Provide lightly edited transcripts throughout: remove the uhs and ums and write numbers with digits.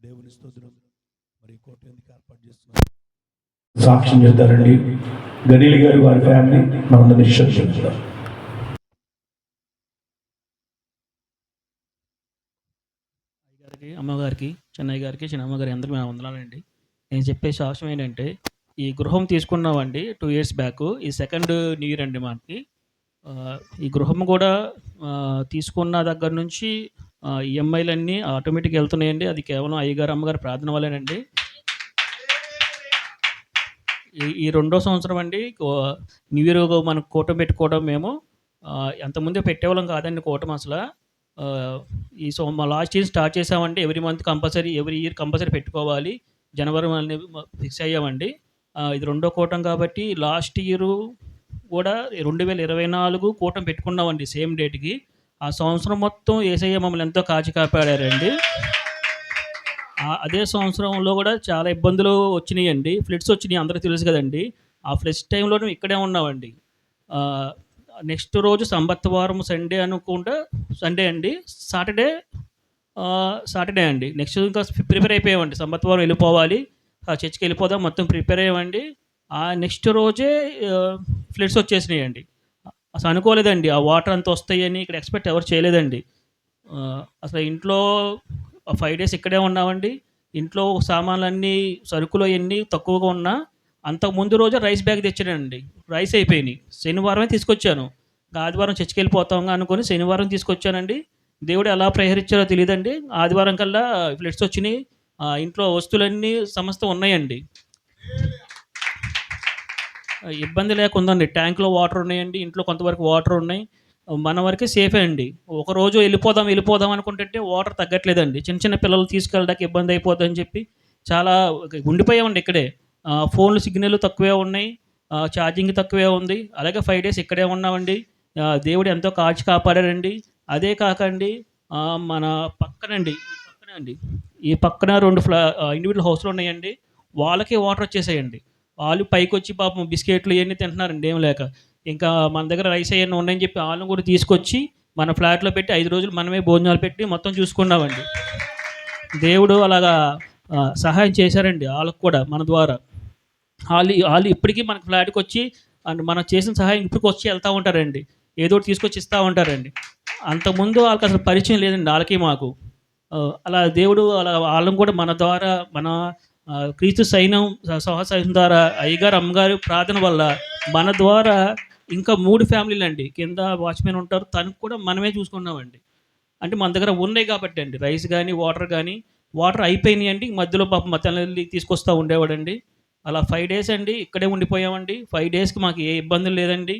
దేవుని స్తోత్రం. మరి కోట ఎందుకు ఏర్పాటు చేస్తున్నారు సాక్ష్యం చెప్తారండి. గనీల్ గారు వారి ఫ్యామిలీ మనందరినీ చెప్తారు. అమ్మగారికి, చెన్నయ్య గారికి, చిన్నమ్మగారి అందరికీ మేము వందనాలండి. నేను చెప్పే సాక్ష్యం ఏంటంటే, ఈ గృహం తీసుకున్నామండి 2 years బ్యాక్. ఈ సెకండ్ న్యూ ఇయర్ అండి మనకి. ఈ గృహం కూడా తీసుకున్న దగ్గర నుంచి ఈఎంఐలన్నీ ఆటోమేటిక్గా వెళ్తున్నాయండి. అది కేవలం అయ్యగారు అమ్మగారు ప్రార్థన వల్లేనండి. ఈ రెండో సంవత్సరం అండి న్యూ ఇయర్ మనకు కూటమి పెట్టుకోవడం. మేము అంతకుముందే పెట్టేవాళ్ళం కాదండి కూటమి అసలు. మా లాస్ట్ ఇయర్ స్టార్ట్ చేసామండి. Every month compulsory, every year compulsory పెట్టుకోవాలి. జనవరి ఫిక్స్ అయ్యామండి. ఇది రెండో కూటమి కాబట్టి లాస్ట్ ఇయర్ కూడా 2024 కూటమి పెట్టుకున్నామండి సేమ్ డేట్కి. ఆ సంవత్సరం మొత్తం యేసయ్య మమ్మల్ని ఎంతో కాచి కాపాడారండి. అదే సంవత్సరంలో కూడా చాలా ఇబ్బందులు వచ్చినాయండి. ఫ్లడ్స్ వచ్చినాయి, అందరికీ తెలుసు కదండి. ఆ ఫ్లడ్స్ టైంలోనూ ఇక్కడే ఉన్నామండి. నెక్స్ట్ రోజు సంబత్వారం సండే అనుకుంటా, సండే అండి, సాటర్డే అండి. నెక్స్ట్ ఇంకా ప్రిపేర్ అయిపోయామండి. సంబత్వారం వెళ్ళిపోవాలి, చర్చికి వెళ్ళిపోదాం మొత్తం ప్రిపేర్ అయ్యామండి. ఆ నెక్స్ట్ రోజే ఫ్లడ్స్ వచ్చేసినాయండి. అసలు అనుకోలేదండి ఆ వాటర్ అంతా వస్తాయని. ఇక్కడ ఎక్స్పెక్ట్ ఎవరు చేయలేదండి. అసలు ఇంట్లో 5 days ఇక్కడే ఉన్నామండి. ఇంట్లో సామాన్లన్నీ, సరుకులు అవన్నీ తక్కువగా ఉన్నా అంతకు ముందు రోజే రైస్ బ్యాగ్ తెచ్చానండి. రైస్ అయిపోయినాయి. శనివారమే తీసుకొచ్చాను. ఆదివారం చర్చికి వెళ్ళిపోతాం అనుకొని శనివారం తీసుకొచ్చానండి. దేవుడు ఎలా ప్రహరించారో తెలియదండి. ఆదివారం కల్లా ఫ్లడ్స్ వచ్చినాయి. ఇంట్లో వస్తువులన్నీ సమస్తం ఉన్నాయండి. ఇబ్బంది లేకుందండి. ట్యాంక్లో వాటర్ ఉన్నాయండి. ఇంట్లో కొంతవరకు వాటర్ ఉన్నాయి. మన వరకే సేఫే అండి. ఒకరోజు వెళ్ళిపోదాం అనుకుంటుంటే వాటర్ తగ్గట్లేదండి. చిన్న చిన్న పిల్లలు తీసుకెళ్ళడానికి ఇబ్బంది అయిపోతుందని చెప్పి చాలా ఉండిపోయామండి ఇక్కడే. ఫోన్లు సిగ్నల్ తక్కువే ఉన్నాయి, ఛార్జింగ్ తక్కువే ఉంది. అలాగే 5 days ఇక్కడే ఉన్నామండి. దేవుడు ఎంతో కాచి కాపాడారండి. అదే కాకండి మన పక్కనండి, ఈ పక్కన 2 ఇండివిజువల్ హౌస్లు ఉన్నాయండి. వాళ్ళకి వాటర్ వచ్చేసాయండి. వాళ్ళు పైకి వచ్చి పాపం బిస్కెట్లు ఇవన్నీ తింటున్నారండి ఏం లేక. ఇంకా మన దగ్గర రైస్ అవన్నీ ఉన్నాయని చెప్పి వాళ్ళని కూడా తీసుకొచ్చి మన ఫ్లాట్లో పెట్టి 5 రోజులు మనమే భోజనాలు పెట్టి మొత్తం చూసుకున్నామండి. దేవుడు అలాగా సహాయం చేశారండి వాళ్ళకు కూడా మన ద్వారా. వాళ్ళు ఇప్పటికీ మనకు ఫ్లాట్కి వచ్చి మనం చేసిన సహాయం ఇప్పటికి వచ్చి వెళ్తూ ఉంటారండి. ఏదో ఒకటి తీసుకొచ్చి ఇస్తూ ఉంటారండి. అంతకుముందు వాళ్ళకి అసలు పరిచయం లేదండి వాళ్ళకి మాకు. అలా దేవుడు అలా వాళ్ళని కూడా మన ద్వారా, మన క్రీస్తు సైన్యం సహసైన్యం ద్వారా, అయ్యగారు అమ్మగారు ప్రార్థన వల్ల మన ద్వారా ఇంకా 3 ఫ్యామిలీలు అండి. కింద వాచ్మెన్ ఉంటారు, తనకు కూడా మనమే చూసుకున్నామండి. అంటే మన దగ్గర ఉన్నాయి కాబట్టి అండి, రైస్ కానీ వాటర్ అయిపోయినాయి అండి. మధ్యలో పాపం మా తల్లి తీసుకొస్తూ ఉండేవాడండి. అలా 5 days అండి ఇక్కడే ఉండిపోయామండి. 5 daysకి మాకు ఏ ఇబ్బందులు లేదండి.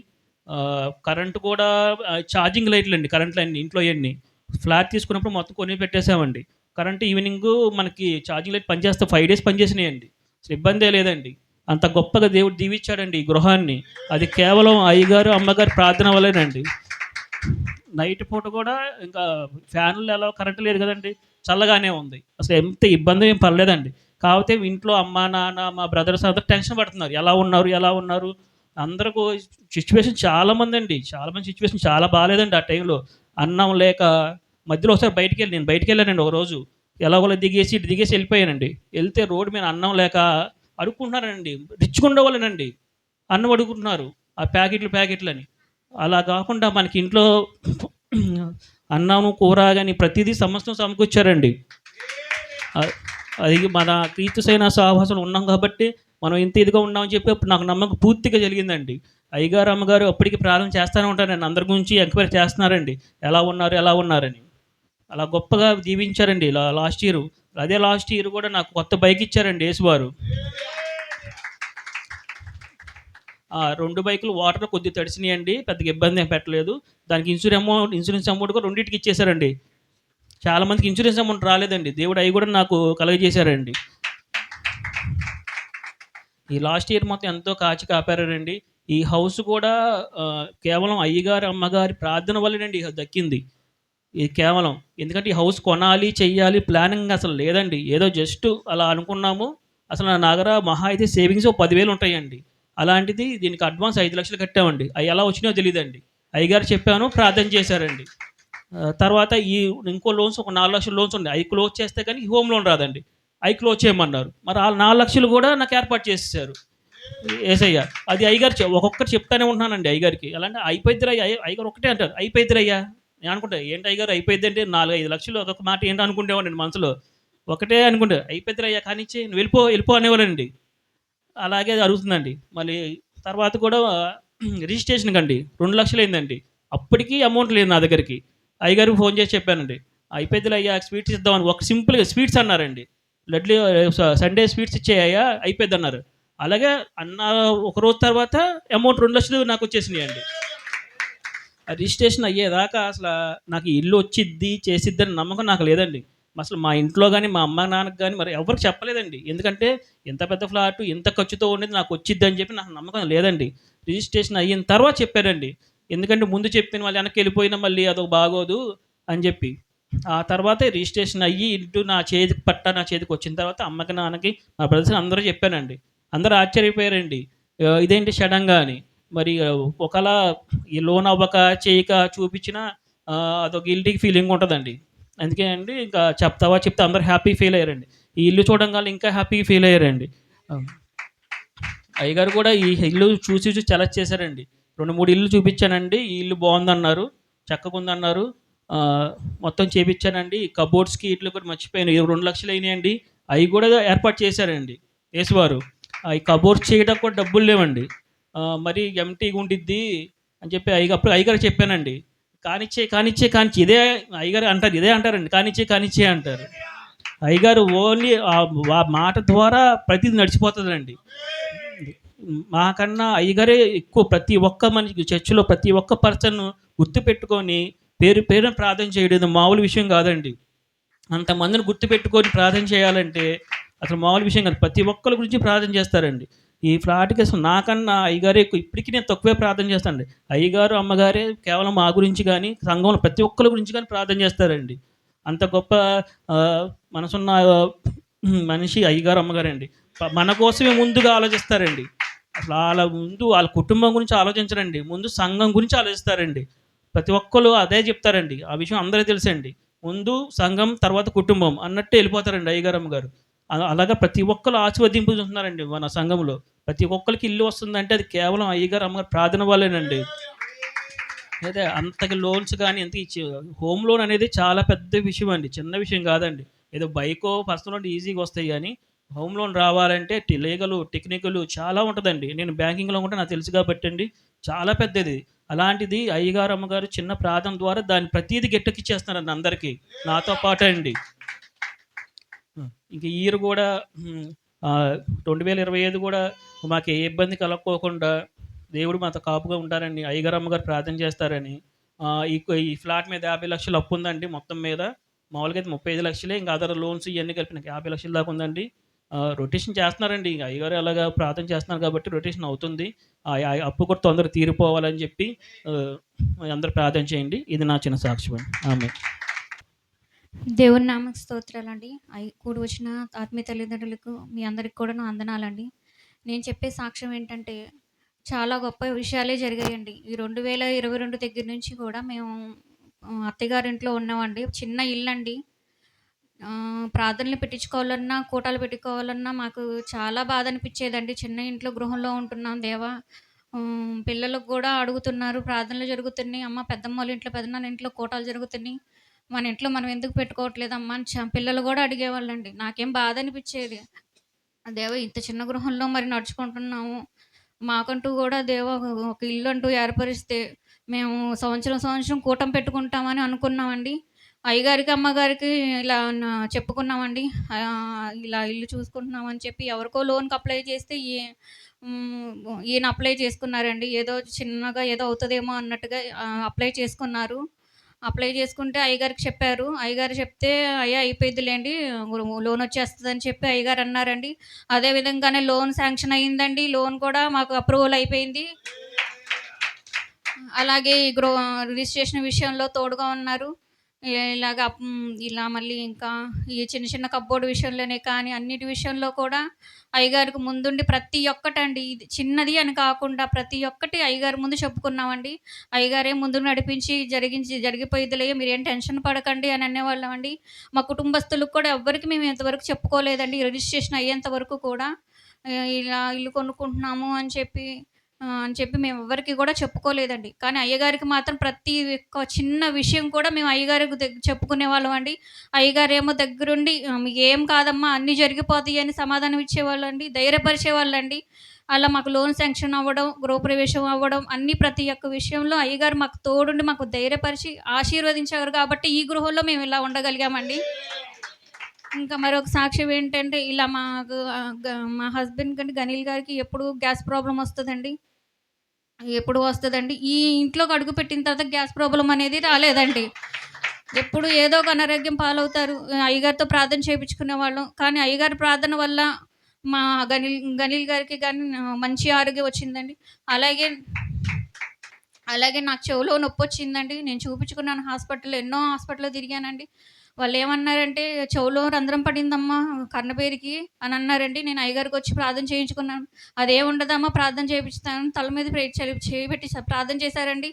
కరెంటు కూడా ఛార్జింగ్ లైట్లు అండి, కరెంట్లు అన్నీ ఇంట్లో అన్నీ ఫ్లాట్ తీసుకున్నప్పుడు మొత్తం కొని పెట్టేసామండి. కరెంటు ఈవినింగ్ మనకి ఛార్జింగ్ లైట్ పనిచేస్తే 5 days పనిచేసినాయండి. అసలు ఇబ్బందే లేదండి. అంత గొప్పగా దేవుడు దీవిచ్చాడండి ఈ గృహాన్ని. అది కేవలం అయ్యగారు అమ్మగారు ప్రార్థన వల్లేనండి. నైట్ పూట కూడా ఇంకా ఫ్యాన్లు ఎలా, కరెంటు లేదు కదండి, చల్లగానే ఉంది. అసలు ఎంత ఇబ్బంది ఏం పర్లేదండి. కాకపోతే ఇంట్లో అమ్మ నాన్న మా బ్రదర్స్ అందరూ టెన్షన్ పడుతున్నారు, ఎలా ఉన్నారు అందరికీ. సిచ్యువేషన్ చాలామంది సిచ్యువేషన్ చాలా బాగాలేదండి ఆ టైంలో. అన్నం లేక మధ్యలో ఒకసారి నేను బయటికి వెళ్ళానండి ఒకరోజు. ఎలాగోలా దిగేసి వెళ్ళిపోయానండి. వెళ్తే రోడ్డు మీద అన్నం లేక అడుక్కుంటున్నారండి. రిచ్గా ఉండేవాళ్ళనండి అన్నం అడుగుతున్నారు, ఆ ప్యాకెట్లు అని. అలా కాకుండా మనకి ఇంట్లో అన్నము కూర కానీ ప్రతిదీ సమస్తం సమకూర్చారండి. అది మన క్రీస్తు సైన సహవాసం ఉన్నాం కాబట్టి మనం ఇంత ఇదిగా ఉన్నామని చెప్పి అప్పుడు నాకు నమ్మకం పూర్తిగా జరిగిందండి. అయ్యగారు అమ్మగారు అప్పటికి ప్రార్థన చేస్తూనే ఉంటారండి. అందరి గురించి ఎంక్వైరీ చేస్తున్నారండి, ఎలా ఉన్నారని. అలా గొప్పగా దీవించారండి లాస్ట్ ఇయర్. అదే లాస్ట్ ఇయర్ కూడా నాకు కొత్త బైక్ ఇచ్చారండి యేసువారు. 2 బైకులు వాటర్ కొద్దిగా తడిసినాయండి, పెద్దగా ఇబ్బంది ఏం పెట్టలేదు. దానికి ఇన్సూరెన్స్ అమౌంట్ కూడా రెండింటికి ఇచ్చేసారండి. చాలామందికి ఇన్సూరెన్స్ అమౌంట్ రాలేదండి. దేవుడు అవి కూడా నాకు కలగజేశారండి. ఈ లాస్ట్ ఇయర్ మొత్తం ఎంతో కాచి కాపారండి. ఈ హౌస్ కూడా కేవలం అయ్యగారు అమ్మగారి ప్రార్థన వల్లేనండి దక్కింది. ఇది కేవలం ఎందుకంటే ఈ హౌస్ కొనాలి, చెయ్యాలి ప్లానింగ్ అసలు లేదండి. ఏదో జస్ట్ అలా అనుకున్నాము. అసలు నా దగ్గర మహా అయితే సేవింగ్స్ 10,000 ఉంటాయండి. అలాంటిది దీనికి అడ్వాన్స్ 5 లక్షలు కట్టామండి. అవి ఎలా వచ్చినాయో తెలియదండి. అయ్యగారు చెప్పాను, ప్రార్థన చేశారండి. తర్వాత ఇంకో లోన్స్ ఒక 4,00,000 లోన్స్ ఉన్నాయి. అయి క్లోజ్ చేస్తే కానీ హోమ్ లోన్ రాదండి. అయి క్లోజ్ చేయమన్నారు. మరి ఆ 4,00,000 కూడా నాకు ఏర్పాటు చేసేసారు యేసయ్య. అది అయ్యగారు ఒక్కొక్కటి చెప్తానే ఉంటున్నానండి అయ్యగారికి. ఎలా అంటే అయిపోయిద్దిరా అయ్యగారు ఒకటే అంటారు, "అయిపోయిద్దిరయ్యా." నేను అనుకుంటా ఏంటి అయ్యగారు అయిపోయిద్దంటే 4, 5 లక్షలు అదొక మాట ఏంటి అనుకునేవాడినండి మనసులో. ఒకటే అనుకుంటా, "అయిపోయిద్దిరయ్యా కానిచ్చేయి, నువ్వు వెళ్ళిపో, వెళ్ళిపో" అనేవాడండి. అలాగే జరుగుతుందండి. మళ్ళీ తర్వాత కూడా రిజిస్ట్రేషన్‌కండి 2,00,000 అయిందండి. అప్పటికి అమౌంట్ లేదు నా దగ్గరికి. అయ్యగారికి ఫోన్ చేసి చెప్పానండి. "అయిపోద్దిలే అయ్యా స్వీట్స్ ఇద్దామని" ఒక సింపుల్‌గా స్వీట్స్ అన్నారండి. లడ్లు సండే స్వీట్స్ ఇచ్చేయ్యా అయిపోద్దన్నారు. అలాగే అన్న ఒక రోజు తర్వాత అమౌంట్ 2,00,000 నాకొచ్చేసినాయండి. ఆ రిజిస్ట్రేషన్ అయ్యేదాకా నాకు ఈ ఇల్లు వచ్చిద్ది, చేసిద్దని నమ్మకం నాకు లేదండి. అసలు మా ఇంట్లో గాని, మా అమ్మ, నాన్నకి గాని మరి ఎవ్వరికి చెప్పలేదండి. ఎందుకంటే ఇంత పెద్ద ఫ్లాటు, ఇంత ఖర్చుతో ఉండేది నాకు వచ్చిద్దని చెప్పి నాకు నమ్మకం లేదండి. రిజిస్ట్రేషన్ అయిన తర్వాత చెప్పారండి. ఎందుకంటే ముందు చెప్పిన వాళ్ళు వెనక్కెళ్ళిపోయినా మళ్ళీ అదొక బాగోదు అని చెప్పి. ఆ తర్వాతే రిజిస్ట్రేషన్ అయ్యి ఇంటూ నా చేతికొచ్చిన తర్వాత అమ్మకి, నాన్నకి, మా బ్రదర్స్‌కి అందరూ చెప్పానండి. అందరూ ఆశ్చర్యపోయారండి. ఇదేంటి సడెన్‌గా అని. మరి ఒకలా ఈ లోన్ అవ్వక, చేయక చూపించినా అదొక గిల్టీ ఫీలింగ్ ఉంటదండి. అందుకే అండి ఇంకా చెప్తే అందరూ హ్యాపీ ఫీల్ అయ్యారండి. ఈ ఇల్లు చూడంగానే ఇంకా హ్యాపీగా ఫీల్ అయ్యారండి. ఆహ్, అయ్యగారు కూడా ఈ ఇల్లు చూసి చూసి సెలెక్ట్ చేశారండి. 2, 3 ఇల్లు చూపించానండి. ఈ ఇల్లు బావుందన్నారు. చక్కగుందన్నారు. మొత్తం చేపిచ్చానండి. కబోర్డ్స్‌కి ఈటిలకి కూడా మర్చిపోయాను. 2,00,000 అయినాయండి. అయి కూడా ఏర్పాటు చేశారండి యేసువారు. ఈ కబోర్డ్స్ చేయడానికి కూడా డబ్బులు లేవండి. మరి ఎంప్టీగా ఉండిద్ది అని చెప్పి అప్పుడు అయ్యగారికి చెప్పానండి. కానిచ్చేయి ఇదే అయ్యగారు అంటారు. ఇదే అంటారండి. కానిచ్చేయి అంటారు. అయ్యగారు ఓన్లీ మాట ద్వారా ప్రతీది నడిచిపోతదండి. మాకన్నా అయ్యగారే ఎక్కువ ప్రతి ఒక్క మనిషికి చర్చ్‌లో ప్రతి ఒక్క పర్సన్ గుర్తుపెట్టుకొని పేరు పేరున ప్రార్థన చేయడం ఇది మామూలు విషయం కాదండి. అంతమందిని గుర్తుపెట్టుకొని ప్రార్థన చేయాలంటే అసలు మామూలు విషయం కాదు. ప్రతి ఒక్కళ్ళ గురించి ప్రార్థన చేస్తారండి. ఈ ఫ్లాట్‌కి అసలు నాకన్నా అయ్యగారే ఎక్కువ. ఇప్పటికి నేను తక్కువే ప్రార్థన చేస్తానండి. అయ్యగారు, అమ్మగారే కేవలం మా గురించి గాని, సంఘంలో ప్రతి ఒక్కళ్ళ గురించి గాని ప్రార్థన చేస్తారండి. అంత గొప్ప మనసున్న మనిషి అయ్యగారు, అమ్మగారండి. మన కోసమే ముందుగా ఆలోచిస్తారండి. అసలు ఆళ్ళ ముందు వాళ్ళ కుటుంబం గురించి ఆలోచించరండి. ముందు సంఘం గురించి ఆలోచిస్తారండి. ప్రతి ఒక్కళ్ళు అదే చెప్తారండి. ఆ విషయం అందరికీ తెలుసండి. ముందు సంఘం, తర్వాత కుటుంబం అన్నట్టే ఎళ్ళిపోతారండి అయ్యగారు, అమ్మగారు. అలాగా ప్రతి ఒక్కళ్ళు ఆశీర్వదింపుతున్నారండి మన సంఘంలో. ప్రతి ఒక్కళ్ళకి ఇల్లు వస్తుందంటే అది కేవలం అయ్యగారు, అమ్మగారు ప్రార్థన వల్లేనండి. అయితే అంతకి లోన్స్ గాని ఎంత ఇచ్చి హోమ్ లోన్ అనేది చాలా పెద్ద విషయం అండి. చిన్న విషయం కాదండి. ఏదో బైకో, పర్సనల్ లోన్ ఈజీగా వస్తాయి గానీ, హోమ్ లోన్ రావాలంటే లీగలు, టెక్నికలు చాలా ఉంటదండి. నేను బ్యాంకింగ్‌లో కూడా నాకు తెలుసు కాబట్టండి చాలా పెద్దది. అలాంటిది అయ్యగారు, అమ్మగారు చిన్న ప్రార్థన ద్వారా దాన్ని ప్రతీది గట్టెక్కిచ్చేస్తున్నారండి అందరికీ. నాతో పాటే అండి. ఇంక ఈ ఇయర్ గూడా హ్మ్. 2025 గూడా మాకు ఏ ఇబ్బంది కలక్కోకుండా దేవుడు మాతో కాపుగా ఉంటారని అయ్యగారు, అమ్మగారు ప్రార్థన చేస్తారని ఈ ఫ్లాట్ మీద 50,00,000 అప్పుందండి మొత్తం మీద. మామూలుగా అయితే 35,00,000 ఇంకా అదర్ లోన్స్ ఇయన్నీ కలిపి నాకు 50,00,000 దాకా ఉందండి. రొటేషన్ చేస్తున్నారండి. ఇంక అయ్యగారు ఎలాగా ప్రార్థన చేస్తున్నారు కాబట్టి రొటేషన్ అవుతుంది. అప్పు కూడా తొందరగా తీరిపోవాలని చెప్పి ఆహ్, అందరూ ప్రార్థన చేయండి. ఇది నా చిన్న సాక్ష్యం. ఆమేన్. దేవుని నామకు స్తోత్రాలండి. కూడి వచ్చిన ఆత్మీయ తల్లిదండ్రులకు మీ అందరికి కూడా నా వందనాలండి. నేను చెప్పే సాక్ష్యం ఏంటంటే, చాలా గొప్ప విషయాలే జరిగాయండి. ఈ 2022 దగ్గర నుంచి కూడా మేము అత్తగారింట్లో ఉన్నామండి. చిన్న ఇల్లండి. ప్రార్థనలు పెట్టించుకోవాలన్నా, కూటాలు పెట్టుకోవాలన్నా మాకు చాలా బాధ అనిపిచ్చేదండి. చిన్న ఇంట్లో గృహంలో ఉంటున్నాం దేవా! పిల్లలకు గూడా అడుగుతున్నారు. ప్రార్థనలు జరుగుతున్నాయి. అమ్మ పెద్దమ్మోళ్ళ ఇంట్లో, పెదనాన్న ఇంట్లో కూటాలు జరుగుతున్నాయి. మన ఇంట్లో మనం ఎందుకు పెట్టుకోవట్లేదమ్మా అని పిల్లలు గూడా అడిగేవాళ్ళండి. నాకేం బాధ అనిపిచ్చేది. దేవా! ఇంత చిన్న గృహంలో మరి నడుచుకుంటున్నాము. మాకంటూ గూడా దేవా ఒక ఇల్లంటూ ఏర్పరిస్తే మేము సంవత్సరం, సంవత్సరం కూటం పెట్టుకుంటామని అనుకున్నామండి. అయ్యగారికి, అమ్మగారికి ఇలా చెప్పుకున్నామండి. ఇలా ఇల్లు చూసుకుంటున్నామని చెప్పి ఎవరికో లోన్‌కి అప్లై చేస్తే ఈయన అప్లై చేసుకున్నారండి. ఏదో చిన్నగా ఏదో అవుతదేమో అన్నట్టుగా అప్లై చేసుకున్నారు. అప్లై చేసుకుంటే అయ్యగారికి చెప్పారు. అయ్యగారు చెప్తే, "అయ్యా అయిపోయిద్దిలెండి. లోన్ వచ్చేస్తదని" చెప్పి అయ్యగారు అన్నారండి. అదే విధంగానే లోన్ శాంక్షన్ అయిందండి. లోన్ కూడా మాకు అప్రూవల్ అయిపోయింది. అలాగే ఈ రిజిస్ట్రేషన్ విషయంలో తోడుగా ఉన్నారు. ఇలాగ ఇలా మళ్ళీ ఇంకా ఈ చిన్న చిన్న కప్‌బోర్డ్ విషయంలోనే కానీ, అన్నిటి విషయంలో కూడా అయ్యగారికి ముందుండి ప్రతి ఒక్కటండి, ఇది చిన్నది అని కాకుండా ప్రతి ఒక్కటి అయ్యగారి ముందు చెప్పుకున్నామండి. అయ్యగారే ముందు నడిపించి జరిగిపోయిద్దిలే మీరేం టెన్షన్ పడకండి అని అనేవాళ్ళమండి. మా కుటుంబస్తులకు కూడా ఎవ్వరికి మేము ఇంతవరకు చెప్పుకోలేదండి. రిజిస్ట్రేషన్ అయ్యేంత వరకు కూడా ఇలా ఇల్లు కొనుక్కుంటున్నాము అని చెప్పి మేమెవ్వరికీ గూడా చెప్పుకోలేదండి. కానీ అయ్యగారికి మాత్రం ప్రతి ఒక్క చిన్న విషయం కూడా మేము అయ్యగారికి చెప్పుకునేవాళ్ళమండి. అయ్యగారేమో దగ్గరుండి "మీకేం కాదమ్మా అన్నీ జరిగిపోతాయి" అని సమాధానం ఇచ్చేవాళ్ళండి. ధైర్యపరిచేవాళ్ళండి. అలా మాకు లోన్ శాంక్షన్ అవ్వడం, గృహప్రవేశం అవ్వడం అన్నీ ప్రతి ఒక్క విషయంలో అయ్యగారు మాకు తోడుండి మాకు ధైర్యపరిచి ఆశీర్వదించారు కాబట్టి ఈ గృహంలో మేము ఇలా ఉండగలిగామండి. ఇంకా మరొక సాక్ష్యం ఏంటంటే ఇలా మాకు మా హస్బెండ్ కంటే గనీల్ గారికి ఎప్పుడు గ్యాస్ ప్రాబ్లమ్ వస్తదండి. ఎప్పుడు వస్తదండి. ఈ ఇంట్లోకి అడుగుపెట్టిన తర్వాత గ్యాస్ ప్రాబ్లమ్ అనేది రాలేదండి. ఎప్పుడు ఏదో ఒక అనారోగ్యం పాలవుతారు. అయ్యగారితో ప్రార్థన చేపించుకునేవాళ్ళం. కానీ అయ్యగారి ప్రార్థన వల్ల మా గనీల్ గారికి గాని మంచి ఆరోగ్యం వచ్చిందండి. అలాగే అలాగే నాకు చెవులో నొప్పొచ్చిందండి. నేను చూపించుకున్నాను హాస్పిటల్‌లో. ఎన్నో హాస్పిటల్‌లో తిరిగానండి. వాళ్ళేమన్నారంటే, "చెవులో రంధ్రం పడిందమ్మా కర్ణపేరికి" అని అన్నారండి. నేను అయ్యగారికొచ్చి ప్రార్థన చేయించుకున్నాను. "అదేముండదమ్మా ప్రార్థన చేపిస్తాను" తల మీద చేయి పెట్టి ప్రార్థన చేశారండి.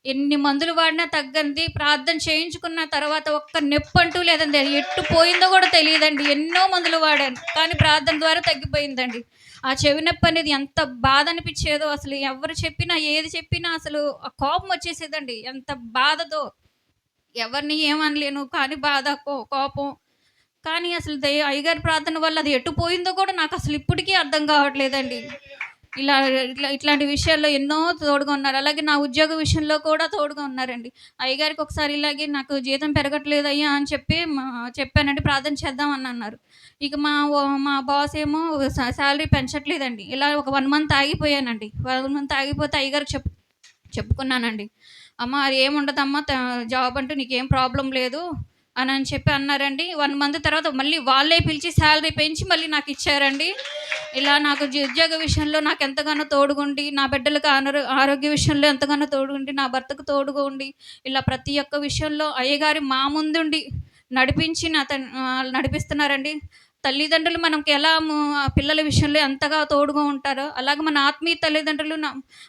ఎన్ని మందులు వాడినా తగ్గనిది ప్రార్థన చేయించుకున్న తర్వాత ఒక్క నొప్పంటూ లేదండి. అది ఎటు పోయిందో కూడా తెలీదండి. ఎన్నో మందులు వాడాను. కానీ ప్రార్థన ద్వారా తగ్గిపోయిందండి. ఆ చెవి నొప్పి అనేది ఎంత బాధ అనిపిచ్చేదో అసలు ఎవరు చెప్పినా, ఏది చెప్పినా అసలు ఆ కోపం వచ్చేసేదండి. ఎంత బాధతో. ఎవరిని ఏమనలేను. కానీ బాధ, కోపం. కానీ అసలు అయ్యగారి ప్రార్థన వల్ల అది ఎటు పోయిందో కూడా నాకసలు ఇప్పటికీ అర్థం కావట్లేదండి. ఇలా ఇట్లాంటి విషయాల్లో ఎన్నో తోడుగా ఉన్నారు. అలాగే నా ఉద్యోగ విషయంలో కూడా తోడుగా ఉన్నారండి. అయ్యగారికి ఒకసారి ఇలాగే నాకు జీతం పెరగట్లేదయ్యా అని చెప్పానండి. ప్రార్థన చేద్దాం అని అన్నారు. ఇక మా బాస్ ఏమో సాలరీ పెంచట్లేదండి. ఇలా ఒక 1 మంత్ ఆగిపోయానండి. 1 మంత్ ఆగిపోతే అయ్యగారికి చెప్పుకున్నానండి. "అమ్మ అది ఏముండదమ్మా జాబ్ అంటూ నీకేం ప్రాబ్లమ్ లేదు" అని చెప్పి అన్నారండి. 1 మంత్ తర్వాత మళ్ళీ వాళ్ళే పిలిచి సాలరీ పెంచి మళ్ళీ నాకిచ్చారండి. ఇలా నాకు ఉద్యోగ విషయంలో నాకెంతగానో తోడుగుండి, నా బిడ్డలకు ఆరోగ్య విషయంలో ఎంతగానో తోడుగుండి, నా భర్తకు తోడుగా ఉండి, ఇలా ప్రతి ఒక్క విషయంలో అయ్యగారు మా ముందుండి నడిపించి నడిపిస్తున్నారండి. తల్లిదండ్రులు మనకి ఎలా పిల్లల విషయంలో ఎంతగా తోడుగా ఉంటారో, అలాగే మన ఆత్మీయ తల్లిదండ్రులు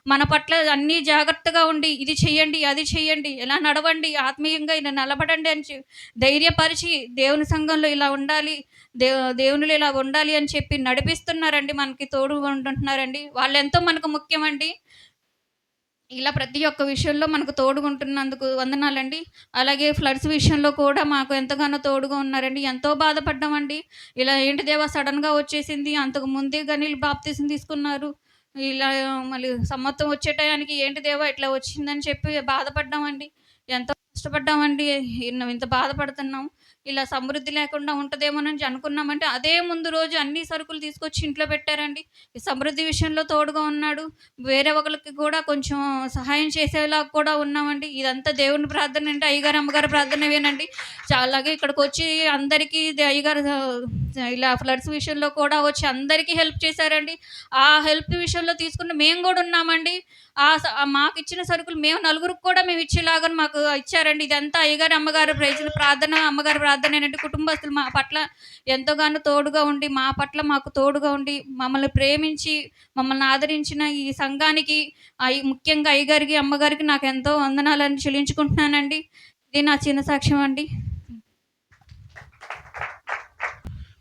మన పట్ల అన్నీ జాగ్రత్తగా ఉండి, ఇది చెయ్యండి, అది చెయ్యండి, ఇలా నడవండి, ఆత్మీయంగా ఇలా నిలబడండి అని ధైర్యపరిచి దేవుని సంఘంలో ఇలా ఉండాలి, దేవునిలో ఇలా ఉండాలి అని చెప్పి నడిపిస్తున్నారండి. మనకి తోడుగా ఉంటున్నారండి. వాళ్ళెంతో మనకు ముఖ్యమండి. ఇలా ప్రతి ఒక్క విషయంలో మనకు తోడుగుంటున్నందుకు వందనాలండి. అలాగే ఫ్లడ్స్ విషయంలో కూడా మాకు ఎంతగానో తోడుగా ఉన్నారండి. ఎంతో బాధపడ్డామండి. ఇలా ఏంటి దేవా సడన్‌గా వచ్చేసింది. అంతకు ముందే గనీలు బాప్తిసం తీసుకున్నారు. ఇలా మళ్ళీ సమ్మతం వచ్చే టయానికి ఏంటి దేవా ఇట్లా వచ్చిందని చెప్పి బాధపడ్డామండి. ఎంతో కష్టపడ్డామండి. ఇంత బాధపడుతున్నాం. ఇలా సమృద్ధి లేకుండా ఉంటదేమోనని అనుకున్నామంటే, అదే ముందు రోజు అన్ని సరుకులు తీసుకొచ్చి ఇంట్లో పెట్టారండి. ఈ సమృద్ధి విషయంలో తోడుగా ఉన్నాడు. వేరే ఒకళ్ళకి కూడా కొంచెం సహాయం చేసేలాగా కూడా ఉన్నామండి. ఇదంతా దేవుని ప్రార్థన అంటే అయ్యగారు, అమ్మగారి ప్రార్థనవేనండి. అలాగే ఇక్కడికొచ్చి అందరికీ అయ్యగారు ఇలా ఫ్లడ్స్ విషయంలో కూడా వచ్చి అందరికీ హెల్ప్ చేశారండి. ఆ హెల్ప్ విషయంలో తీసుకున్న మేము కూడా ఉన్నామండి. మాకిచ్చిన సరుకులు మేము నలుగురికి కూడా మేము ఇచ్చేలాగా మాకు ఇచ్చారండి. ఇదంతా అయ్యగారు, అమ్మగారు ప్రజల ప్రార్థన, అమ్మగారి ప్రార్థన ఏంటంటే కుటుంబస్తులు మా పట్ల ఎంతగానో తోడుగా ఉండి, మా పట్ల మాకు తోడుగా ఉండి, మమ్మల్ని ప్రేమించి, మమ్మల్ని ఆదరించిన ఈ సంఘానికి ముఖ్యంగా అయ్యగారికి, అమ్మగారికి నాకెంతో వందనాలని చెల్లించుకుంటున్నానండి. ఇది నా చిన్న సాక్ష్యం అండి.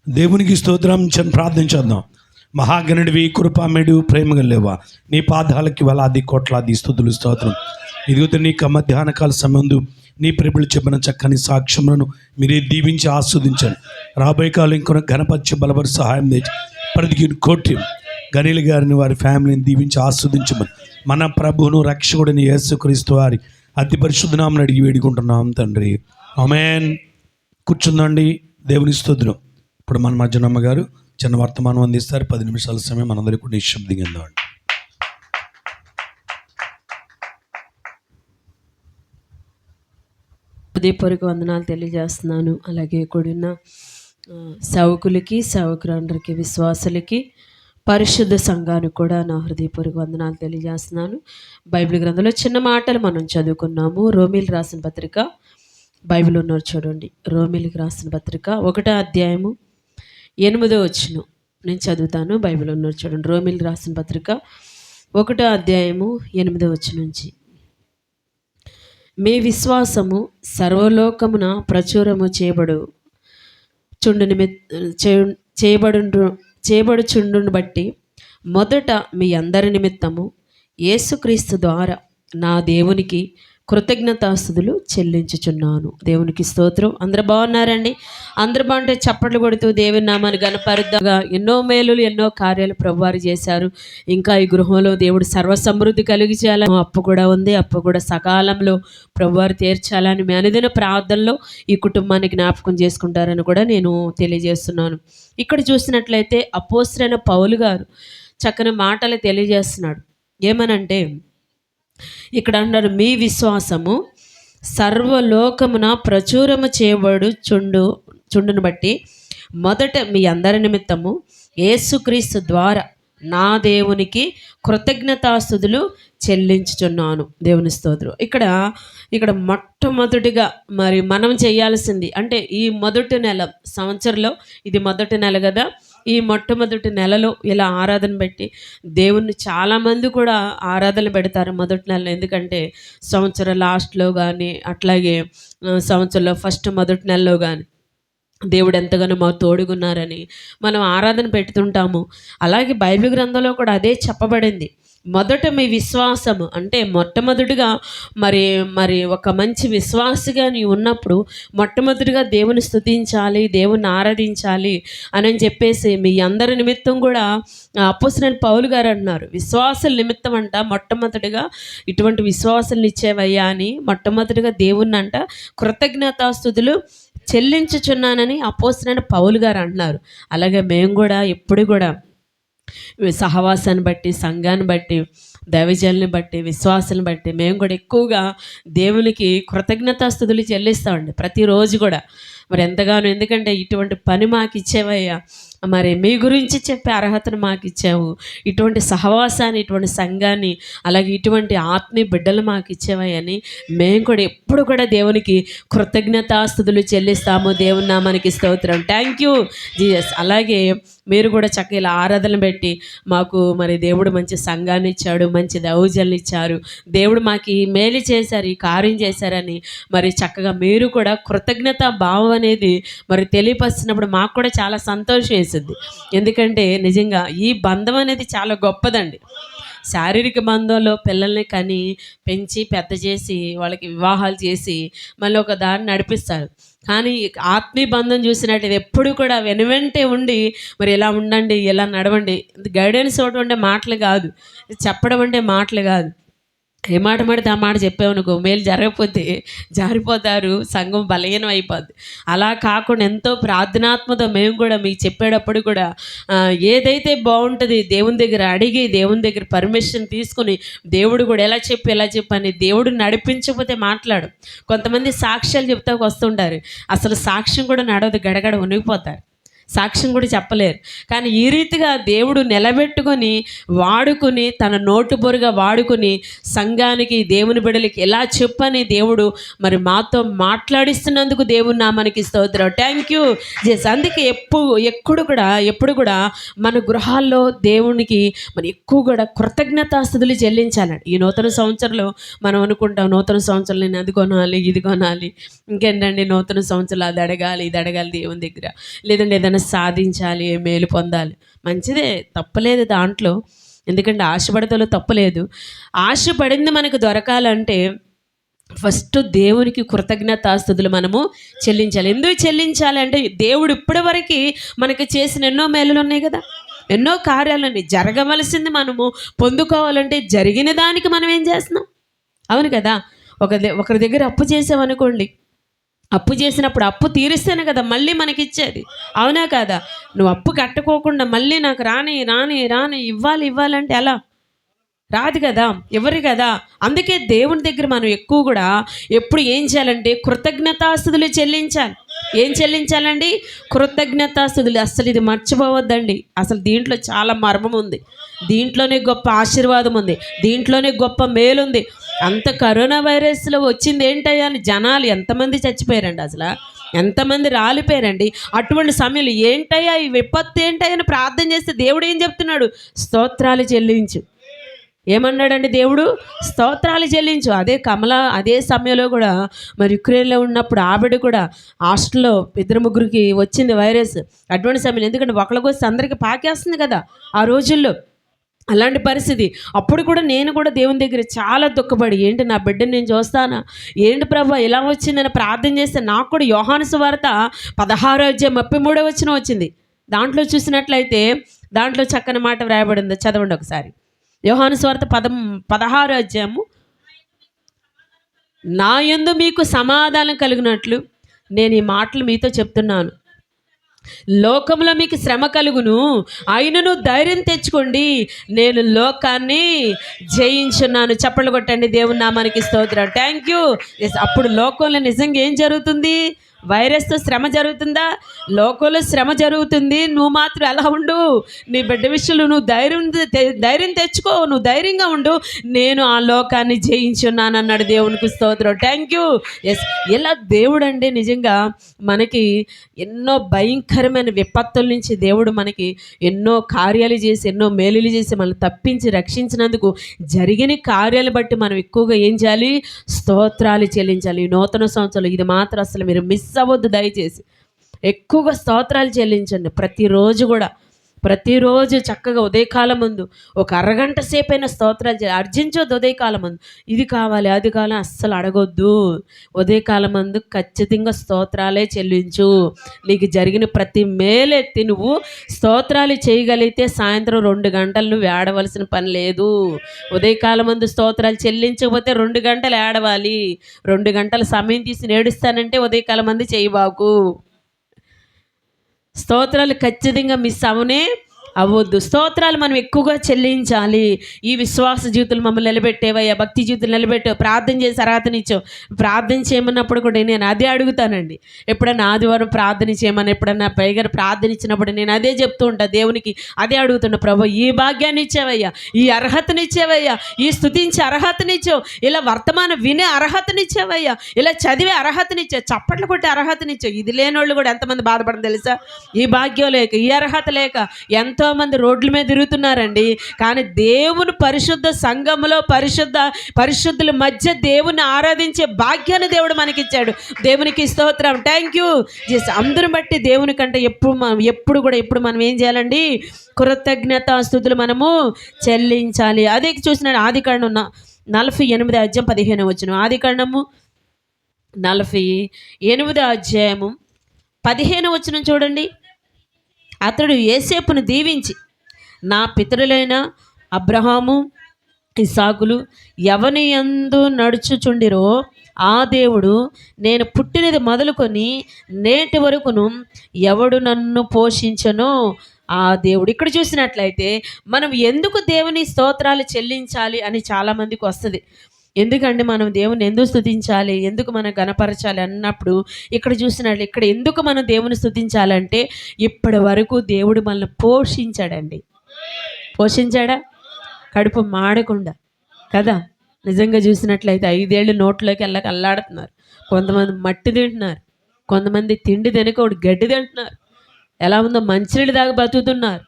దేవునికి స్తోత్రం. ప్రార్థించేద్దాం. మహాగణుడివి, కృపామేడు, ప్రేమగలేవా, నీ పాదాలకి వేలాది కోట్లాది స్తుతులు స్తోత్రం. ఇదిగో నీకు మధ్యాహ్న కాల సమయంలో నీ ప్రేమలు చెప్పిన చక్కని సాక్ష్యములను మీరే దీవించి ఆస్వాదించండి. రాబోయే కాలం ఇంకొన ఘనపరిచి బలపరి సహాయం తెచ్చి ప్రతి కోటి గనీల్ గారిని వారి ఫ్యామిలీని దీవించి ఆస్వాదించమని మన ప్రభువును రక్షకుడిని యేసుక్రీస్తు వారి అతి పరిశుద్ధ నామమున అడిగి వేడుకుంటున్నాం తండ్రి. ఆమేన్. కూర్చుందండి. దేవుని స్తోత్రం. ఇప్పుడు మన మధ్యనమ్మ గారు చిన్న వర్తమానం అందిస్తారు. 10 నిమిషాల సమయం మనందరికీ కూడా నిశ్శబ్దంగా ఉందామండి. హృదయపూర్వక వందనాలు తెలియజేస్తున్నాను. అలాగే కూడిన సేవకులకి, సేవకులందరికీ, విశ్వాసులకి, పరిశుద్ధ సంఘానికి కూడా నా హృదయపూర్వక వందనాలు తెలియజేస్తున్నాను. బైబిల్ గ్రంథంలో చిన్న మాటలు మనం చదువుకున్నాము. రోమీలు రాసిన పత్రిక బైబిల్ ఉన్నారు చూడండి, రోమిలికి రాసిన పత్రిక 1వ అధ్యాయము 8వ వచనం నేను చదువుతాను. బైబిల్ ఉన్నారు చూడండి, రోమిలికి రాసిన పత్రిక 1వ అధ్యాయము 8వ వచనం నుంచి. మీ విశ్వాసము సర్వలోకమున ప్రచురము చేయబడుచుండును బట్టి మొదట మీ అందరి నిమిత్తము యేసుక్రీస్తు ద్వారా నా దేవునికి కృతజ్ఞతాస్తుతులు చెల్లించుచున్నాను. దేవునికి స్తోత్రం. అందరూ బాగున్నారండి? అందరూ బాగుంటే చప్పట్లు కొడుతూ దేవుని నామాన్ని గణపరుద్దాగా. ఎన్నో మేలులు ఎన్నో కార్యాలు ప్రభువారు చేశారు. ఇంకా ఈ గృహంలో దేవుడు సర్వసమృద్ధి కలిగి చేయాలని అప్పు కూడా ఉంది. అప్పు కూడా సకాలంలో ప్రభువారు తీర్చాలని మీ అనుదిన ప్రార్థనలో ఈ కుటుంబాన్ని జ్ఞాపకం చేసుకుంటారని కూడా నేను తెలియజేస్తున్నాను. ఇక్కడ చూసినట్లయితే అపోస్తలుడైన పౌలు గారు చక్కని మాటలు తెలియజేస్తున్నాడు. ఏమనంటే ఇక్కడ అన్నారు, మీ విశ్వాసము సర్వలోకమున ప్రచురము చుండును బట్టి మొదట మీ అందరి నిమిత్తము యేసుక్రీస్తు ద్వారా నా దేవునికి కృతజ్ఞతాస్తుతులు చెల్లించుచున్నాను. దేవుని స్తోత్రం. ఇక్కడ మొట్టమొదటిగా మరి మనం చేయాల్సింది అంటే ఈ మొదటి నెల, సంవత్సరంలో ఇది మొదటి నెల కదా, ఈ మొట్టమొదటి నెలలో ఇలా ఆరాధన పెట్టి దేవుణ్ణి చాలామంది కూడా ఆరాధన పెడతారు మొదటి నెలలో. ఎందుకంటే సంవత్సరం లాస్ట్లో కానీ అట్లాగే సంవత్సరంలో మొదటి నెలలో కానీ దేవుడు ఎంతగానో మా తోడుగున్నారని మనం ఆరాధన పెడుతుంటాము. అలాగే బైబిల్ గ్రంథంలో కూడా అదే చెప్పబడింది. మొదట మీ విశ్వాసము అంటే మొట్టమొదటిగా మరి ఒక మంచి విశ్వాసిగా నీ ఉన్నప్పుడు మొట్టమొదటిగా దేవుని స్తుతించాలి, దేవుని ఆరాధించాలి అని చెప్పేసి మీ అందరి నిమిత్తం కూడా అపోస్తలుడైన పౌలు గారు అన్నారు, విశ్వాసుల నిమిత్తం అంట మొట్టమొదటిగా ఇటువంటి విశ్వాసాలను ఇచ్చేవయ్యా అని మొట్టమొదటిగా దేవుణ్ణి అంట కృతజ్ఞతాస్తుతులు చెల్లించుచున్నానని అపోస్తలుడైన పౌలు గారు అంటున్నారు. అలాగే మేము కూడా ఎప్పుడు కూడా సహవాసాన్ని బట్టి, సంఘాన్ని బట్టి, దైవజనుల్ని బట్టి, విశ్వాసాలను బట్టి మేము కూడా ఎక్కువగా దేవునికి కృతజ్ఞతాస్తుతులు చెల్లిస్తామండి ప్రతిరోజు కూడా. మరి ఎంతగానో, ఎందుకంటే ఇటువంటి పని మాకు ఇచ్చేవయ్యా, మరి మీ గురించి చెప్పే అర్హతను మాకు ఇచ్చావు, ఇటువంటి సహవాసాన్ని, ఇటువంటి సంఘాన్ని, అలాగే ఇటువంటి ఆత్మీయ బిడ్డలు మాకు ఇచ్చేవయ్యని మేము కూడా ఎప్పుడు కూడా దేవునికి కృతజ్ఞతాస్తుతులు చెల్లిస్తాము. దేవుని నామానికి స్తోత్రం. Thank you Jesus. అలాగే మీరు కూడా చక్కగా ఇలా ఆరాధన పెట్టి మాకు మరి దేవుడు మంచి సంఘాన్ని ఇచ్చాడు, మంచి దైవజనులు ఇచ్చారు, దేవుడు మాకు ఈ మేలు చేశారు, ఈ కార్యం చేశారని మరి చక్కగా మీరు కూడా కృతజ్ఞతా భావం అనేది మరి తెలియపరిచినప్పుడు మాకు కూడా చాలా సంతోషం వేసింది. ఎందుకంటే నిజంగా ఈ బంధం అనేది చాలా గొప్పదండి. శారీరక బంధంలో పిల్లల్ని కని పెంచి పెద్ద చేసి వాళ్ళకి వివాహాలు చేసి మళ్ళీ ఒక దాన్ని నడిపిస్తారు. కానీ ఆత్మీయ బంధం చూసినట్టు ఇది ఎప్పుడు కూడా వెనువెంటే ఉండి మరి ఇలా ఉండండి, ఇలా నడవండి, గైడెన్స్ ఇవ్వడం అంటే మాటలు కాదు, చెప్పడం అంటే మాటలు కాదు. ఏ మాట పడితే ఆ మాట చెప్పామనుకో మేలు జరగకపోతే జారిపోతారు, సంఘం బలహీనం అయిపోద్ది. అలా కాకుండా ఎంతో ప్రార్థనాత్మతో మేము కూడా మీకు చెప్పేటప్పుడు కూడా ఏదైతే బాగుంటుంది దేవుని దగ్గర అడిగి, దేవుని దగ్గర పర్మిషన్ తీసుకుని, దేవుడు కూడా ఎలా చెప్పని దేవుడు నడిపించకపోతే మాట్లాడు. కొంతమంది సాక్ష్యాలు చెప్తాకు వస్తుంటారు, అసలు సాక్ష్యం కూడా నడవదు, గడగడ ఉనిగిపోతారు, సాక్ష్యం కూడా చెప్పలేరు. కానీ ఈ రీతిగా దేవుడు నిలబెట్టుకొని వాడుకుని, తన నోటు బొరుగా వాడుకుని సంఘానికి, దేవుని బిడ్డలకి ఎలా చెప్పని దేవుడు మరి మాతో మాట్లాడిస్తున్నందుకు దేవుని నామానికి స్తోత్రం. Thank you Jesus. అందుకే ఎప్పుడు కూడా మన గృహాల్లో దేవునికి మరి ఎక్కువ కూడా కృతజ్ఞతాస్తుతులు చెల్లించాలండి. ఈ నూతన సంవత్సరంలో మనం అనుకుంటాం, నూతన సంవత్సరం నేను అది కొనాలి, ఇది కొనాలి, ఇంకేంటండి నూతన సంవత్సరం అది అడగాలి, ఇది అడగాలి దేవుని దగ్గర, లేదంటే ఏదైనా సాధించాలి, మేలు పొందాలి. మంచిదే, తప్పలేదు దాంట్లో, ఎందుకంటే ఆశపడతలో తప్పలేదు. ఆశపడింది మనకు దొరకాలంటే ఫస్ట్ దేవునికి కృతజ్ఞతాస్తుతులు మనము చెల్లించాలి. ఎందుకు చెల్లించాలి అంటే దేవుడు ఇప్పటివరకు మనకి చేసిన ఎన్నో మేలులు ఉన్నాయి కదా, ఎన్నో కార్యాలని జరగవలసింది మనము పొందుకోవాలంటే జరిగిన దానికి మనం ఏం చేస్తున్నాం? అవును కదా. ఒకరి దగ్గర అప్పు చేసామనుకోండి, అప్పు చేసినప్పుడు అప్పు తీరిస్తేనే కదా మళ్ళీ మనకి ఇచ్చేది, అవునా కదా. నువ్వు అప్పు కట్టుకోకుండా మళ్ళీ నాకు రాని ఇవ్వాలంటే ఎలా? రాదు కదా, ఎవరు కదా. అందుకే దేవుని దగ్గర మనం ఎక్కువ కూడా ఎప్పుడు ఏం చేయాలంటే కృతజ్ఞతాస్తుతులు చెల్లించాలి. ఏం చెల్లించాలండి? కృతజ్ఞతాస్తుతులు. అసలు ఇది మర్చిపోవద్దండి. అసలు దీంట్లో చాలా మర్మం ఉంది, దీంట్లోనే గొప్ప ఆశీర్వాదం ఉంది, దీంట్లోనే గొప్ప మేలుంది. అంత కరోనా వైరస్లో వచ్చింది ఏంటయ్యా అని జనాలు ఎంతమంది చచ్చిపోయారండి, అసలు ఎంతమంది రాలిపోయారండి. అటువంటి సమయంలో ఏంటయ్యా ఈ విపత్తు ఏంటయ్యా అని ప్రార్థన చేస్తే దేవుడు ఏం చెప్తున్నాడు? స్తోత్రాలు చెల్లించు. ఏమన్నాడండి దేవుడు? స్తోత్రాలు చెల్లించు. అదే సమయంలో కూడా మరి యుక్రెయిన్లో ఉన్నప్పుడు ఆవిడ కూడా హాస్టల్లో 2-3కి వచ్చింది వైరస్. అటువంటి సమయంలో ఎందుకంటే ఒకళ్ళకి వస్తే అందరికీ పాకేస్తుంది కదా ఆ రోజుల్లో, అలాంటి పరిస్థితి. అప్పుడు కూడా నేను కూడా దేవుని దగ్గర చాలా దుఃఖపడి, ఏంటి నా బిడ్డని నేను చూస్తానా, ఏంటి ప్రభా ఇలా వచ్చిందని ప్రార్థన చేస్తే నాకు కూడా యోహాను సువార్త 16:33 వచ్చింది. దాంట్లో చూసినట్లయితే దాంట్లో చక్కని మాట వ్రాయబడింది, చదవండి ఒకసారి. యోహాను సువార్త 16 నా యందు మీకు సమాధానం కలిగినట్లు నేను ఈ మాటలు మీతో చెప్తున్నాను. లోకంలో మీకు శ్రమ కలుగును, అయినను ధైర్యం తెచ్చుకోండి, నేను లోకాన్ని జయించున్నాను. చప్పట్లు కొట్టండి, దేవుని నామానికి స్తోత్రం. Thank you. అప్పుడు లోకంలో నిజంగా ఏం జరుగుతుంది? వైరస్తో శ్రమ జరుగుతుందా? లోకంలో శ్రమ జరుగుతుంది. నువ్వు మాత్రం ఎలా ఉండు? నీ బిడ్డ విషయంలో నువ్వు ధైర్యం తెచ్చుకో, నువ్వు ధైర్యంగా ఉండు, నేను ఆ లోకాన్ని జయించున్నాను అన్నాడు. దేవునికి స్తోత్రం. Thank you. ఇలా దేవుడు అండి నిజంగా మనకి ఎన్నో భయంకరమైన విపత్తుల నుంచి దేవుడు మనకి ఎన్నో కార్యాలు చేసి, ఎన్నో మేలులు చేసి మనల్ని తప్పించి రక్షించినందుకు జరిగిన కార్యాలు బట్టి మనం ఎక్కువగా ఏం చేయాలి? స్తోత్రాలు చెల్లించాలి. ఈ నూతన సంవత్సరంలో ఇది మాత్రం అసలు మీరు మిస్ అవ్వద్దు. దయచేసి ఎక్కువగా స్తోత్రాలు చెల్లించండి. ప్రతిరోజు చక్కగా ఉదయకాలం ముందు ఒక అరగంట సేపైన స్తోత్రాలు అర్జించొద్దు. ఉదయకాలం ముందు ఇది కావాలి అది కావాలి అస్సలు అడగొద్దు. ఉదయకాలం ముందు ఖచ్చితంగా స్తోత్రాలే చెల్లించు. నీకు జరిగిన ప్రతి మేలెత్తి నువ్వు స్తోత్రాలు చేయగలిగితే సాయంత్రం 2 గంటలు నువ్వు ఏడవలసిన పని లేదు. ఉదయకాలం ముందు స్తోత్రాలు చెల్లించకపోతే 2 గంటలు ఏడవాలి. 2 గంటల సమయం తీసి ఏడుస్తానంటే ఉదయకాలం ముందు చేయబాకు. స్తోత్రాలు ఖచ్చితంగా మిస్ అవ్వద్దు. స్తోత్రాలు మనం ఎక్కువగా చెల్లించాలి. ఈ విశ్వాస జీవితాలు మమ్మల్ని నిలబెట్టేవయ్యా, భక్తి జీవితాలు నిలబెట్టావు, ప్రార్థన చేసి అర్హతనిచ్చావు. ప్రార్థన చేయమన్నప్పుడు కూడా నేను అదే అడుగుతానండి. ఎప్పుడన్నా ఆదివారం ప్రార్థన చేయమని, ఎప్పుడన్నా పైగా ప్రార్థన ఇచ్చినప్పుడు నేను అదే చెప్తూ ఉంటా, దేవునికి అదే అడుగుతున్నా, ప్రభు ఈ భాగ్యాన్ని ఇచ్చావయ్యా, ఈ అర్హతనిచ్చావయ్యా, ఈ స్తుతించే అర్హతనిచ్చావు, ఇలా వర్తమానం వినే అర్హతనిచ్చావయ్యా, ఇలా చదివే అర్హతనిచ్చావు, చప్పట్లు కొట్టే అర్హతనిచ్చావు. ఇది లేనోళ్ళు కూడా ఎంతమంది బాధపడడం తెలుసా? ఈ భాగ్యం లేక, ఈ అర్హత లేక ఎంతోమంది రోడ్ల మీద తిరుగుతున్నారండి. కానీ దేవుని పరిశుద్ధ సంఘములో పరిశుద్ధుల మధ్య దేవుని ఆరాధించే భాగ్యాన్ని దేవుడు మనకిచ్చాడు. దేవునికి స్తోత్రం. Thank you. అందరిని బట్టి దేవుని కంటే ఎప్పుడు మనం ఏం చేయాలండి? కృతజ్ఞతాస్తుతులు మనము చెల్లించాలి. అదే చూసిన ఆదికాండం 48:15 ఆదికాండము 48:15 చూడండి. అతడు యోసేపును దీవించి, నా పితరులైన అబ్రహాము ఇస్సాకులు ఎవని యందు నడుచుచుండిరో ఆ దేవుడు నేను పుట్టినది మొదలుకొని నేటి వరకును ఎవడు నన్ను పోషించనో ఆ దేవుడు. ఇక్కడ చూసినట్లయితే మనం ఎందుకు దేవుని స్తోత్రాలు చెల్లించాలి అని చాలామందికి వస్తుంది. ఎందుకంటే మనం దేవుని ఎందుకు స్తుతించాలి, ఎందుకు మనం గణపరచాలి అన్నప్పుడు ఇక్కడ చూసినట్లు ఇక్కడ ఎందుకు మనం దేవుని స్తుతించాలంటే ఇప్పటి వరకు దేవుడు మనల్ని పోషించాడండి. పోషించాడా? కడుపు మాడకుండా కదా. నిజంగా చూసినట్లయితే 5 ఏళ్ళు నోట్లోకి వెళ్ళక అల్లాడుతున్నారు. కొంతమంది మట్టి తింటున్నారు, కొంతమంది తిండి తినకూడదు గడ్డి తింటున్నారు. ఎలా ఉందో మంచినీళ్ళు దాకా బతుకుతున్నారు.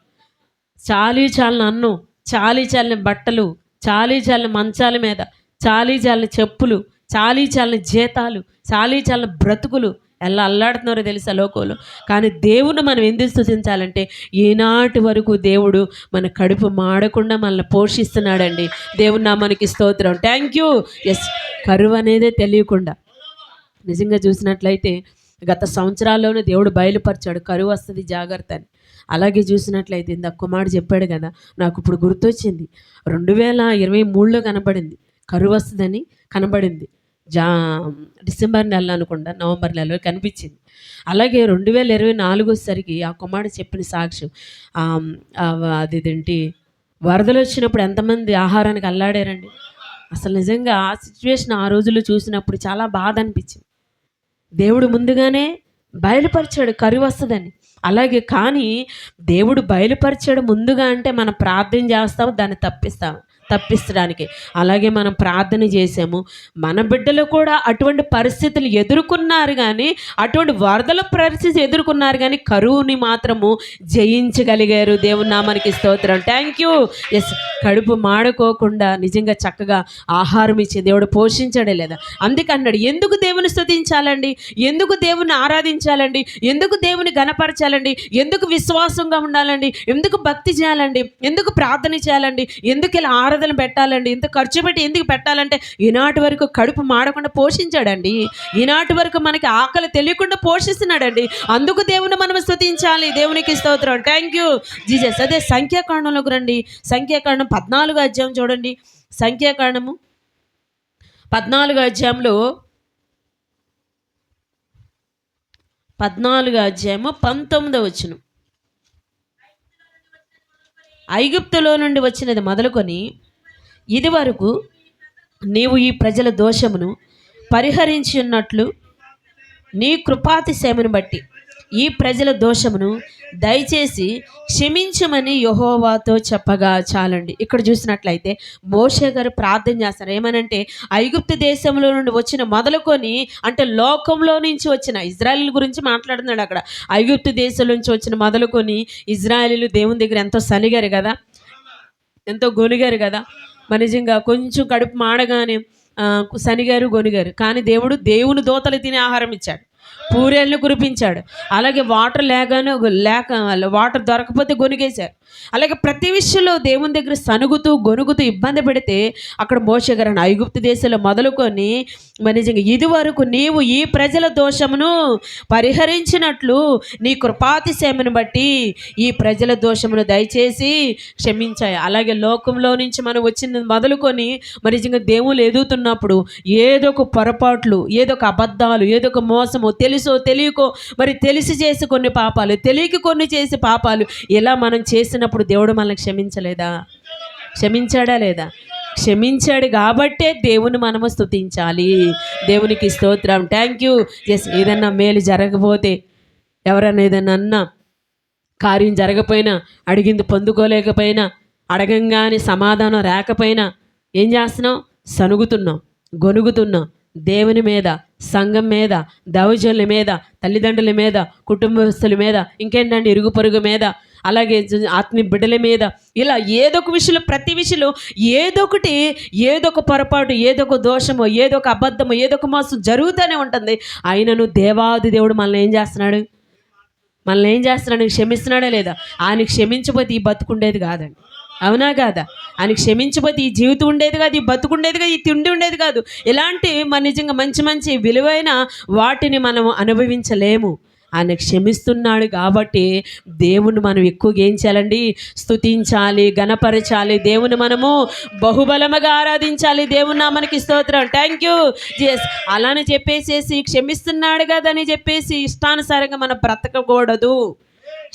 చాలని అన్నం, చాలని బట్టలు, చాలని మంచాల మీద, చాలని చెప్పులు, చాలని జీతాలు, చాలని బ్రతుకులు ఎలా అల్లాడుతున్నారో తెలుసా లోకంలో. కానీ దేవుని మనం ఎందుకు స్తుతించాలంటే ఈనాటి వరకు దేవుడు మన కడుపు మాడకుండా మనల్ని పోషిస్తున్నాడండి. దేవుని నామానికి స్తోత్రం. Thank you. కరువు అనేదే తెలియకుండా నిజంగా చూసినట్లయితే గత సంవత్సరాల్లోనే దేవుడు బయలుపరిచాడు కరువు వస్తుంది జాగ్రత్త అని. అలాగే చూసినట్లయితే ఇందాక కుమారుడు చెప్పాడు కదా, నాకు ఇప్పుడు గుర్తొచ్చింది. 2023లో కనబడింది కరువు వస్తుందని కనబడింది. డిసెంబర్ నెల అనుకుండా నవంబర్ నెలలో కనిపించింది. అలాగే 2024 వచ్చేసరికి ఆ కుమారుడు చెప్పిన సాక్ష్యం, అదేంటి వరదలు వచ్చినప్పుడు ఎంతమంది ఆహారానికి అల్లాడారండి. అసలు నిజంగా ఆ సిచ్యువేషన్ ఆ రోజుల్లో చూసినప్పుడు చాలా బాధ అనిపించింది. దేవుడు ముందుగానే బయలుపరిచాడు కరువు వస్తుందని. అలాగే కానీ దేవుడు బయలుపరిచాడు ముందుగా అంటే మనం ప్రార్థన చేస్తాము, దాన్ని తప్పించడానికి. అలాగే మనం ప్రార్థన చేసాము. మన బిడ్డలు కూడా అటువంటి పరిస్థితులు ఎదుర్కొన్నారు, కానీ అటువంటి వరదల పరిస్థితి ఎదుర్కొన్నారు, కానీ కరువుని మాత్రము జయించగలిగారు. దేవుని నామానికి స్తోత్రం. Thank you. ఎస్, కడుపు మాడుకోకుండా నిజంగా చక్కగా ఆహారం ఇచ్చి దేవుడు పోషించాడే లేదా? అందుకే అన్నాడు, ఎందుకు దేవుని స్తుతించాలండి, ఎందుకు దేవుని ఆరాధించాలండి, ఎందుకు దేవుని గణపరచాలండి, ఎందుకు విశ్వాసంగా ఉండాలండి, ఎందుకు భక్తి చేయాలండి, ఎందుకు ప్రార్థన చేయాలండి, ఎందుకు ఇలా ఆరాధన పెట్టాలండి, ఇంత ఖర్చు పెట్టి ఎందుకు పెట్టాలంటే ఈనాటి వరకు కడుపు మాడకుండా పోషించాడండి. ఈనాటి వరకు మనకి ఆకలి తెలియకుండా పోషిస్తున్నాడండి. అందుకు దేవుని మనం స్తుతించాలి. దేవునికి స్తోత్రం. Thank you Jesus. అదే సంఖ్యాకాండంలోకి రండి. సంఖ్యాకాండం 14వ అధ్యాయం చూడండి. సంఖ్యాకాండము 14వ అధ్యాయంలో 14వ అధ్యాయము 19వ వచనం. ఐగుప్తులో నుండి వచ్చినది మొదలుకొని ఇది వరకు నీవు ఈ ప్రజల దోషమును పరిహరించి ఉన్నట్లు నీ కృపాతిశయమును బట్టి ఈ ప్రజల దోషమును దయచేసి క్షమించమని యెహోవాతో చెప్పగా చాలండి. ఇక్కడ చూసినట్లయితే మోషే గారు ప్రార్థన చేస్తారు. ఏమనంటే ఐగుప్తు దేశంలో నుండి వచ్చిన మొదలుకొని, అంటే లోకంలో నుంచి వచ్చిన ఇజ్రాయేల్ గురించి మాట్లాడుతున్నాడు అక్కడ. ఐగుప్తు దేశం నుంచి వచ్చిన మొదలుకొని ఇజ్రాయేలీలు దేవుని దగ్గర ఎంతో సనిగారు కదా, ఎంతో గొనిగారు కదా. మరి నిజంగా కొంచెం కడుపు మాడగానే సనిగారు, గొనిగారు. కానీ దేవుని దోతలు తినే ఆహారం ఇచ్చాడు, పూరేళ్ళను కురిపించాడు. అలాగే వాటర్ వాటర్ దొరకపోతే గొనిగేశారు. అలాగే ప్రతి విషయంలో దేవుని దగ్గర సనుగుతూ గొనుగుతూ ఇబ్బంది పెడితే అక్కడ మోషే గారు ఐగుప్తు దేశంలో మొదలుకొని మరి నిజంగా ఇది వరకు నీవు ఈ ప్రజల దోషమును పరిహరించినట్లు నీ కృపాతిశయమును బట్టి ఈ ప్రజల దోషమును దయచేసి క్షమించాయి. అలాగే లోకంలో నుంచి మనం వచ్చిన మొదలుకొని మరి నిజంగా దేవుళ్ళు ఎదుగుతున్నప్పుడు ఏదో ఒక పొరపాట్లు, ఏదో ఒక అబద్ధాలు, ఏదో ఒక మోసము, తెలుసో తెలియకో మరి తెలిసి చేసి కొన్ని పాపాలు, తెలియక కొన్ని చేసి పాపాలు, ఇలా మనం చేసినప్పుడు దేవుడు మనల్ని క్షమించలేదా? క్షమించాడా లేదా? క్షమించాడు. కాబట్టే దేవుని మనము స్తుతించాలి. దేవునికి స్తోత్రం. Thank you. ఎస్, ఏదన్నా మేలు జరగకపోతే, ఎవరన్నా ఏదన్నా అన్నా, కార్యం జరగపోయినా, అడిగింది పొందుకోలేకపోయినా, అడగంగానే సమాధానం రాకపోయినా ఏం చేస్తున్నాం? సనుగుతున్నాం, గొనుగుతున్నాం. దేవుని మీద, సంఘం మీద, దైవజనుల మీద, తల్లిదండ్రుల మీద, కుటుంబస్తుల మీద, ఇంకేంటంటే ఇరుగు పొరుగు మీద, అలాగే ఆత్మీయ బిడ్డల మీద, ఇలా ఏదో ఒక విషయంలో, ప్రతి విషయంలో ఏదో ఒక పొరపాటు, ఏదో ఒక దోషమో, ఏదో ఒక అబద్ధమో, ఏదో ఒక మోసం జరుగుతూనే ఉంటుంది. అయినను దేవాది దేవుడు మనల్ని ఏం చేస్తున్నాడు? క్షమిస్తున్నాడా లేదా? ఆయన క్షమించబోతే ఈ బతుకుండేది కాదండి. అవునా కాదా? ఆయన క్షమించబోతే ఈ జీవితం ఉండేది కాదు, ఈ బతుకుండేది కాదు, ఈ తిండి ఉండేది కాదు. ఇలాంటి మన నిజంగా మంచి విలువైన వాటిని మనం అనుభవించలేము. ఆయన క్షమిస్తున్నాడు కాబట్టి దేవుని మనం ఎక్కువగా ఏం చేయాలండి? స్తుతించాలి, గణపరచాలి. దేవుని మనము బహుబలముగా ఆరాధించాలి. దేవుని నామానికి స్తోత్రం. Thank you Jesus. అలానే చెప్పేసేసి క్షమిస్తున్నాడు కదని చెప్పేసి ఇష్టానుసారంగా మనం బ్రతకకూడదు.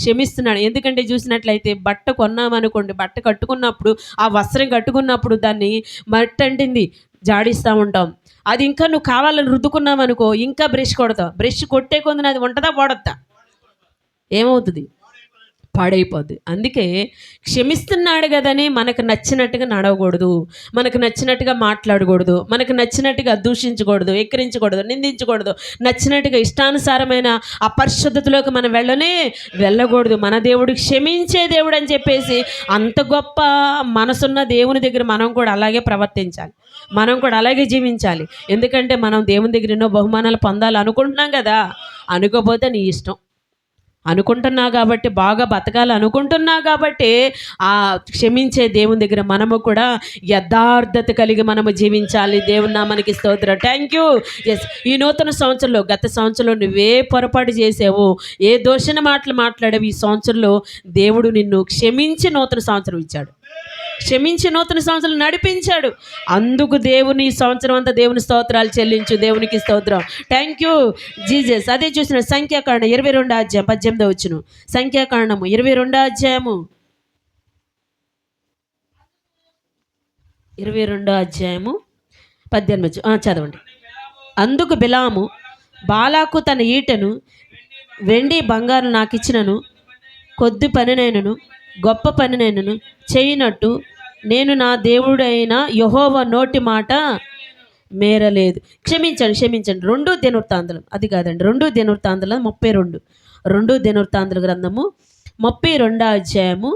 క్షమిస్తున్నాడు. ఎందుకంటే చూసినట్లయితే బట్ట కొన్నామనుకోండి, బట్ట కట్టుకున్నప్పుడు, ఆ వస్త్రం కట్టుకున్నప్పుడు దాన్ని మట్టి అంటింది జాడిస్తూ ఉంటాం. అది ఇంకా నువ్వు కావాలని రుద్దుకున్నావనుకో, ఇంకా బ్రష్ కొడతావు. బ్రష్ కొట్టే కొంది అది ఉంటుందా, పోడొద్దా? ఏమవుతుంది? పాడైపోద్ది. అందుకే క్షమిస్తున్నాడు కదని మనకు నచ్చినట్టుగా నడవకూడదు, మనకు నచ్చినట్టుగా మాట్లాడకూడదు, మనకు నచ్చినట్టుగా దూషించకూడదు, ఎక్కిరించకూడదు, నిందించకూడదు, నచ్చినట్టుగా ఇష్టానుసారమైన అపరిశుద్ధతలోకి మనం వెళ్ళకూడదు. మన దేవుడు క్షమించే దేవుడు అని చెప్పేసి అంత గొప్ప మనసున్న దేవుని దగ్గర మనం కూడా అలాగే ప్రవర్తించాలి, మనం కూడా అలాగే జీవించాలి. ఎందుకంటే మనం దేవుని దగ్గర ఎన్నో బహుమానాలు పొందాలి అనుకుంటున్నాం కదా. అనుకోపోతే నీ ఇష్టం. అనుకుంటున్నా కాబట్టి, బాగా బతకాలి అనుకుంటున్నా కాబట్టి ఆ క్షమించే దేవుని దగ్గర మనము కూడా యథార్థత కలిగి మనము జీవించాలి. దేవుని నామానికి స్తోత్రం. Thank you. ఎస్, ఈ నూతన సంవత్సరంలో, గత సంవత్సరంలో నువ్వే పొరపాటు చేసావు, ఏ దోషణ మాటలు మాట్లాడావు, ఈ సంవత్సరంలో దేవుడు నిన్ను క్షమించి నూతన సంవత్సరం ఇచ్చాడు, క్షమించి నూతన సంవత్సరం నడిపించాడు. అందుకు దేవుని సంవత్సరం అంతా దేవుని స్తోత్రాలు చెల్లించు. దేవునికి స్తోత్రం. Thank you Jesus. అదే చూసిన సంఖ్యాకాండం 22వ అధ్యాయం 18వ వచనం. సంఖ్యాకాండము 22వ అధ్యాయము 18 చదవండి. అందుకు బిలాము బాలాకు తన ఈటెను వెండి బంగారం నాకు ఇచ్చినను కొద్ది పనినైనను గొప్ప పనినైనను చేయనట్టు నేను నా దేవుడైన యెహోవా నోటి మాట మేరలేదు. క్షమించండి 2 దినవృత్తాంతాలు, అది కాదండి, 2 దినవృత్తాంతాలు 32, 2 దినవృత్తాంతాల గ్రంథము 32వ అధ్యాయము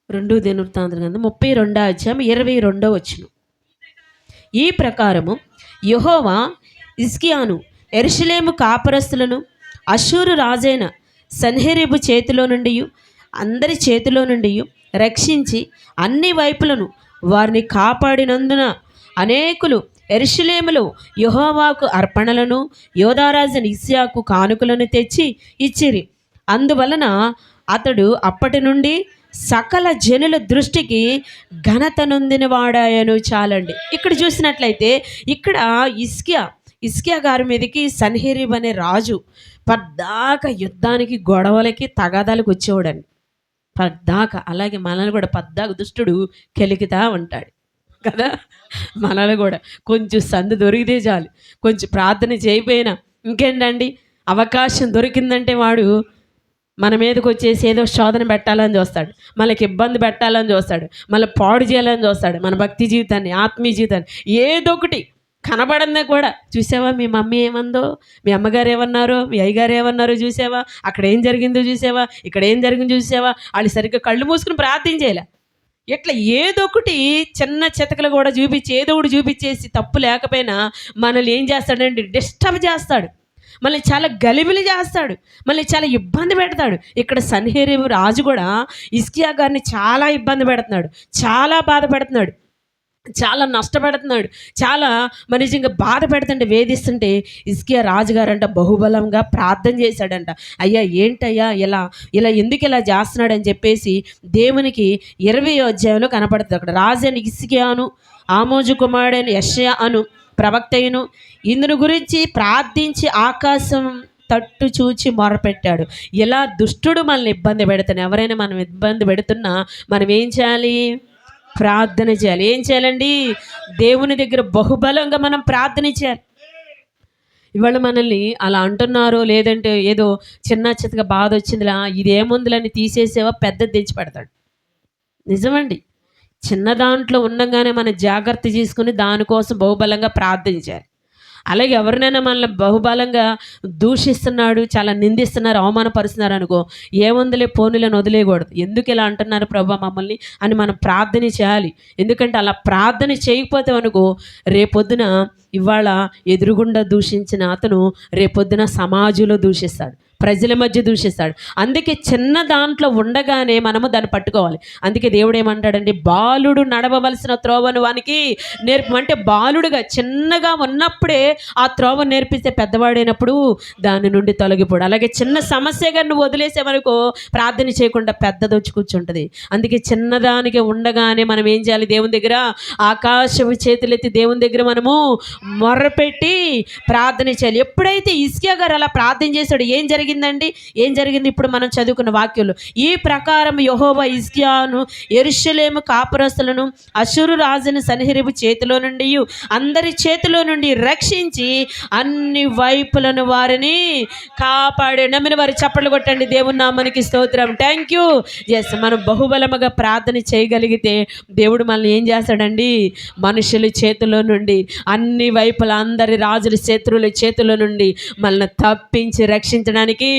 2 దినవృత్తాంతాల గ్రంథం 32వ అధ్యాయం 22వ వచనం. ఈ ప్రకారము యెహోవా హిజ్కియాను యెరూషలేము కాపురస్తులను అష్షూరు రాజైన సన్హెరీబు చేతిలో నుండి అందరి చేతిలో నుండి రక్షించి అన్ని వైపులను వారిని కాపాడినందున అనేకులు యెరూషలేములో యెహోవాకు అర్పణలను యోధారాజుని ఇస్సాకు కానుకలను తెచ్చి ఇచ్చిరి. అందువలన అతడు అప్పటి నుండి సకల జనుల దృష్టికి ఘనత నొందిన వాడాయను. చాలండి. ఇక్కడ చూసినట్లయితే ఇక్కడ హిజ్కియా గారి మీదకి సన్హెరీబ్ అనే రాజు పద్దాక యుద్ధానికి గొడవలకి తగాదాలకు వచ్చేవాడండి. పద్దాక. అలాగే మనల్ని కూడా పద్దాక దుష్టుడు కెలికితా ఉంటాడు కదా. మనల్ని కూడా కొంచెం సందు దొరికితే చాలు, కొంచెం ప్రార్థన చేయకపోయినా ఇంకేంటండి, అవకాశం దొరికిందంటే వాడు మన మీదకి వచ్చేసి ఏదో శోధన పెట్టాలని చూస్తాడు, మనకి ఇబ్బంది పెట్టాలని చూస్తాడు, మళ్ళీ పాడు చేయాలని చూస్తాడు మన భక్తి జీవితాన్ని, ఆత్మీయ జీవితాన్ని. ఏదో ఒకటి కనబడిందా కూడా. చూసావా మీ మమ్మీ ఏమందో, మీ అమ్మగారు ఏమన్నారో, మీ అయ్యగారు ఏమన్నారో చూసావా, అక్కడ ఏం జరిగిందో చూసావా, ఇక్కడ ఏం జరిగిందో చూసావా. వాళ్ళు సరిగ్గా కళ్ళు మూసుకుని ప్రార్థన చేయలే. ఇట్లా ఏదో ఒకటి చిన్న చితకలు కూడా చూపించి ఏదో ఒకటి చూపించేసి తప్పు లేకపోయినా మనల్ని ఏం చేస్తాడంటే డిస్టర్బ్ చేస్తాడు, మళ్ళీ చాలా గలిబిలి చేస్తాడు, మళ్ళీ చాలా ఇబ్బంది పెడతాడు. ఇక్కడ సన్హెరీబు రాజు కూడా హిజ్కియా గారిని చాలా ఇబ్బంది పెడుతున్నాడు, చాలా బాధ పెడుతున్నాడు, చాలా నష్టపెడుతున్నాడు, చాలా నిజంగా బాధ పెడుతుంటే వేధిస్తుంటే హిజ్కియా రాజుగారంట బహుబలంగా ప్రార్థన చేశాడంట. అయ్యా ఏంటయ్యా ఇలా ఎందుకు ఇలా చేస్తున్నాడని చెప్పేసి దేవునికి 20వ అధ్యాయంలో కనపడుతుంది. అక్కడ రాజైన హిజ్కియాను ఆమోజు కుమారుడైన యెషయా అను ప్రవక్తయును ఇందుని గురించి ప్రార్థించి ఆకాశం తట్టు చూచి మొరపెట్టాడు. ఇలా దుష్టుడు మనల్ని ఇబ్బంది పెడుతున్నాడు. ఎవరైనా మనం ఇబ్బంది పెడుతున్నా మనం ఏం చేయాలి? ప్రార్థన చేయాలి. ఏం చేయాలండి? దేవుని దగ్గర బహుబలంగా మనం ప్రార్థన చేయాలి. ఇవాళ మనల్ని అలా అంటున్నారో లేదంటే ఏదో చిన్న చితగా బాధ వచ్చిందిలా ఇదేముందులని తీసేసేవా పెద్దది తెచ్చి పెడతాడు. నిజమండి. చిన్న దాంట్లో ఉండగానే మనం జాగ్రత్త తీసుకుని దానికోసం బహుబలంగా ప్రార్థించాలి. అలాగే ఎవరినైనా మనల్ని బహుబలంగా దూషిస్తున్నాడు, చాలా నిందిస్తున్నారు, అవమానపరుస్తున్నారు అనుకో, ఏముందిలే పోనీలను వదిలేయకూడదు. ఎందుకు ఇలా అంటున్నారు ప్రభా మమ్మల్ని అని మనం ప్రార్థన చేయాలి. ఎందుకంటే అలా ప్రార్థన చేయకపోతే అనుకో రేపొద్దున ఇవాళ ఎదురుగుండా దూషించిన అతను రేపొద్దున సమాజంలో దూషిస్తాడు, ప్రజల మధ్య దూషిస్తాడు. అందుకే చిన్న దాంట్లో ఉండగానే మనము దాన్ని పట్టుకోవాలి. అందుకే దేవుడు ఏమంటాడండి, బాలుడు నడవవలసిన త్రోవను వానికి అంటే బాలుడుగా చిన్నగా ఉన్నప్పుడే ఆ త్రోవ నేర్పిస్తే పెద్దవాడైనప్పుడు దాని నుండి తొలగిపోడు. అలాగే చిన్న సమస్యగా నువ్వు వదిలేసేవనుకో ప్రార్థన చేయకుండా పెద్దది వచ్చి కూర్చుంటుంది. అందుకే చిన్నదానికి ఉండగానే మనం ఏం చేయాలి? దేవుని దగ్గర ఆకాశపు చేతులెత్తి దేవుని దగ్గర మనము మొర్రపెట్టి ప్రార్థన చేయాలి. ఎప్పుడైతే హిజ్కియా గారు అలా ప్రార్థన చేశాడు ఏం జరిగిందండి? ఏం జరిగింది? ఇప్పుడు మనం చదువుకున్న వాక్యంలో ఈ ప్రకారం యెహోవా హిజ్కియాను యెరూషలేము కాపురస్తులను అష్షూరు రాజుని సన్హెరీబు చేతిలో నుండి అందరి చేతిలో నుండి రక్షించి అన్ని వైపులను వారిని కాపాడే. నమ్మిన వారు చప్పట్లు కొట్టండి. దేవుని నామానికి స్తోత్రం. Thank you. ఎస్, మనం బహుబలముగా ప్రార్థన చేయగలిగితే దేవుడు మనల్ని ఏం చేస్తాడండి? మనుషుల చేతిలో నుండి అన్ని వైపుల అందరి రాజుల శత్రువుల చేతిలో నుండి మనల్ని తప్పించి రక్షించడానికి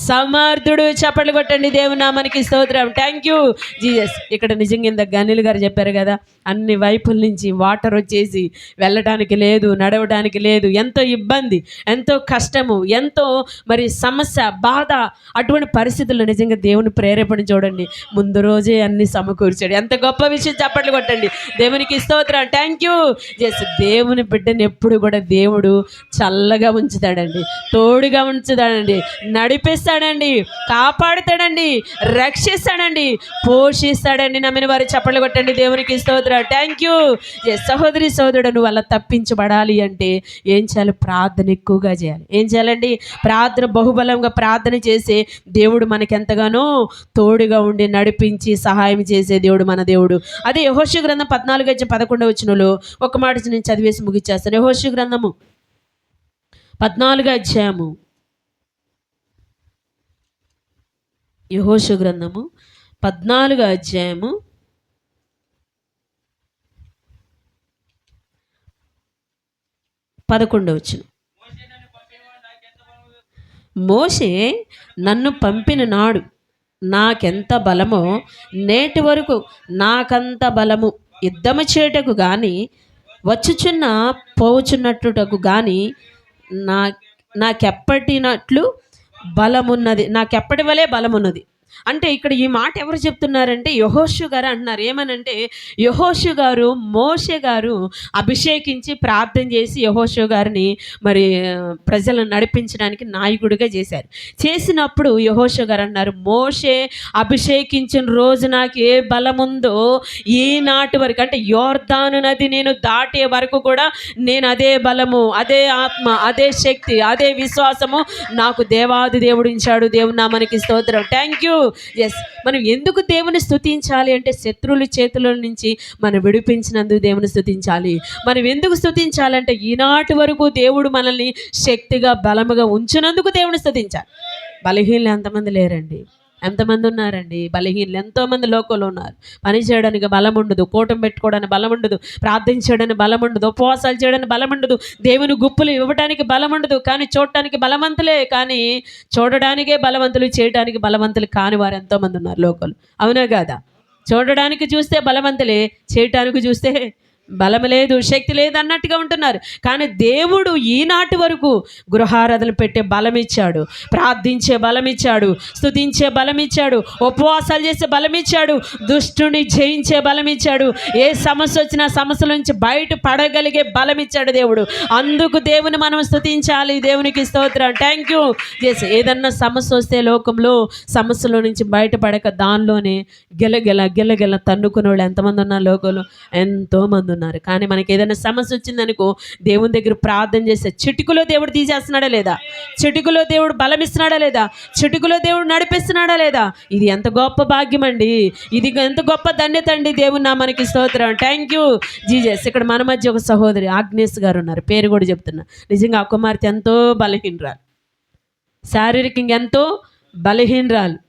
సమర్థుడు. చప్పట్లు కొట్టండి. దేవుని నామానికి స్తోత్రం. Thank you Jesus. ఇక్కడ నిజంగా ఇంత గనిల్ గారు చెప్పారు కదా, అన్ని వైపుల నుంచి వాటర్ వచ్చేసి వెళ్ళడానికి లేదు, నడవడానికి లేదు, ఎంతో ఇబ్బంది, ఎంతో కష్టము, ఎంతో సమస్య, బాధ. అటువంటి పరిస్థితుల్లో నిజంగా దేవుని ప్రేరేపణ చూడండి, ముందు రోజే అన్ని సమకూర్చాడు. ఎంత గొప్ప విషయం. చప్పట్లు కొట్టండి. దేవునికి స్తోత్రం. Thank you just. దేవుని బిడ్డని ఎప్పుడు కూడా దేవుడు చల్లగా ఉంచుతాడండి, తోడుగా ఉంచుతాడండి. నడిపిస్తాడండి, కాపాడుతాడండి, రక్షిస్తాడండి, పోషిస్తాడండి. నమ్మిన వారు చప్పట్లు కొట్టండి. దేవునికి స్తోత్రం. Thank you. సహోదరి సోదరుడు, నువ్వు అలా తప్పించబడాలి అంటే ఏం చేయాలి? ప్రార్థన ఎక్కువగా చేయాలి. ఏం చేయాలండి? ప్రార్థన, బహుబలంగా ప్రార్థన చేసే దేవుడు మనకెంతగానో తోడుగా ఉండి నడిపించి సహాయం చేసే దేవుడు మన దేవుడు. అదే యెహోషువ గ్రంథం 14:11 ఒక మాట నేను చదివేసి ముగిచ్చేస్తాను. యెహోషువ గ్రంథము 14 యెహోషువ గ్రంథము 14 11 మోషే నన్ను పంపిన నాడు నాకెంత బలమో నేటి వరకు నాకంత బలము, యుద్ధము చేయుటకు గాని వచ్చుచున్న పోవుచున్నట్టుటకు గాని నా నాకెప్పటినట్లు బలమున్నది, నాకెప్పటి వలె బలమున్నది. అంటే ఇక్కడ ఈ మాట ఎవరు చెప్తున్నారంటే యెహోషువ గారు అంటున్నారు. ఏమనంటే యెహోషువ గారు మోషే గారు అభిషేకించి ప్రార్థన చేసి యెహోషువ గారిని మరి ప్రజలను నడిపించడానికి నాయకుడిగా చేశారు. చేసినప్పుడు యెహోషువ గారు అన్నారు, మోషే అభిషేకించిన రోజు నాకు ఏ బలం ఉందో ఈనాటి వరకు, అంటే యోర్దాను నది నేను దాటే వరకు కూడా నేను అదే బలము, అదే ఆత్మ, అదే శక్తి, అదే విశ్వాసము నాకు దేవాది దేవుడు ఇచ్చాడు. దేవుని నామానికి స్తోత్రం. Thank you. ఎస్, మనం ఎందుకు దేవుని స్తుతించాలి అంటే శత్రువుల చేతుల నుంచి మనం విడిపించినందుకు దేవుని స్తుతించాలి. మనం ఎందుకు స్తుతించాలంటే ఈనాటి వరకు దేవుడు మనల్ని శక్తిగా బలముగా ఉంచినందుకు దేవుని స్తుతించాలి. బలహీనలు ఎంతమంది లేరండి? ఎంతమంది ఉన్నారండి బలహీనలు? ఎంతోమంది లోకంలో ఉన్నారు. పని చేయడానికి బలం ఉండదు, కూటం పెట్టుకోవడానికి బలం ఉండదు, ప్రార్థించడానికి బలం ఉండదు, ఉపవాసాలు చేయడానికి బలం ఉండదు, దేవుని గుప్పులు ఇవ్వడానికి బలం ఉండదు. కానీ చూడటానికి బలవంతులే, కానీ చూడడానికే బలవంతులు, చేయడానికి బలవంతులు కాని వారు ఎంతోమంది ఉన్నారు లోకంలో. అవునా కాదా? చూడడానికి చూస్తే బలవంతులే, చేయటానికి చూస్తే బలం లేదు, శక్తి లేదు అన్నట్టుగా ఉంటున్నారు. కానీ దేవుడు ఈనాటి వరకు గృహారాధన పెట్టే బలం ఇచ్చాడు, ప్రార్థించే బలం ఇచ్చాడు, స్తుతించే బలం ఇచ్చాడు, ఉపవాసాలు చేసే బలం ఇచ్చాడు, దుష్టుని జయించే బలం ఇచ్చాడు, ఏ సమస్య వచ్చినా సమస్యల నుంచి బయట పడగలిగే బలం ఇచ్చాడు దేవుడు. అందుకు దేవుని మనం స్తుతించాలి. దేవునికి స్తోత్రం. Thank you. ఏదన్నా సమస్య వస్తే లోకంలో సమస్యలో నుంచి బయటపడక దానిలోనే గెలగెల తన్నుకునే వాళ్ళు ఎంతమంది ఉన్నారు లోకంలో? ఎంతోమంది ఉన్నారు. కానీ మనకి ఏదైనా సమస్య వచ్చిందనుకో దేవుని దగ్గర ప్రార్థన చేస్తే చిటికలో దేవుడు తీసేస్తున్నాడా లేదా? చిటికలో దేవుడు బలం ఇస్తున్నాడా లేదా? చిటికలో దేవుడు నడిపిస్తున్నాడా లేదా? ఇది ఎంత గొప్ప భాగ్యం అండి, ఇది ఎంత గొప్ప ధన్యత అండి. దేవుని నామానికి స్తోత్రం. Thank you Jesus. ఇక్కడ మన మధ్య ఒక సహోదరి ఆగ్నేస్ గారు ఉన్నారు, పేరు కూడా చెప్తున్నా. నిజంగా ఆ కుమార్తె ఎంతో బలహీనరాలు, శారీరకంగా ఎంతో బలహీనరాలు,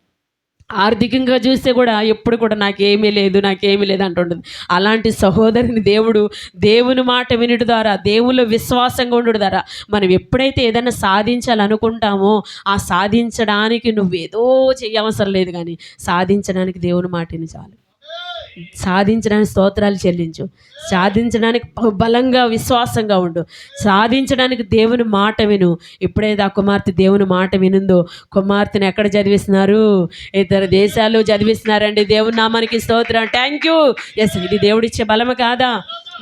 ఆర్థికంగా చూస్తే కూడా ఎప్పుడు కూడా నాకేమీ లేదు అంటుంటుంది. అలాంటి సహోదరిని దేవుడు దేవుని మాట వినడం ద్వారా, దేవునిలో విశ్వాసంగా ఉండడం ద్వారా మనం ఎప్పుడైతే ఏదైనా సాధించాలనుకుంటామో ఆ సాధించడానికి నువ్వేదో చేయవసరం లేదు, కానీ సాధించడానికి దేవుని మాటని చాలు. సాధించడానికి స్తోత్రాలు చెల్లించు, సాధించడానికి బలంగా విశ్వాసంగా ఉండు, సాధించడానికి దేవుని మాట విను. ఎప్పుడైతే ఆ కుమార్తె దేవుని మాట వినుందో కుమార్తెను ఎక్కడ చదివిస్తున్నారు? ఇతర దేశాల్లో చదివిస్తున్నారండి. దేవుని నామానికి స్తోత్రం. Thank you. ఎస్, ఇది దేవుడిచ్చే బలము కాదా?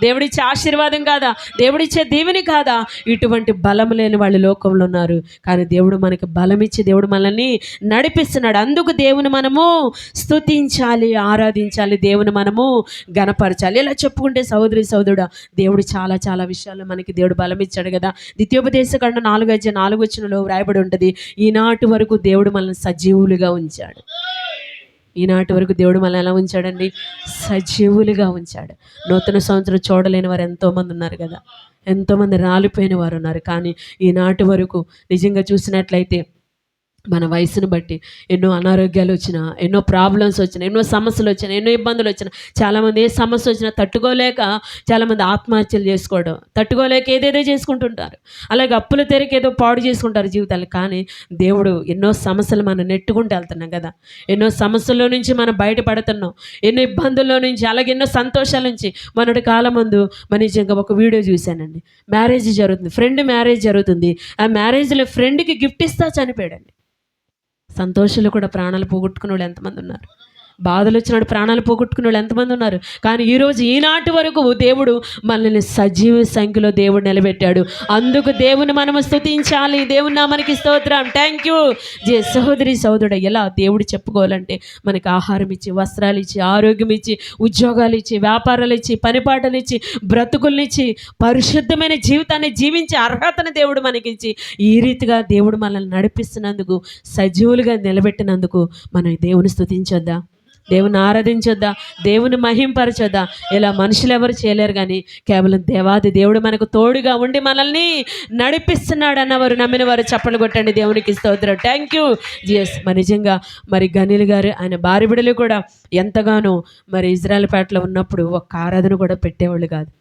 దేవుడిచ్చే ఆశీర్వాదం కాదా? దేవుడిచ్చే దీవెని కాదా? ఇటువంటి బలం లేని వాళ్ళు లోకంలో ఉన్నారు. కానీ దేవుడు మనకి బలం ఇచ్చి దేవుడు మనల్ని నడిపిస్తున్నాడు. అందుకు దేవుని మనము స్తుతించాలి, ఆరాధించాలి, దేవుని మనము గణపరచాలి. ఇలా చెప్పుకుంటే సహోదరుడా, దేవుడు చాలా చాలా విషయాల్లో మనకి దేవుడు బలం ఇచ్చాడు కదా. ద్వితీయోపదేశకాండం 4:4 వ్రాయబడి ఉంటుంది, ఈనాటి వరకు దేవుడు మనల్ని సజీవులుగా ఉంచాడు. ఈనాటి వరకు దేవుడు మనల్ని ఎలా ఉంచాడండి? సజీవులుగా ఉంచాడు. నూతన సంవత్సరం చూడలేని వారు ఎంతోమంది ఉన్నారు కదా, ఎంతోమంది రాలిపోయిన వారు ఉన్నారు. కానీ ఈనాటి వరకు నిజంగా చూసినట్లయితే మన వయసును బట్టి ఎన్నో అనారోగ్యాలు వచ్చినా, ఎన్నో ప్రాబ్లమ్స్ వచ్చినా, ఎన్నో సమస్యలు వచ్చినా, ఎన్నో ఇబ్బందులు వచ్చినా, చాలామంది ఏ సమస్య వచ్చినా తట్టుకోలేక చాలామంది ఆత్మహత్యలు చేసుకోవడం, తట్టుకోలేక ఏదేదో చేసుకుంటుంటారు. అలాగే అప్పుల తెరకి ఏదో పాడు చేసుకుంటారు జీవితాలు. కానీ దేవుడు ఎన్నో సమస్యలు మనం నెట్టుకుంటూ వెళ్తున్నాం కదా, ఎన్నో సమస్యల్లో నుంచి మనం బయటపడుతున్నాం, ఎన్నో ఇబ్బందుల్లో నుంచి, అలాగే ఎన్నో సంతోషాల నుంచి. మొన్నటి కాలం ముందు నిజంగా ఒక వీడియో చూశానండి. మ్యారేజ్ జరుగుతుంది, ఫ్రెండ్ మ్యారేజ్ జరుగుతుంది. ఆ మ్యారేజ్లో ఫ్రెండ్కి గిఫ్ట్ ఇస్తా చనిపోయాడండి. సంతోషాలు కూడా ప్రాణాలు పోగొట్టుకునే వాళ్ళు ఎంతమంది ఉన్నారు? బాధలు వచ్చినప్పుడు ప్రాణాలు పోగొట్టుకునే వాళ్ళు ఎంతమంది ఉన్నారు. కానీ ఈరోజు ఈనాటి వరకు దేవుడు మనల్ని సజీవ సంఖ్యలో దేవుడు నిలబెట్టాడు. అందుకు దేవుని మనము స్తుతించాలి. దేవుని నామానికి స్తోత్రం. Thank you. సహోదరి సహోదరుడు, ఎలా దేవుడు చెప్పుకోవాలంటే మనకి ఆహారం ఇచ్చి, వస్త్రాలు ఇచ్చి, ఆరోగ్యం ఇచ్చి, ఉద్యోగాలు ఇచ్చి, వ్యాపారాలు ఇచ్చి, పనిపాటలు ఇచ్చి, బ్రతుకుల్నిచ్చి, పరిశుద్ధమైన జీవితాన్ని జీవించే అర్హతను దేవుడు మనకిచ్చి, ఈ రీతిగా దేవుడు మనల్ని నడిపిస్తున్నందుకు, సజీవులుగా నిలబెట్టినందుకు మనం దేవుని స్తుతించొద్దా, దేవుని ఆరాధించొద్దా, దేవుని మహింపరచొద్దా? ఇలా మనుషులు ఎవరు చేయలేరు, కానీ కేవలం దేవాది దేవుడు మనకు తోడుగా ఉండి మనల్ని నడిపిస్తున్నాడు అన్నవారు, నమ్మిన వారు చప్పలు కొట్టండి. దేవునికి స్తోత్రం. Thank you GS. మరి నిజంగా మరి గనీల్ గారు ఆయన భార్య బిడ్డలు కూడా ఎంతగానో మరి ఇజ్రాయెల్పేటలో ఉన్నప్పుడు ఒక్క ఆరాధన కూడా పెట్టేవాళ్ళు కాదు.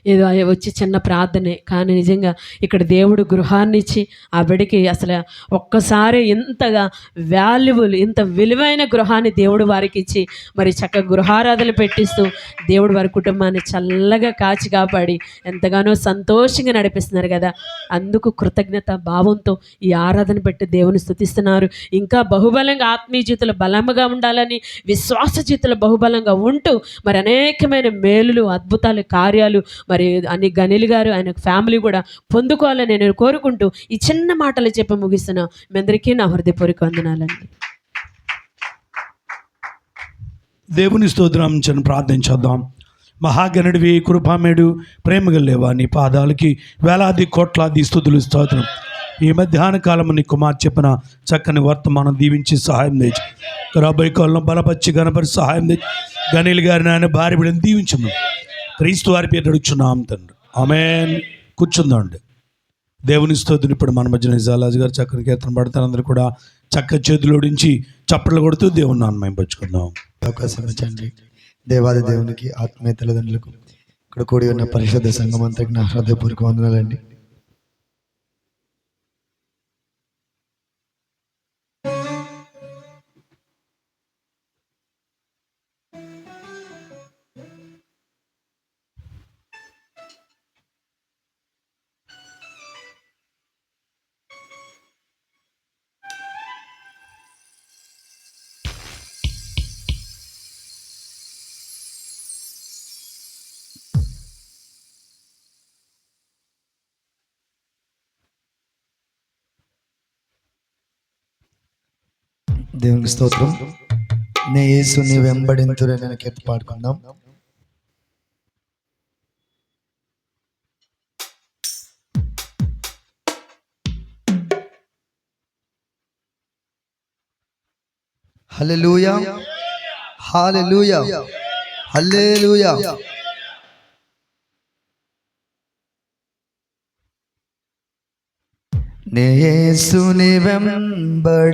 ఏదో వచ్చి చిన్న ప్రార్థనే, కానీ నిజంగా ఇక్కడ దేవుడు గృహాన్ని ఇచ్చి ఆ బిడ్డకి అసలు ఒక్కసారి ఇంతగా వాల్యుబుల్, ఇంత విలువైన గృహాన్ని దేవుడు వారికి ఇచ్చి మరి చక్కగా గృహారాధనలు పెట్టిస్తూ దేవుడు వారి కుటుంబాన్ని చల్లగా కాచి కాపాడి ఎంతగానో సంతోషంగా నడిపిస్తున్నారు కదా. అందుకు కృతజ్ఞత భావంతో ఈ ఆరాధన పెట్టి దేవుని స్తుతిస్తున్నారు. ఇంకా బహుబలంగా ఆత్మీయ జీవితంలో బలంగా ఉండాలని, విశ్వాస జీవితంలో బహుబలంగా ఉంటూ మరి అనేకమైన మేలులు, అద్భుతాలు, కార్యాలు మరి అన్ని గనీల్ గారు ఆయన ఫ్యామిలీ కూడా పొందుకోవాలని నేను కోరుకుంటూ ఈ చిన్న మాటలు చెప్పి ముగిస్తున్నా. మీ అందరికీ నా హృదయపూర్వక వందనాలండి. దేవుని స్తోత్రం ప్రార్థించేద్దాం. మహాగణుడివి, కృపామేడు, ప్రేమగలేవా, నీ పాదాలకి వేలాది కోట్లాది స్తుతులు స్తోత్రం. ఈ మధ్యాహ్న కాలం నీ కుమార్ చెప్పిన చక్కని వర్తమానం దీవించి సహాయం తెచ్చి, రాబోయే కాలంలో బలపరిచి గణపరిచి సహాయం తెచ్చి, గనీల్ గారిని ఆయన భార్య బిడ్డను దీవించము. క్రీస్తు వారి పేరు అడుగుచున్నాం తండ్రి, ఆమేన్. కూర్చుందాండి. దేవుని స్తోత్రం. ఇప్పుడు మన మధ్య నిజాలాజు గారు చక్కని కీర్తన పడతారు. అందరూ కూడా చక్క చేతులోడించి చప్పట్లు కొడుతూ దేవుని నామం పంచుకుందాం. అవకాశం ఇచ్చండి. దేవాది దేవునికి, ఆత్మీయ తల్లిదండ్రులకు, ఇక్కడ కూడి ఉన్న పరిశుద్ధ సంఘం అంతటి నా హృదయపూర్వక వందనాలండి. దేవునికి స్తోత్రం. నే యేసుని వెంబడింతురని నేను కీర్తి పాడుకుందాం. హల్లెలూయా, హల్లెలూయా, హల్లెలూయా. నే యేసుని వెంబడింతునని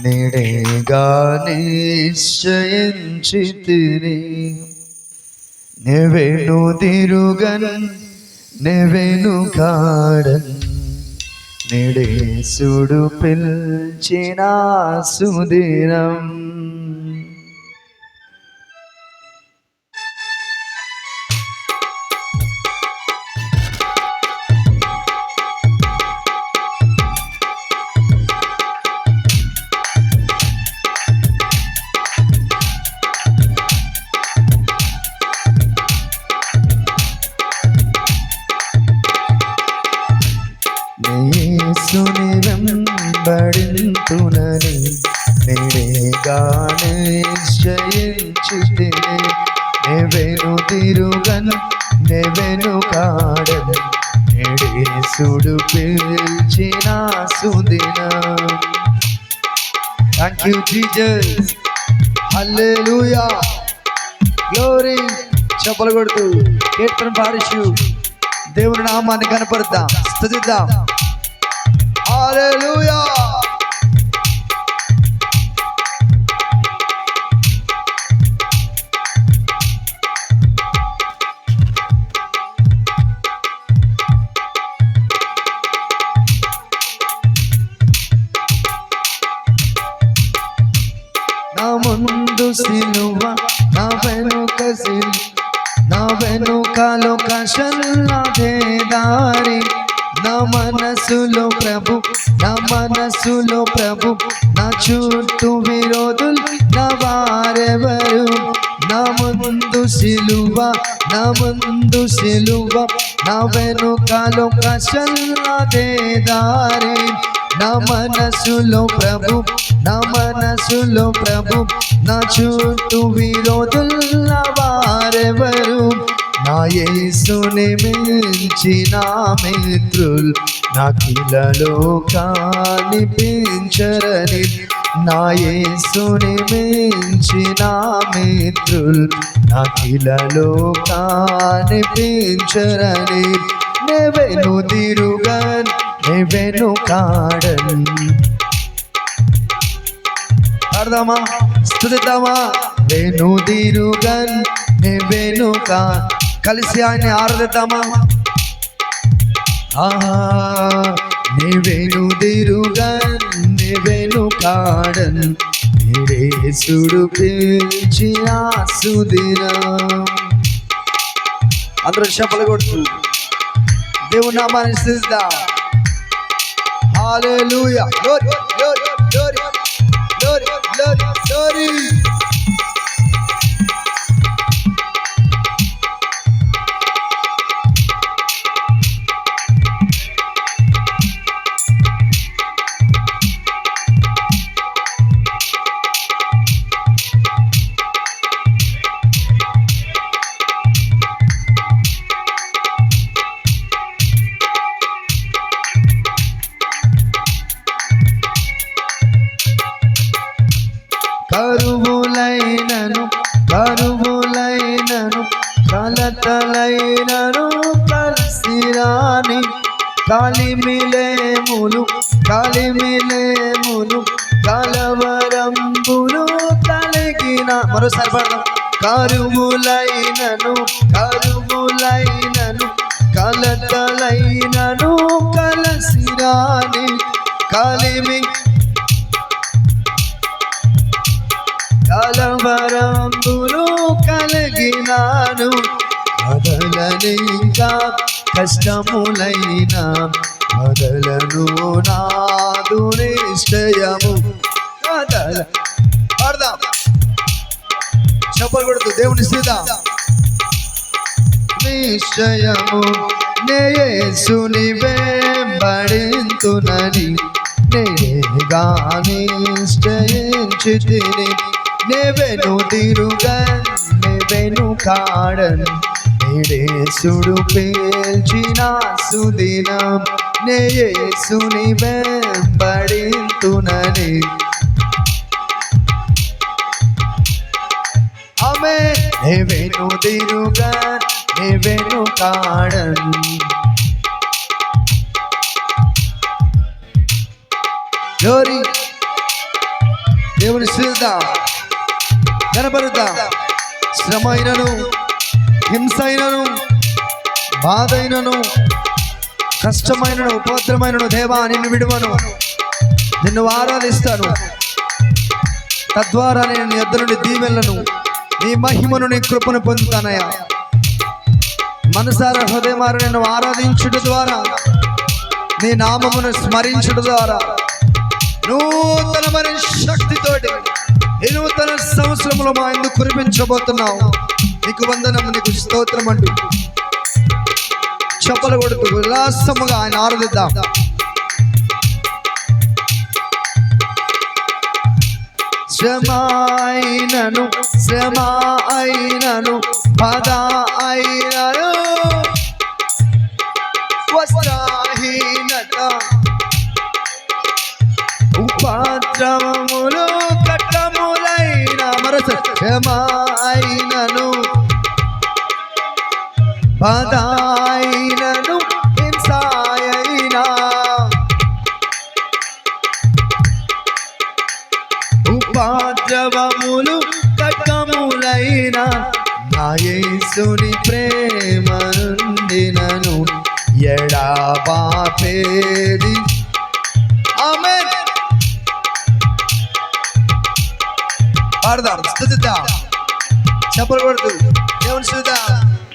నేడేగా నిశ్చయించితిని. నెవెను తిరుగన్ నెవెను కాడన్, నేడేసుడు పిల్చిన సుదినం. యేసుని వెంబడింతునని నేడేగా నిశ్చయించితిని. నెవెను తిరుగన్ నెవెను కాడన్, నేడేసుడు పిలిచిన సుదినం. Thank you Jesus. Hallelujah, glory. చప్పలు కొడుతూ కీర్తన పాడుచు దేవుని నామాన్ని కనపరుద్దాం, స్తుతిద్దాం. హల్లెలూయా. నా ముందు సిలువ, నా వెనుక సిలువ, నా వెనుకలో కషల్లదే దారి, నా మనసులో ప్రభు, నా మనసులో ప్రభు, నా చుట్టూ విరోధులు నా వారెవరు? నా ముందు సిలువ, నా ముందు సిలువ, నా వెనుకలో కషల్లదే దారి. నా మనసులో ప్రభు, నా మనసులో ప్రభు, నా చుట్టూ విరోధుల వారెవరు? నా యేసుని మించిన మిత్రులు నాకిలలో కనిపించరని. నా యేసుని మించిన మిత్రులు నాకిలలో కనిపించరని. నెవెను తిరుగన్, నెవెను కాడన్. అర్థమా? స్తుతిద్దామా? వెను తిరుగన్, నెవెను కా. కలిసి ఆయన ఆరాధిద్దామా? ఆహా, నెవెను తిరుగన్, నెవెను కాడన్, యేసుడు పిలిచిన సుదినం. అందరూ చెప్పలు కొడుతూ దేవుని నామాన్ని స్తుతిద్దాం. Hallelujah, glory glory glory glory glory glory. కరువులైనను, కరువులైనను, కలతలైనను కలిసిరాని. కలిమిలేములు, కలిమిలేములు, కలవరంబులు కలిగిన. మరోసారి పడదాం. కరువులైనను, కరువులైనను, కలతలైనను కలిసిరాని. కలిమి కలవరంబులు కలిగినాను. కదలనింకా కష్టములైన కదలను నాదు నిశ్చయము. కదల పాడదాం, చెప్పలు కొడుతూ దేవుని స్థితి. నిశ్చయము నే యేసుని వెంబడింతునని నేనేగా నిశ్చయించితిని. నెవెను తిరుగన్, నెవెను కాడన్, యేసుడు పిలిచిన సుదినం. నే యేసుని వెంబడింతునని. ఆమేన్. నెవెను తిరుగన్, నెవెను కాడన్. గ్లోరీ. దేవుని స్తుతిద్దాం, కనబరుద్దాం. శ్రమ అయినను, హింస అయినను, బాధ అయినను, కష్టమైనను, ఉపద్రవమైనను దేవా నిన్ను విడువను, నిన్ను ఆరాధిస్తాను. తద్వారా నేను నీ యొద్ద నుండి దీవెనలను, నీ మహిమను, నీ కృపను పొందుతానయ్యా. మనసారా హృదయమారా నిన్ను ఆరాధించుట ద్వారా, నీ నామమును స్మరించుట ద్వారా నూతనమైన శక్తితోటి ఈ నూతన సంవత్సరంలో మా ఎందుకు కురిపించబోతున్నావు. నీకు వందనం, నీకు స్తోత్రం అంటూ చెప్పలు కొడుతూ ఉల్లాసముగా ఆయన ఆరాధిద్దాం. శ్రమ అయినను, శ్రమ అయినను, బాధ అయినను, వస్త్రహీనత, ఉపద్రవములు, కట్టములైన. మరొక శ్రమ అయినను, బాధ అయినను, హింస అయినా, ఉపద్రవములు, కట్టములైన. నా యేసుని ప్రేమ నుండి నన్ను ఎడబాపేది. ఆమేన్. పాడదాం, స్తుతిద్దాం, చెప్పలు కొడుతూ దేవుని స్తుతిద్దాం.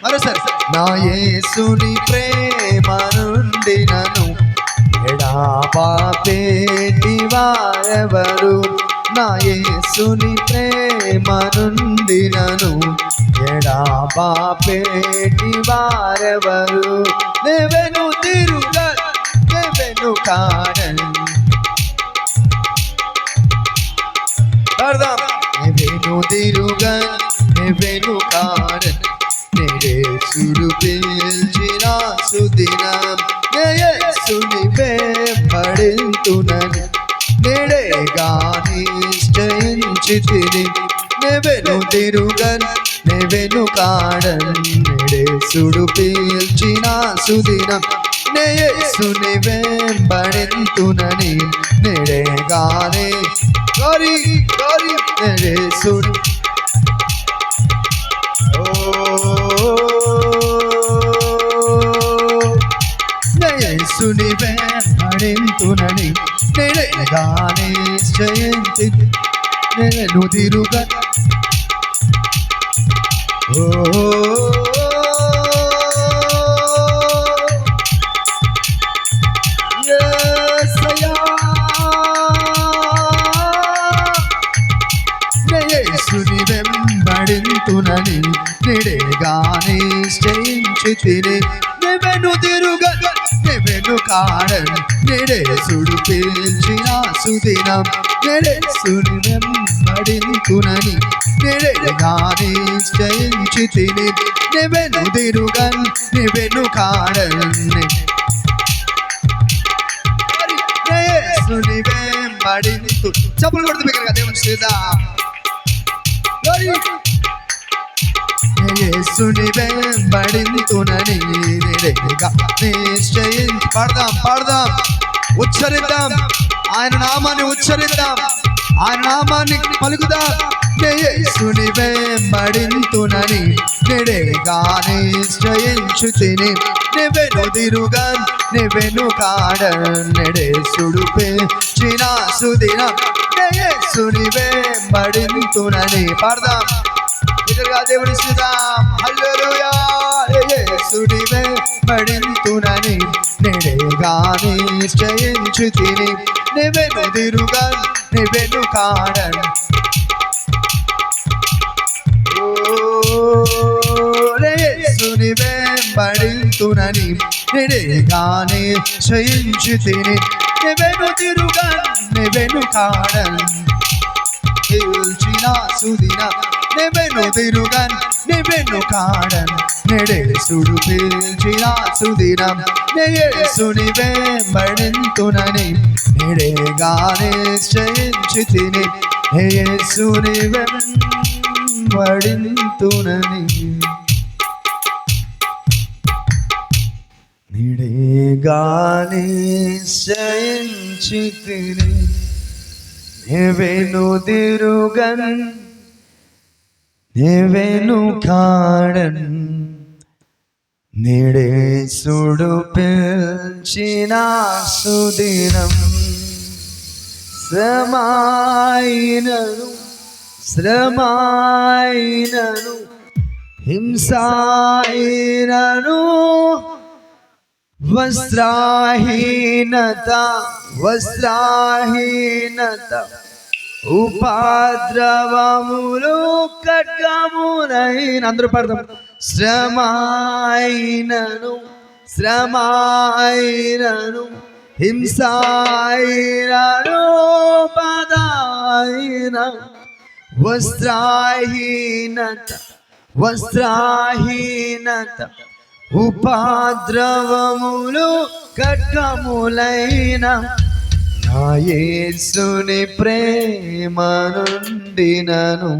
మరోసారి నా యేసుని ప్రేమ నుండి నన్ను ఎడబాపేటి వారెవరు? నా యేసుని ప్రేమ నుండి నన్ను ఎడబాపేటి వారెవరు? నెవెను తిరుగ నెవెను కాడన్ నెవెను తిరుగ నెవెను కాడన్ నేరేసుడు పిలిచిన సుదినం యేసుని వెంబడింతునని నేడేగా నిశ్చయించితిని. నెవెను తిరుగన్ నెవెను కాడన్ నేరేసుడు పిలిచిన సుదినం యేసుని వెంబడింతునని నేడేగానే నేరేసుడు యేసుని వెంబడింతునని నేడేగానే నిశ్చయించి నేను తిరుగ యేసుని వెంబడింతునని నేడేగానే నిశ్చయించితిని. నెవెను తిరుగ నెవెను కాడన్ నేరేసుడు పిలిచిన సుదినం నేరేసుని వెంబడింతునని నేడేగానే నిశ్చయించితిని. నెవెను తిరుగన్ నెవెను కాడన్ యేసుని వెంబడింతు. చప్పులు కొడుతూ బిగ్గరగా దేవుని సీదా యేసుని వెంబడింతునని నేడేగా నిశ్చయించి పాడదాం ఉచ్చరిద్దాం, ఆయన నామాన్ని ఉచ్చరిద్దాం, ఆయన నామాన్ని పలుకుదాం. యేసుని వెంబడింతునని నేడేగా నిశ్చయించుతిని. నెవెను తిరుగన్ నెవెను కాడన్ నేరేసుడు పిలిచిన సుదినం యేసుని వెంబడింతునని పాడదాం ఎదురుగా దేవుని స్తుతిద్దాం. హల్లెలూయా. యేసుని వెంబడింతునని నేడేగా నిశ్చయించితిని. నెవెను తిరుగన్ నెవెను కాడన్ యేసుని వెంబడింతునని నేడేగా నిశ్చయించితిని. నెవెను తిరుగన్ నెవెను కాడన్ పిలిచిన సుదినం నెవెను తిరుగన్ నెవెను కాడన్ నేరేసుడు పిలిచిన సుదినం యేసుని వెంబడింతునని నేడేగా నిశ్చయించితిని. యేసుని వెంబడింతునని నేడేగా నిశ్చయించితిని. నెవెను తిరుగన్ నెవెను కాడన్ నేరేసుడు పిలిచిన సుదినం శ్రమాయినను హింసాయినను వస్త్రహీనత ఉపద్రవములు ఖడ్గములైన అందరూ పడదాం. శ్రమాయినను హింసాయినను పదాయిన వస్త్రహీనత ఉపద్రవములు ఖడ్గములైన నా యేసుని ప్రేమ నుండి నన్ను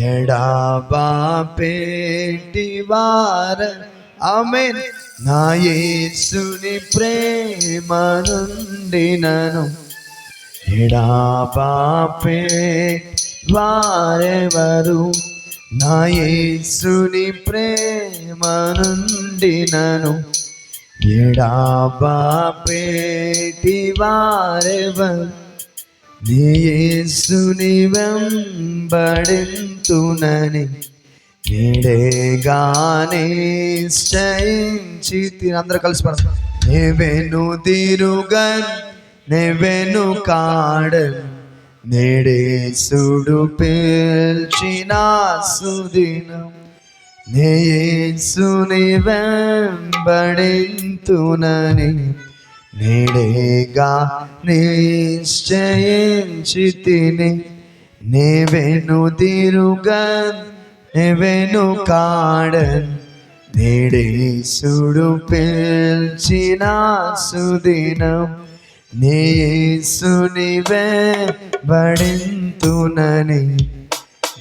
ఎడబాపేటి వారెవరు? ఆమేన్. నా యేసుని ప్రేమ నుండి నన్ను ఎడబాపేటి వారెవరు? నా యేసుని ప్రేమ నుండి నన్ను ఎడబాపేటి వారెవరు? నీ యేసుని వెంబడింతునని నీడేగానే నిశ్చయించి అందరూ కలిసి పడతాం. నీవెను తిరుగన్ నీవెను కాడన్ నేడేసుడు పిల్చిన సుదినం నేసుని వెంబడింతునని నేడేగా నిశ్చయించి తిని నీవెను తిరుగన్ నీవెను కాడన్ నేడేసుడు పిల్చిన సుదినం నేసుని వెంబడింతునని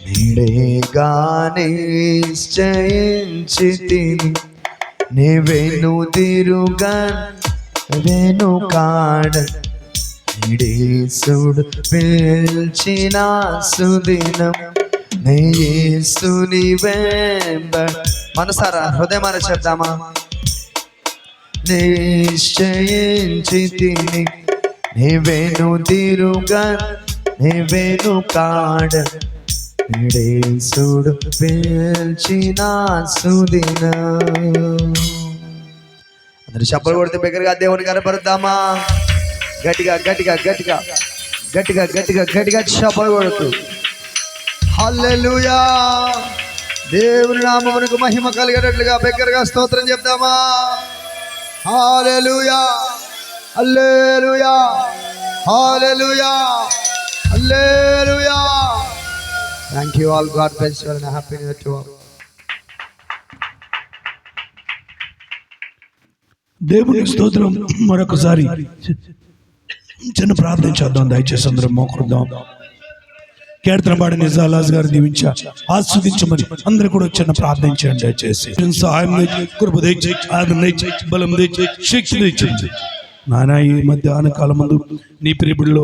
నీడేగా నిశ్చయించి తిని నీవెను తిరుగన్ నీవెను కాడన్ నేడేసుడు పిల్చిన సుదినం నేసుని మనసారా హృదయమాన చెప్దామా. నిశ్చయించి తిని నీవెను తిరుగన్ నీవెను కాడన్ నేడేసుడు పిల్చిన సుదినం. అందరు చెప్పలు కొడితే బిగ్గరగా దేవుని కనపరుద్దామా. గట్టిగా గట్టిగా గట్టిగా గట్టిగా గట్టిగా గట్టిగా చెప్పలు కొడుతూ హల్లెలూయా. దేవుని నామమునకు మహిమ కలిగేటట్లుగా బిగ్గరగా స్తోత్రం చెప్దామా. Hallelujah hallelujah hallelujah hallelujah. Thank you all. God bless you and happy new year to all. దేవునికి స్తోత్రం. మరొకసారి చిన్న ప్రార్థన చేద్దాం. దయచేసి అందరం మోకరుద్దాం. కీర్తన పాడి నిజాలాజ్ గారు దీవించ ఆస్వాదించమని అందరూ కూడా చిన్న ప్రార్థన చేయండి. దయచేసి సహాయం కృప దయచేయి, ఆదరణ దయచేయి, బలం దయచేయి, శక్తి దయచేయి. నాయన ఈ మధ్యాహ్న కాలం ముందు నీ ప్రియుడిలో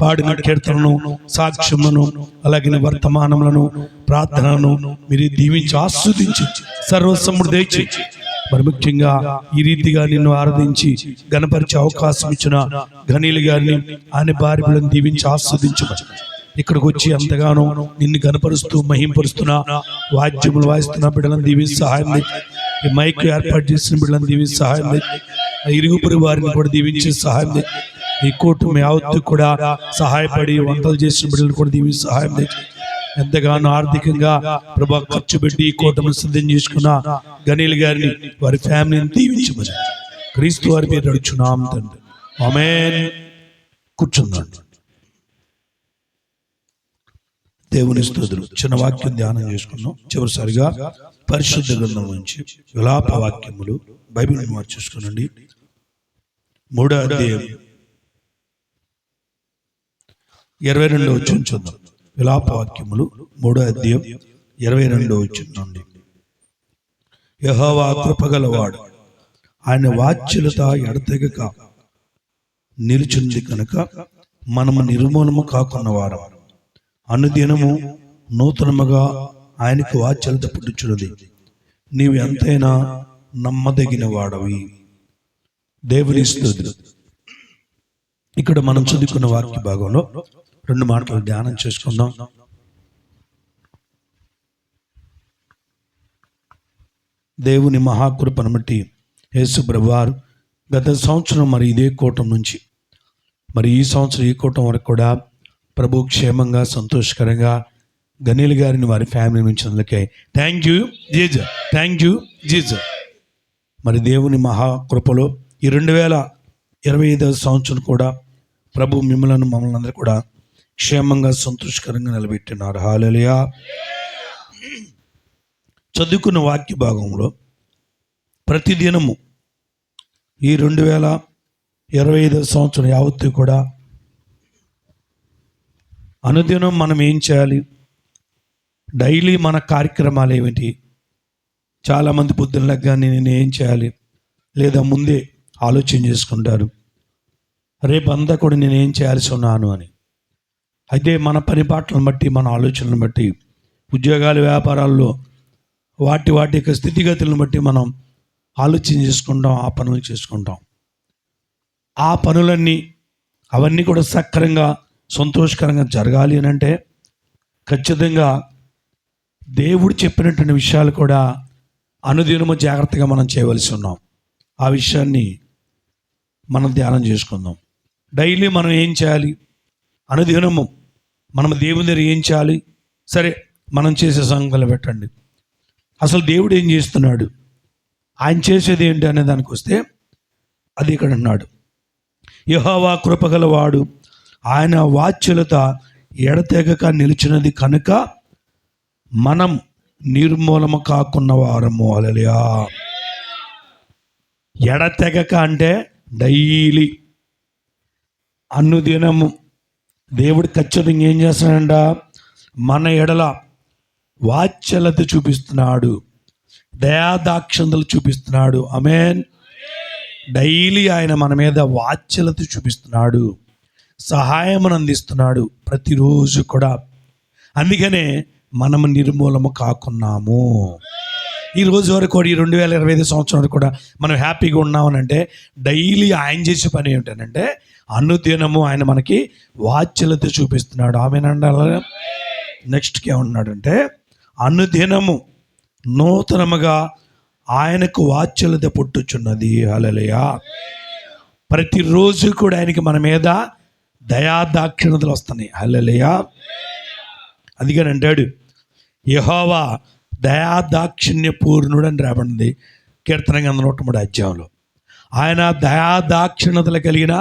పాడిన కీర్తనను, సాక్ష్యమును, అలాగే వర్తమానములను, ప్రార్థనలను మీరు దీవించి ఆస్వాదించి సర్వసమ్ముడు దయచేయి. మరి ముఖ్యంగా ఈ రీతిగా నిన్ను ఆరాధించి గణపరిచే అవకాశం ఇచ్చిన ఘనీలు గారిని, ఆయన భార్య బిడ్డలను దీవించి ఆస్వాదించమని, ఇక్కడికి వచ్చి ఎంతగానో నిన్ను గణపరుస్తూ మహింపరుస్తున్న వాద్యములు వాయిస్తున్న బిడ్డలను దీవించి సహాయం దయచేయి. ఈ మైక్ ఏర్పాటు చేసిన బిడ్డలను దీవించి సహాయం దయచేయి. ఇరుగు పొరుగు వారిని కూడా దీవించి సహాయం దయచేయి. ఈ కూటమి యావత్తు కూడా సహాయపడి వంటలు చేసిన బిడ్డలను కూడా దీవించి సహాయం దయచేయి. ఎంతగానో ఆర్థికంగా ప్రభా ఖర్చు పెట్టి ఈ కూటమిని సిద్ధం చేసుకున్న గనీల్ గారిని, వారి ఫ్యామిలీని దీవించమని క్రీస్తు వారి పేరు అడుగుచున్నాం తండ్రి. ఆమేన్. కూర్చున్నాడు. దేవుని స్తుతులు. చిన్న వాక్యం ధ్యానం చేసుకున్నాం. చివరిసారిగా పరిశుద్ధ గ్రంథం నుంచి విలాప వాక్యములు బైబిల్ మార్చి చూసుకోనండి. 3వ అధ్యాయం 22వ వచనం చూద్దాం. విలాప వాక్యములు 3వ అధ్యాయం 22వ వచనం నుండి. యెహోవా కృపగలవాడు, ఆయన వాత్సల్యత ఎడతెగక నిలుచుంది కనుక మనము నిర్మూలము కాకున్న వారం. అనుదినము నూతనముగా ఆయనకు వాత్సల్యత పుట్టుచున్నది. నీవు ఎంతైనా నమ్మదగిన వాడవి. దేవుని స్తుతులు. ఇక్కడ మనం చదువుకున్న వాక్య భాగంలో 2 మాటలు ధ్యానం చేసుకుందాం. దేవుని మహాకృపను బట్టి యేసు ప్రభువారు గత సంవత్సరం మరి ఇదే కూటం నుంచి మరి ఈ సంవత్సరం ఈ కూటం వరకు కూడా ప్రభు క్షేమంగా సంతోషకరంగా గనీల్ గారిని వారి ఫ్యామిలీ నుంచి అందుకే thank you Jesus, thank you Jesus. మరి దేవుని మహాకృపలో ఈ 2025వ సంవత్సరం కూడా ప్రభు మమ్మల్ని అందరూ కూడా క్షేమంగా సంతోషకరంగా నిలబెట్టినారు. హల్లెలూయా. చదువుకున్న వాక్య భాగంలో ప్రతిదినము ఈ 2025వ సంవత్సరం యావత్తు కూడా అనుదినం మనం ఏం చేయాలి, డైలీ మన కార్యక్రమాలు ఏమిటి. చాలామంది పొద్దున్న లెగ్గానే నేను ఏం చేయాలి లేదా ముందే ఆలోచన చేసుకుంటారు, రేపు అంతా కూడా నేను ఏం చేయాల్సి ఉన్నాను అని. అయితే మన పని పాటలను బట్టి, మన ఆలోచనలను బట్టి, ఉద్యోగాలు వ్యాపారాల్లో వాటి యొక్క స్థితిగతులను బట్టి మనం ఆలోచన చేసుకుంటాం, ఆ పనులు చేసుకుంటాం. ఆ పనులన్నీ అవన్నీ కూడా సక్రంగా సంతోషకరంగా జరగాలి అని అంటే ఖచ్చితంగా దేవుడు చెప్పినటువంటి విషయాలు కూడా అనుదినము జాగ్రత్తగా మనం చేయవలసి ఉన్నాం. ఆ విషయాన్ని మనం ధ్యానం చేసుకుందాం. డైలీ మనం ఏం చేయాలి, అనుదినము మనం దేవుని దగ్గర ఏం చేయాలి. సరే, మనం చేసే సంగతులు పెట్టండి. అసలు దేవుడు ఏం చేస్తున్నాడు, ఆయన చేసేది ఏంటి అనే దానికి వస్తే అది ఇక్కడ అన్నాడు, యెహోవా కృపగలవాడు, ఆయన వాత్సల్యత ఎడతెగక నిలిచినది కనుక మనం నిర్మూలము కాకున్న వారము. హల్లెలూయా. ఎడతెగక అంటే డైలీ, అనుదినము దేవుడు ఖచ్చితంగా ఏం చేస్తున్నాడంట, మన ఎడల వాత్సల్యత చూపిస్తున్నాడు, దయాదాక్షిణ్యతలు చూపిస్తున్నాడు. ఆమేన్. డైలీ ఆయన మన మీద వాత్సల్యత చూపిస్తున్నాడు, సహాయం అందిస్తున్నాడు ప్రతిరోజు కూడా. అందుకనే మనము నిర్మూలము కాకున్నాము. ఈ రోజు వరకు కూడా, ఈ 2025 సంవత్సరం వరకు కూడా మనం హ్యాపీగా ఉన్నామనంటే డైలీ ఆయన చేసే పని ఏమిటనంటే అనుదినము ఆయన మనకి వాత్సల్యత చూపిస్తున్నాడు. ఆమేనండి. అలాగే నెక్స్ట్కి ఏమన్నాడంటే అనుదినము నూతనముగా ఆయనకు వాత్సల్యత పుట్టుచున్నది. హల్లెలూయా. ప్రతిరోజు కూడా ఆయనకి మన మీద దయాదాక్షిణ్యతలు వస్తున్నాయి. హల్లెలూయా. అందుకని అంటాడు, యెహోవా దయాదాక్షిణ్య పూర్ణుడు అని రాబడింది కీర్తన గ్రంథం 103 అధ్యాయంలో. ఆయన దయాదాక్షిణ్యతలు కలిగిన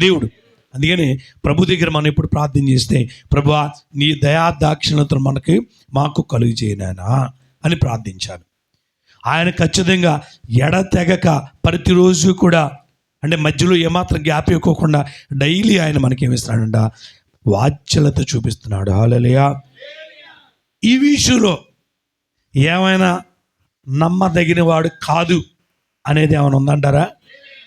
దేవుడు. అందుకని ప్రభు దగ్గర మనం ఎప్పుడు ప్రార్థన చేస్తే, ప్రభువా నీ దయాదాక్షిణ్యతలు మాకు కలుగు చేయనానా అని ప్రార్థించాను. ఆయన ఖచ్చితంగా ఎడతెగక ప్రతిరోజు కూడా, అంటే మధ్యలో ఏమాత్రం గ్యాప్ ఇవ్వకుండా డైలీ ఆయన మనకేమిస్తున్నాడంట, వాత్సల్యత చూపిస్తున్నాడు. హల్లెలూయా. ఈ విషయంలో ఏమైనా నమ్మదగిన వాడు కాదు అనేది ఏమైనా ఉందంటారా?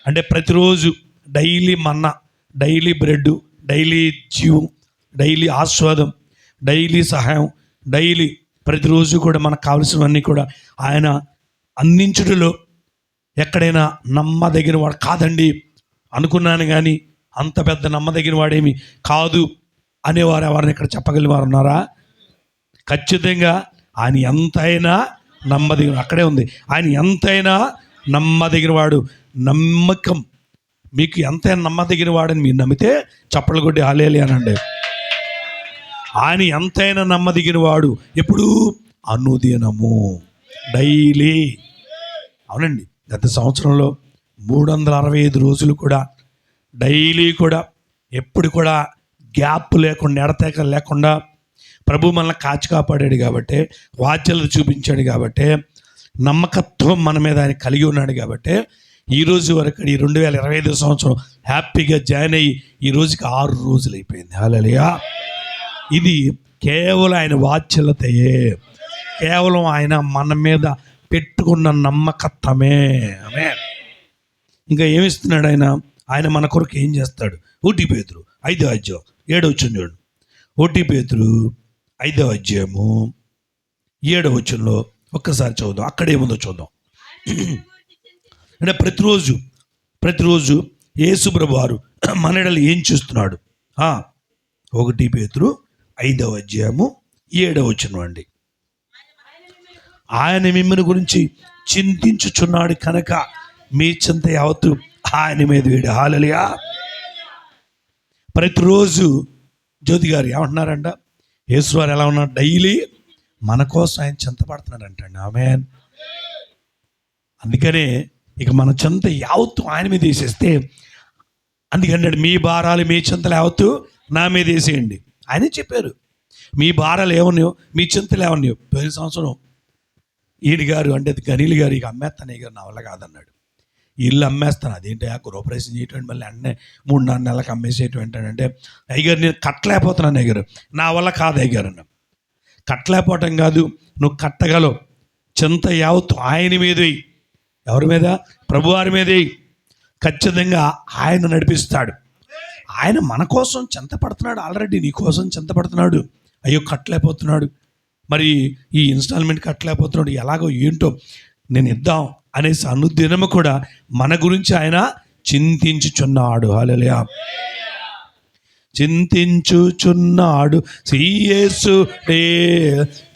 అంటే ప్రతిరోజు డైలీ మన్నా, డైలీ బ్రెడ్, డైలీ జీవం, డైలీ ఆస్వాదం, డైలీ సహాయం, డైలీ ప్రతిరోజు కూడా మనకు కావలసినవన్నీ కూడా ఆయన అందించుటలో ఎక్కడైనా నమ్మదగిన వాడు కాదండి అనుకున్నాను, కానీ అంత పెద్ద నమ్మదగిన వాడేమి కాదు అనేవారు ఎవరిని ఇక్కడ చెప్పగలిగిన వారు ఉన్నారా? ఖచ్చితంగా ఆయన ఎంతైనా నమ్మదగిన, అక్కడే ఉంది, ఆయన ఎంతైనా నమ్మదగిన వాడు. నమ్మకం మీకు ఎంతైనా నమ్మదగిన వాడని మీరు నమ్మితే చప్పట్లు కొట్టి హల్లెలూయా అనండి. ఆయన ఎంతైనా నమ్మదగిన వాడు. ఎప్పుడు? అనుదినము, డైలీ. అవునండి, గత సంవత్సరంలో 365 రోజులు కూడా డైలీ కూడా ఎప్పుడు కూడా గ్యాప్ లేకుండా, ఎడతెగ లేకుండా ప్రభు మనల్ని కాచి కాపాడాడు కాబట్టి, వాత్సల్యత చూపించాడు కాబట్టి, నమ్మకత్వం మన మీద ఆయన కలిగి ఉన్నాడు కాబట్టి ఈ రోజు వరకు, ఈ 2025 సంవత్సరం హ్యాపీగా జాయిన్ అయ్యి ఈ రోజుకి 6 రోజులు అయిపోయింది. హల్లెలూయా. ఇది కేవలం ఆయన వాత్సల్యతయే, కేవలం ఆయన మన మీద పెట్టుకున్న నమ్మకత్వమే. ఆమేన్. ఇంకా ఏమిస్తున్నాడు ఆయన? ఆయన మన కొరకు ఏం చేస్తాడు? 1 పేతురు 5వ అధ్యాయం 7వ వచనం చూడండి. 1 పేతురు 5వ అధ్యాయము 7వ వచనంలో ఒక్కసారి చదువుదాం. అక్కడేముందో చూద్దాం. అంటే ప్రతిరోజు యేసు ప్రభువు వారు మన ఎడల ఏం చేస్తున్నాడు? 1 పేతురు 5వ అధ్యాయము 7వ వచనం అండి. ఆయన మిమ్మల్ని గురించి చింతించుచున్నాడు కనుక మీ చింత యావత్తు ఆయన మీద వేడు. హల్లెలూయా. ప్రతిరోజు జ్యోతి గారు ఏమంటున్నారంట, యేసువారు ఎలా ఉన్నారు? డైలీ మన కోసం ఆయన చింతపడుతున్నాడంటండి. ఆమేన్. అందుకనే ఇక మన చింత యావత్తు ఆయన మీద వేసేస్తే, అందుకంటే మీ భారాలు మీ చింతలు యావత్తు నా మీద వేసేయండి ఆయనే చెప్పారు. మీ భారాలు ఏమన్నాయో, మీ చింతలు ఏమన్నాయో. పోయిన సంవత్సరం ఈడి గారు, అంటే గనీలు గారు, ఇక అమ్మేస్తాను ఇక నా వల్ల కాదన్నాడు. ఇల్లు అమ్మేస్తాను, అదేంటి గృహప్రవేశం చేయటం మళ్ళీ అన్నీ 3-4 నెలలకు అమ్మేసేయటం ఏంటంటే, అయ్యగారు నేను కట్టలేకపోతున్నాను అయ్యగారు, నా వల్ల కాదు అయ్యగారు అన్న. కట్టలేకపోవటం కాదు, నువ్వు కట్టగలవు. చింత యావత్తు ఆయన మీద. ఎవరి మీద? ప్రభువారి మీద. ఖచ్చితంగా ఆయన నడిపిస్తాడు. ఆయన మన కోసం చింతపడుతున్నాడు. ఆల్రెడీ నీ కోసం చింతపడుతున్నాడు. అయ్యో కట్టలేకపోతున్నాడు, మరి ఈ ఇన్స్టాల్మెంట్ కట్టలేకపోతున్నాడు, ఎలాగో ఏంటో నేను ఇద్దాం అనేసి అనుదినము కూడా మన గురించి ఆయన చింతించుచున్నాడు. హల్లెలూయా. చింతించుచున్నాడు శ్రీయేసుడే,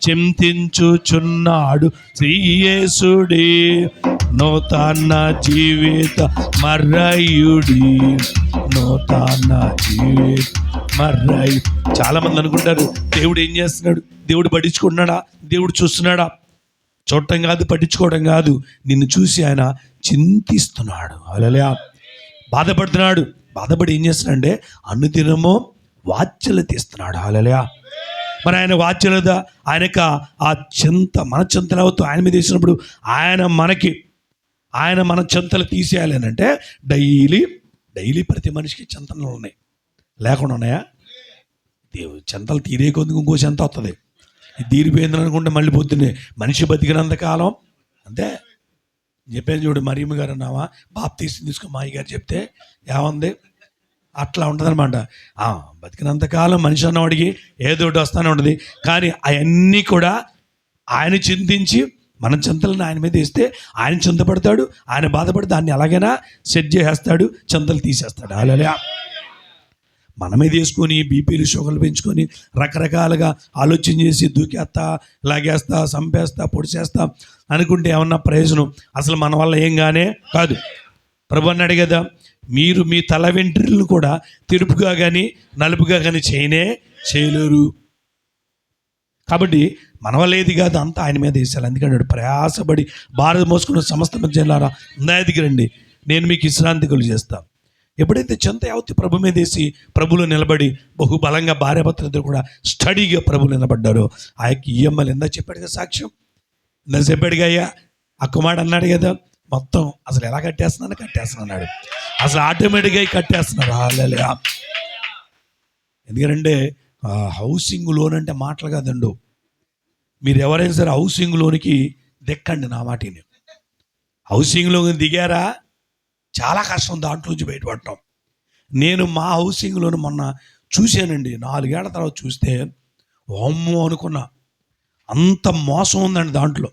చింతించుచున్నాడు శ్రీయేసుడే, నూతన జీవిత మర్రయుడి, నూతన జీవిత మర్రయు. చాలా మంది అనుకుంటారు దేవుడు ఏం చేస్తున్నాడు, దేవుడు పట్టించుకుంటున్నాడా, దేవుడు చూస్తున్నాడా? చూడటం కాదు, పట్టించుకోవడం కాదు, నిన్ను చూసి ఆయన చింతిస్తున్నాడు. హల్లెలూయా. బాధపడుతున్నాడు. బాధపడి ఏం చేస్తున్నాడంటే అనుదినము వాత్సల్యత తీస్తున్నాడు. హల్లెలూయా. మరి ఆయన వాత్సల్యత, ఆయనక ఆ చింత, మన చింతలు అవుతూ ఆయన మీద వేసినప్పుడు ఆయన మన చింతలు తీసేయాలి అని అంటే డైలీ ప్రతి మనిషికి చింతనలు ఉన్నాయి. లేకుండా ఉన్నాయా? దేవుడు చింతలు తీరే కొద్దిగా ఇంకో చింత వస్తుంది. ఇది తీరిపోయింది అనుకుంటే మళ్ళీ పొద్దున్నే మనిషి బతికినంత కాలం అంతే. చెప్పాను చూడు, మరియమ్మ గారు అన్నావా బాప్తీసం తీసుకో మా అయ్య గారు చెప్తే ఏమంది, అట్లా ఉంటుందన్నమాట. బతికినంతకాలం మనిషి అన్నవాడికి ఏదో ఒకటి వస్తూనే ఉంటుంది. కానీ అవన్నీ కూడా ఆయన చింతించి మన చింతలను ఆయన మీద వేస్తే ఆయన చింతపడతాడు, ఆయన బాధపడి దాన్ని ఎలాగైనా సెట్ చేసేస్తాడు, చింతలు తీసేస్తాడు. హల్లెలూయా. మన మీద వేసుకొని బీపీలు షుగర్లు పెంచుకొని రకరకాలుగా ఆలోచన చేసి దూకేస్తా, లాగేస్తా, చంపేస్తా, పొడిచేస్తా అనుకుంటే ఏమన్నా ప్రయోజనం? అసలు మన వల్ల ఏం గానే కాదు. ప్రభు అన్నాడు కదా, మీరు మీ తల వెంట్రులను కూడా తెలుపుగా కానీ నలుపుగా కానీ చేయలేరు. కాబట్టి మన వల్ల ఏది కాదు, అంతా ఆయన మీద వేసాలి. అందుకన్నాడు ప్రయాసపడి భారత మోసుకున్న సమస్త జనులారా నా దగ్గరికి రండి, నేను మీకు విశ్రాంతి కలుగు చేస్తాను. ఎప్పుడైతే చింత యావత్తు ప్రభు మీద వేసి ప్రభులో నిలబడి బహుబలంగా భార్యాభర్తలిద్దరు కూడా స్టడీగా ప్రభులు నిలబడ్డారు. ఆ యొక్క ఈఎంఐలు ఎందా చెప్పాడు కదా, సాక్ష్యం ఎందా చెప్పాడుగా. అయ్యా ఆ కుమారుడు అన్నాడు కదా, మొత్తం అసలు ఎలా కట్టేస్తున్నాడు, అసలు ఆటోమేటిక్గా కట్టేస్తున్నారు. హల్లెలూయా. ఎందుకంటే హౌసింగ్ లోన్ అంటే మాటలు కాదండు. మీరు ఎవరైనా సరే హౌసింగ్ లోన్కి దిక్కండి, నా మాటని. హౌసింగ్ లోన్ దిగారా చాలా కష్టం దాంట్లోంచి బయటపడటం. నేను మా హౌసింగ్ లోన్ మొన్న చూశానండి, 4 ఏళ్ల తర్వాత చూస్తే అమ్మో అనుకున్నా. అంత మోసం ఉందండి దాంట్లో,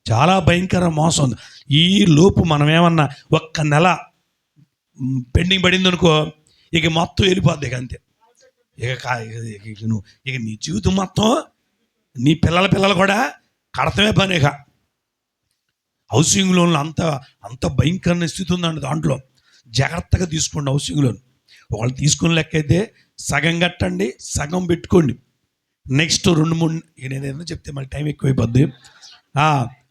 చాలా భయంకర మోసం ఉంది. ఈ లోపు మనం ఏమన్నా ఒక్క నెల పెండింగ్ పడింది అనుకో, ఇక మొత్తం వెళ్ళిపోద్ది. ఇక అంతే. ఇక నీ జీవితం మొత్తం, నీ పిల్లలు కూడా కడతమే పని. ఇక హౌసింగ్ లోన్లు అంత భయంకరమైన స్థితి ఉందండి. దాంట్లో జాగ్రత్తగా తీసుకోండి హౌసింగ్ లోన్. వాళ్ళు తీసుకున్న లెక్క అయితే సగం కట్టండి, సగం పెట్టుకోండి. నెక్స్ట్ 2-3 నేను ఏదైనా చెప్తే మళ్ళీ టైం ఎక్కువైపోద్ది.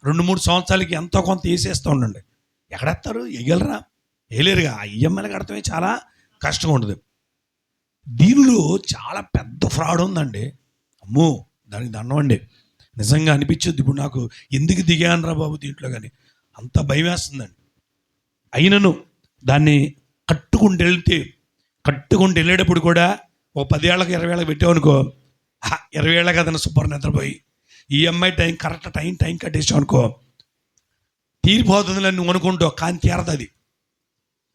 2-3 సంవత్సరాలకి ఎంతో కొంత వేసేస్తూ ఉండండి. ఎక్కడెత్తారు, వేయగలరా? వేయలేరుగా. ఆ ఈఎంఐలు కడతమే చాలా కష్టంగా ఉంటుంది. దీనిలో చాలా పెద్ద ఫ్రాడ్ ఉందండి. అమ్మో, దానికి దండం అండి. నిజంగా అనిపించద్దు ఇప్పుడు నాకు, ఎందుకు దిగానరా బాబు దీంట్లో, కానీ అంత భయం వేస్తుందండి. అయినను దాన్ని కట్టుకుంటూ వెళ్ళేటప్పుడు కూడా ఓ 10 ఏళ్ళకి 20 ఏళ్ళకి పెట్టామనుకో, 20 ఏళ్ళకి అతను సూపర్ నిద్రపోయి ఈఎంఐ కరెక్ట్ టైం కట్టేసావు అనుకో, తీరిపోతుందిలే నువ్వు అనుకుంటావు, కానీ తీరదు.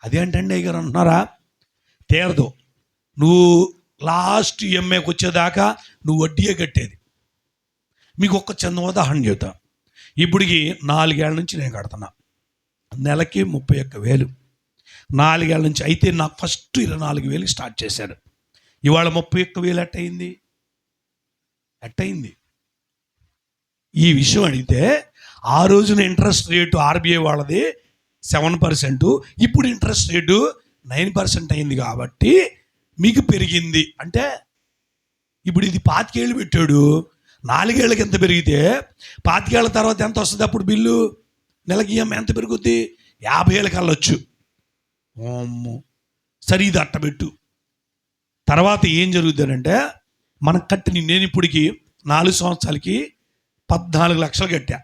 అదేంటండి అయ్యారు అంటున్నారా? తీరదు. నువ్వు లాస్ట్ ఈఎంఐకి వచ్చేదాకా నువ్వు వడ్డీయే కట్టేది. మీకు ఒక చిన్న ఉదాహరణ చెబుతా. ఇప్పటికి 4 ఏళ్ళ నుంచి నేను కడుతున్నా, నెలకి 31,000. 4 ఏళ్ళ నుంచి. అయితే నాకు ఫస్ట్ 24,000 స్టార్ట్ చేశాడు. ఇవాళ 31,000 ఎట్టయింది? ఈ విషయం అడిగితే ఆ రోజున ఇంట్రెస్ట్ రేటు ఆర్బీఐ వాళ్ళది 7%, ఇప్పుడు ఇంట్రెస్ట్ రేటు 9% అయింది. కాబట్టి మీకు పెరిగింది. అంటే ఇప్పుడు ఇది 25 ఏళ్ళు పెట్టాడు, 4 ఏళ్ళకి ఎంత పెరిగితే 25 ఏళ్ళ తర్వాత ఎంత వస్తుంది అప్పుడు బిల్లు? నెలకి ఈఎంఐ ఎంత పెరుగుద్ది? 50 ఏళ్ళకి వెళ్ళొచ్చు. సరే, ఇది అట్టబెట్టు. తర్వాత ఏం జరుగుద్ది అంటే, మనకు కట్టిన, నేను ఇప్పటికి 4 సంవత్సరాలకి 14 లక్షలు కట్టా.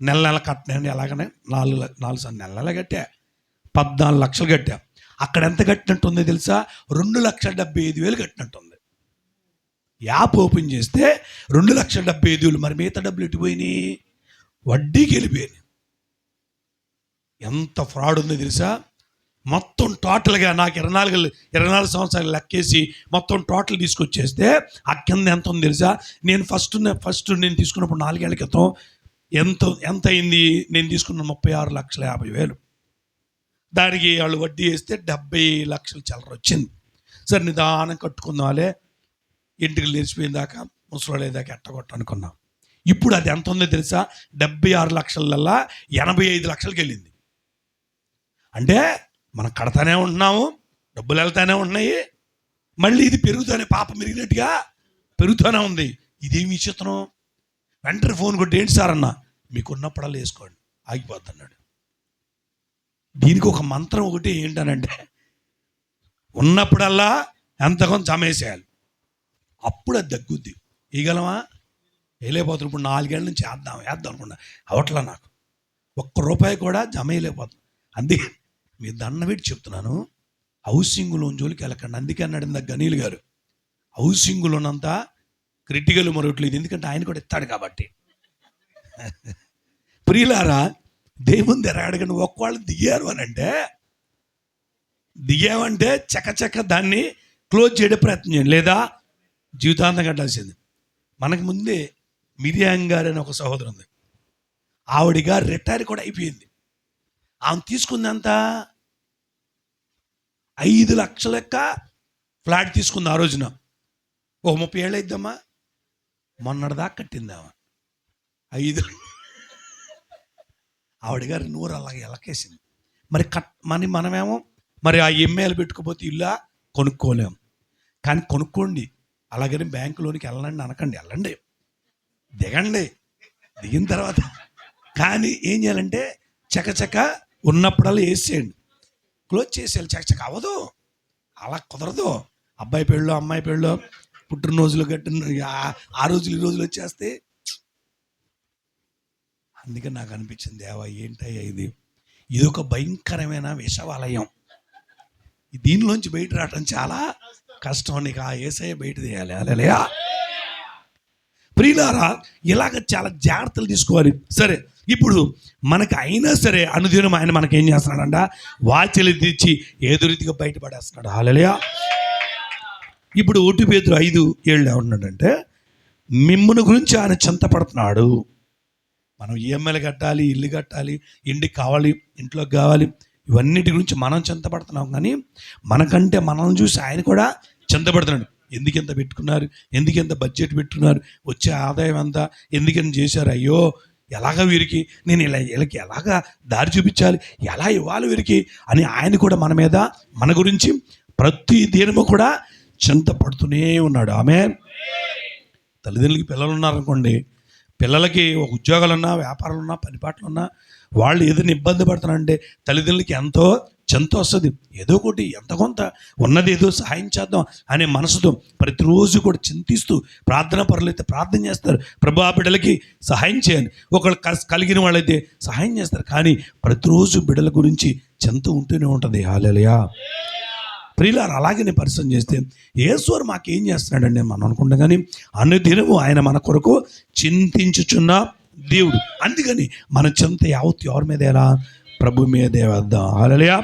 నెల కట్టినాను. ఎలాగనే 4 నెల కట్టా, 14 లక్షలు కట్టా. అక్కడ ఎంత కట్టినట్టుంది తెలుసా? 2,75,000 కట్టినట్టుంది. యాప్ ఓపెన్ చేస్తే 2,75,000. మరి మిగతా డబ్బులు ఎట్టిపోయినాయి? వడ్డీకి వెళ్ళిపోయినాయి. ఎంత ఫ్రాడ్ ఉందో తెలుసా? మొత్తం టోటల్గా నాకు 24 సంవత్సరాలు లెక్కేసి మొత్తం టోటల్ తీసుకొచ్చేస్తే ఆ కింద ఎంత ఉంది తెలుసా? నేను ఫస్ట్ నేను తీసుకున్నప్పుడు 4 ఏళ్ల క్రితం ఎంత అయింది? నేను తీసుకున్న 36,50,000. దానికి వాళ్ళు వడ్డీ వేస్తే 70 లక్షలు చిల్లర వచ్చింది. సరే నిదానం కట్టుకుందాంలే, ఇంటికి లేచిపోయిన దాకా ముసలి దాకా ఎట్టగొట్ట అనుకున్నాం. ఇప్పుడు అది ఎంత ఉందో తెలుసా? 76 లక్షలల్లా 85 లక్షలకి వెళ్ళింది. అంటే మనం కడతానే ఉంటున్నాము, డబ్బులు వెళ్తానే ఉన్నాయి, మళ్ళీ ఇది పెరుగుతానే, పాపం పెరిగినట్టుగా పెరుగుతూనే ఉంది. ఇదేమి విచిత్రం. వెంటనే ఫోన్ కొట్టి, ఏంటి సార్ అన్న, మీకు ఉన్నప్పుడల్లా వేసుకోండి, ఆగిపోతున్నాడు. దీనికి ఒక మంత్రం ఒకటి ఏంటనంటే, ఉన్నప్పుడల్లా ఎంతకొంత జమేసేయాలి, అప్పుడు అది తగ్గుద్ది. వేయగలమా? వేయలేకపోతున్నాం. ఇప్పుడు 4 ఏళ్ళ నుంచి వేద్దాం అనుకున్నా, అవట్లా నాకు ₹1 కూడా జమ వేయలేకపోతున్నాం. అందుకే మీరు దండం పెట్టి చెప్తున్నాను, హౌసింగ్ లోన్ జోలికి వెళ్ళకండి. అందుకే అన్నాడు ఇందాక గనీల్ గారు, హౌసింగ్ లోన్ అంతా క్రిటికల్ మరొట్లేదు, ఎందుకంటే ఆయన కూడా ఇస్తాడు కాబట్టి. ప్రియులారా, దేవుని దగ్గర అడగండి. ఒక్కవాళ్ళు దిగారు అని అంటే, దిగామంటే చకచక దాన్ని క్లోజ్ చేయడం ప్రయత్నం చేయండి, లేదా జీవితాంతం కట్టాల్సింది. మనకు ముందే మిరియాం గారు అని ఒక సహోదరు ఉంది, ఆవిడ గారు రిటైర్ కూడా అయిపోయింది. ఆమె తీసుకుందంత 5 లక్షల లెక్క ఫ్లాట్ తీసుకుంది ఆ రోజున. 30 ఏళ్ళు అయిద్దమ్మా, మొన్నటిదాకా కట్టిందామా 5. ఆవిడ గారు నూరు అలాగే ఎలకేసింది. మరి మనమేమో మరి ఆ ఎంఏలు పెట్టుకోపోతే ఇల్లా కొనుక్కోలేము. కానీ కొనుక్కోండి, అలాగని బ్యాంకులోనికి వెళ్ళండి అనకండి, వెళ్ళండి, దిగండి, దిగిన తర్వాత కానీ ఏం చేయాలంటే చకచక ఉన్నప్పుడల్లా వేసేయండి, క్లోజ్ చేసేయాలి. చకచక అవ్వదు, అలా కుదరదు. అబ్బాయి పెళ్ళో అమ్మాయి పెళ్ళో పుట్టినరోజులు కట్టిన ఆ రోజులు ఈ రోజులు వచ్చేస్తే. అందుకని నాకు అనిపించింది, దేవా ఏంటయ్యా ఇది ఒక భయంకరమైన విషవాలయం, దీనిలోంచి బయట రావటం చాలా కష్టం. నీకు ఆ యేసయ్య బయట తీయాలి. హల్లెలూయా. ప్రియులారా, ఇలాగ చాలా జాగ్రత్తలు తీసుకోవాలి. సరే, ఇప్పుడు మనకు అయినా సరే అనుదినం ఆయన మనకి ఏం చేస్తున్నాడంట, వాచెలు తెచ్చి ఏదో రీతిగా బయటపడేస్తున్నాడు. హల్లెలూయా. ఇప్పుడు 1 పేతురు 5:7 ఏమంటున్నాడంటే, మిమ్మును గురించి ఆయన చింతపడుతున్నాడు. మనం ఈఎంఐలు కట్టాలి, ఇల్లు కట్టాలి, ఇంటికి కావాలి, ఇంట్లోకి కావాలి, ఇవన్నిటి గురించి మనం చింతపడుతున్నాం. కానీ మనకంటే మనల్ని చూసి ఆయన కూడా చింతపడుతున్నాడు. ఎందుకెంత పెట్టుకున్నారు, ఎందుకెంత బడ్జెట్ పెట్టుకున్నారు, వచ్చే ఆదాయం అంతా ఎందుకని చేశారు, అయ్యో ఎలాగ వీరికి నేను వీళ్ళకి ఎలాగా దారి చూపించాలి, ఎలా ఇవ్వాలి వీరికి అని ఆయన కూడా మన మీద, మన గురించి ప్రతి దినము కూడా చింతపడుతూనే ఉన్నాడు. ఆమేన్. తల్లిదండ్రులకి పిల్లలు ఉన్నారనుకోండి, పిల్లలకి ఒక ఉద్యోగాలున్నా, వ్యాపారాలున్నా, పనిపాట్లున్నా, వాళ్ళు ఏదైనా ఇబ్బంది పడుతున్నారంటే తల్లిదండ్రులకి ఎంతో చింత వస్తుంది. ఏదో ఒకటి ఎంత కొంత ఉన్నది ఏదో సహాయం చేద్దాం అనే మనసుతో ప్రతిరోజు కూడా చింతిస్తూ ప్రార్థన పరులైతే ప్రార్థన చేస్తారు, ప్రభు ఆ బిడ్డలకి సహాయం చేయాలి. ఒకళ్ళు కలిగిన వాళ్ళైతే సహాయం చేస్తారు. కానీ ప్రతిరోజు బిడ్డల గురించి చింత ఉంటూనే ఉంటుంది. హల్లెలూయా. ప్రియులారా, అలాగే పరిశ్రమ చేస్తే యేసు మాకేం చేస్తున్నాడండి మనం అనుకుంటాం. కానీ అనుదినము ఆయన మన కొరకు చింతించుచున్న దేవుడు. అందుకని మన చింత యావత్తు ఎవరి మీద, ఎలా ప్రభు మీదే వేద్దాం. హల్లెలూయా.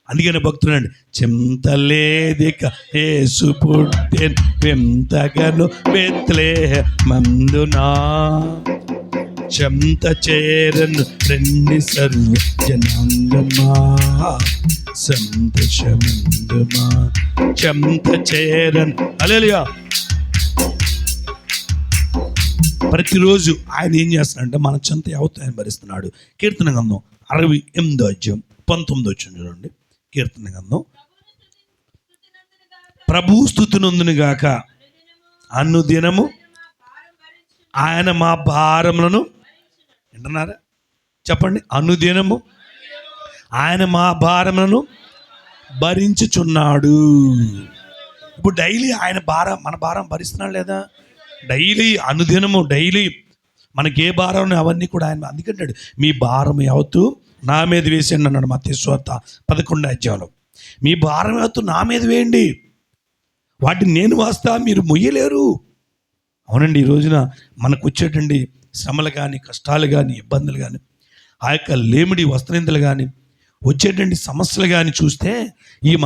అందుకని భక్తులండి, చింతలేదిక యేసు పుట్టెను వింతగను బెత్లెహేమందునా, చెంత చేరను రెండి సర్వ జనాంగమా, సంతోషమందుమా చెంత చేరను. హల్లెలూయా. ప్రతిరోజు ఆయన ఏం చేస్తున్నాడంటే మన చింత యావత్తు ఆయన భరిస్తున్నాడు. కీర్తన గ్రంథం 68:19 చూడండి. కీర్తన గ్రంథం, ప్రభు స్తుతి నొందును గాక, అనుదినము ఆయన మా భారములను, వింటున్నారా చెప్పండి, అనుదినము ఆయన మా భారములను భరించుచున్నాడు. ఇప్పుడు డైలీ ఆయన మన భారం భరిస్తున్నాడు లేదా? డైలీ, అనుదినము, డైలీ మనకి ఏ భారం అవన్నీ కూడా ఆయన. అందుకంటాడు, మీ భారం యావత్తు నా మీద వేసేయండి అన్నాడు మత్తయి సువార్త 11:10. మీ భారం యావత్తు నా మీద వేయండి, వాటిని నేను వాస్తా, మీరు మొయ్యలేరు. అవునండి, ఈ రోజున మనకు వచ్చేటండి శ్రమలు కానీ, కష్టాలు కానీ, ఇబ్బందులు కానీ, ఆ యొక్క లేమిడి వస్త్రనిందలు కానీ, వచ్చేటండి సమస్యలు కానీ చూస్తే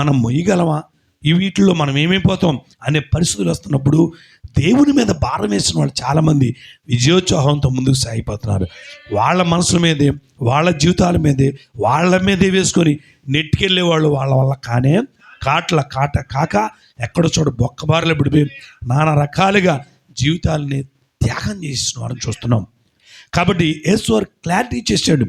మనం మొయ్యగలమా, ఈ వీటిల్లో మనం ఏమైపోతాం అనే పరిస్థితులు వస్తున్నప్పుడు దేవుని మీద భారం వేసిన వాళ్ళు చాలామంది విజయోత్సాహంతో ముందుకు సాగిపోతున్నారు. వాళ్ళ మనసుల మీదే, వాళ్ళ జీవితాల మీదే, వాళ్ళ మీదే వేసుకొని నెట్టుకెళ్ళే వాళ్ళు వాళ్ళ వల్ల కానే కాక ఎక్కడో చోట బొక్కబారులు పడిపోయి నానా రకాలుగా జీవితాలని త్యాగం చేసిన వారిని చూస్తున్నాం. కాబట్టి యేసువారు క్లారిటీ చేశాడు.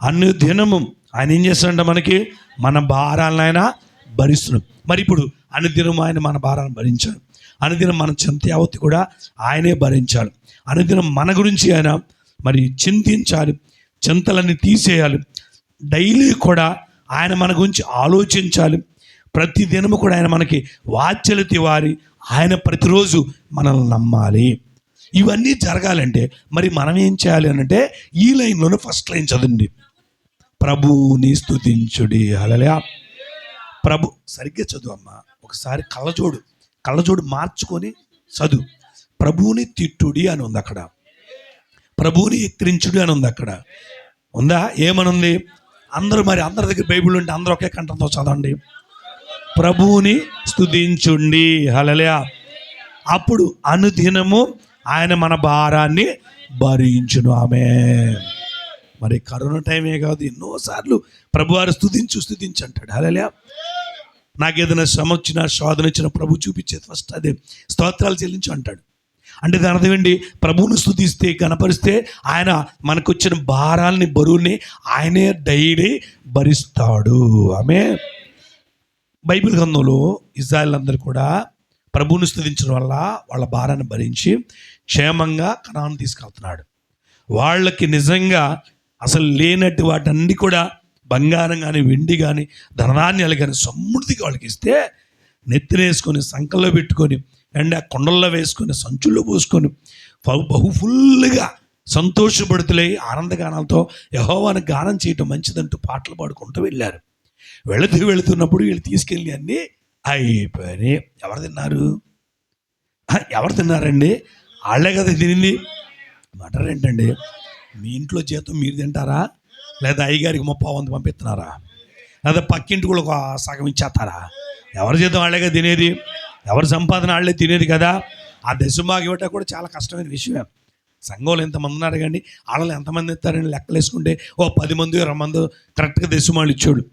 అన్ని దినము ఆయన ఏం చేస్తాడంటే మనకి మన భారాలను ఆయన భరిస్తున్నాం. మరి ఇప్పుడు అనుదినం ఆయన మన భారాలను భరించాడు. అనుదినం మన చింత యావత్తు కూడా ఆయనే భరించాలి. అనుదినం మన గురించి ఆయన మరి చింతించాలి, చింతలన్నీ తీసేయాలి. డైలీ కూడా ఆయన మన గురించి ఆలోచించాలి. ప్రతి దినము కూడా ఆయన మనకి వాత్సల్యత ఇవ్వాలి. ఆయన ప్రతిరోజు మనల్ని నమ్మాలి. ఇవన్నీ జరగాలంటే మరి మనం ఏం చేయాలి అంటే ఈ లైన్లోనే ఫస్ట్ లైన్ చదండి. ప్రభువుని స్తుతించుడి. హల్లెలూయా. ప్రభు సరిగ్గా చదువు అమ్మా. ఒకసారి కళ్ళజోడు మార్చుకొని చదువు. ప్రభువుని తిట్టుడి అని ఉంది అక్కడ, ప్రభువుని ఎక్కిరించుడి అని ఉంది అక్కడ. ఉందా? ఏమనుంది? అందరి దగ్గర బైబిల్ ఉంటే అందరూ ఒకే కంఠంతో చదవండి. ప్రభువుని స్తుతించుండి. హల్లెలూయా. అప్పుడు అనుదినము ఆయన మన భారాన్ని భరించును. ఆమేన్. మరి కరోనా టైమే కాదు, ఎన్నోసార్లు ప్రభువారు స్తుతించు అంటాడు. హల్లెలూయా. నాకు ఏదైనా శ్రమ వచ్చినా శోధన వచ్చినా ప్రభు చూపించేది ఫస్ట్ అదే, స్తోత్రాలు చెల్లించు అంటాడు. అంటే దాని అర్థం ఏంటి? ప్రభువును స్తుతిస్తే కనపరిస్తే ఆయన మనకు వచ్చిన భారాల్ని బరువుని ఆయనే డైలీ భరిస్తాడు. ఆమేన్. బైబిల్ గ్రంథంలో ఇశ్రాయేలు అందరూ కూడా ప్రభువును స్తుతించడం వల్ల వాళ్ళ భారాన్ని భరించి క్షేమంగా కనాను తీసుకెళ్తున్నాడు. వాళ్ళకి నిజంగా అసలు లేనట్టు వాటన్నీ కూడా బంగారం కానీ వెండి కానీ ధనధాన్యాలు కానీ సమృద్ధిగా వాళ్ళకి ఇస్తే నెత్తినేసుకొని సంకల్లో పెట్టుకొని అండ్ ఆ కొండల్లో వేసుకొని సంచుల్లో పోసుకొని బహు ఫుల్గా సంతోషపడుతులై ఆనందగానాలతో యెహోవాను గానం చేయటం మంచిదంటూ పాటలు పాడుకుంటూ వెళ్ళారు. వెళుతున్నప్పుడు వీళ్ళు తీసుకెళ్ళి అన్నీ అయిపోయి ఎవరు తిన్నారండి? వాళ్ళే కదా తినింది. మటర్ ఏంటండి? మీ ఇంట్లో జీతం మీరు తింటారా, లేదా అయ్యగారికి 30,000 పంపిస్తున్నారా, లేదా పక్కింటి కూడా ఒక సగం ఇచ్చేస్తారా? ఎవరి జీతం వాళ్ళేగా తినేది, ఎవరి సంపాదన వాళ్ళే తినేది కదా. ఆ దశమాగి ఇవ్వటం కూడా చాలా కష్టమైన విషయం. సంఘంలో ఎంతమంది ఉన్నారు కానీ వాళ్ళని ఎంతమంది ఇస్తారని లెక్కలు వేసుకుంటే 10 మంది 20 మంది కరెక్ట్గా దశమాలు ఇచ్చాడు.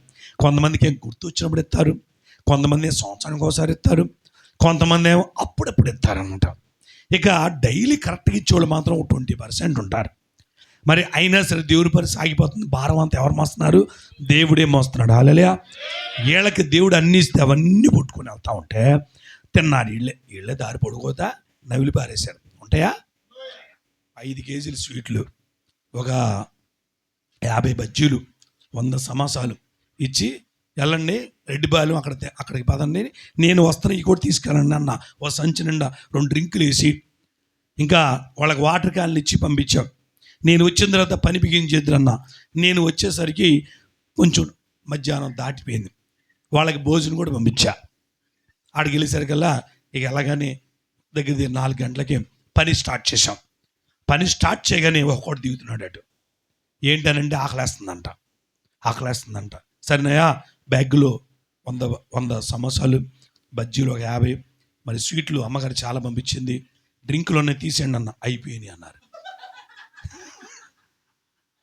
కొంతమందికి ఏం గుర్తు వచ్చినప్పుడు ఇస్తారు, కొంతమంది సంవత్సరానికి ఒకసారి ఇస్తారు, కొంతమంది ఏమో అప్పుడప్పుడు ఇస్తారన్నమాట. ఇక డైలీ కరెక్ట్గా ఇచ్చేవాళ్ళు మాత్రం 20% ఉంటారు. మరి అయినా సరే దేవుడి పని సాగిపోతుంది. భారం అంతా ఎవరు మోస్తున్నారు? దేవుడే మోస్తున్నాడు. హల్లెలూయా. వీళ్ళకి దేవుడు అన్నీ ఇస్తే అవన్నీ పుట్టుకొని వెళ్తూ ఉంటే తిన్నారు. వీళ్ళే దారి పొడుకోతా నవిలి పారేశారు. ఉంటాయా? 5 కేజీలు స్వీట్లు, ఒక 50 బజ్జీలు, 100 సమోసాలు ఇచ్చి వెళ్ళండి రెడ్డిబాలెం అక్కడికి పదండి, నేను వస్తాను, ఈ కూడా తీసుకెళ్ళండి అన్న. ఓ సంచి నిండా 2 డ్రింకులు వేసి ఇంకా వాళ్ళకి వాటర్ క్యాన్లు ఇచ్చి పంపించాం. నేను వచ్చిన తర్వాత పని బిగించేద్దరన్నా. నేను వచ్చేసరికి కొంచెం మధ్యాహ్నం దాటిపోయింది. వాళ్ళకి భోజనం కూడా పంపించా. ఆడికి వెళ్ళేసరికల్లా ఇక ఎలాగానే దగ్గర 4 గంటలకి పని స్టార్ట్ చేశాం. పని స్టార్ట్ చేయగానే ఒక్కొక్కటి దిగుతున్నాడు అటు. ఏంటనంటే ఆకలేస్తుందంట. సరేనయ్యా, బ్యాగ్లో 100 సమోసాలు, బజ్జీలు ఒక 50, మరి స్వీట్లు అమ్మగారు చాలా పంపించింది, డ్రింకులు తీసేయండి అన్న. అయిపోయినాయి అన్నారు.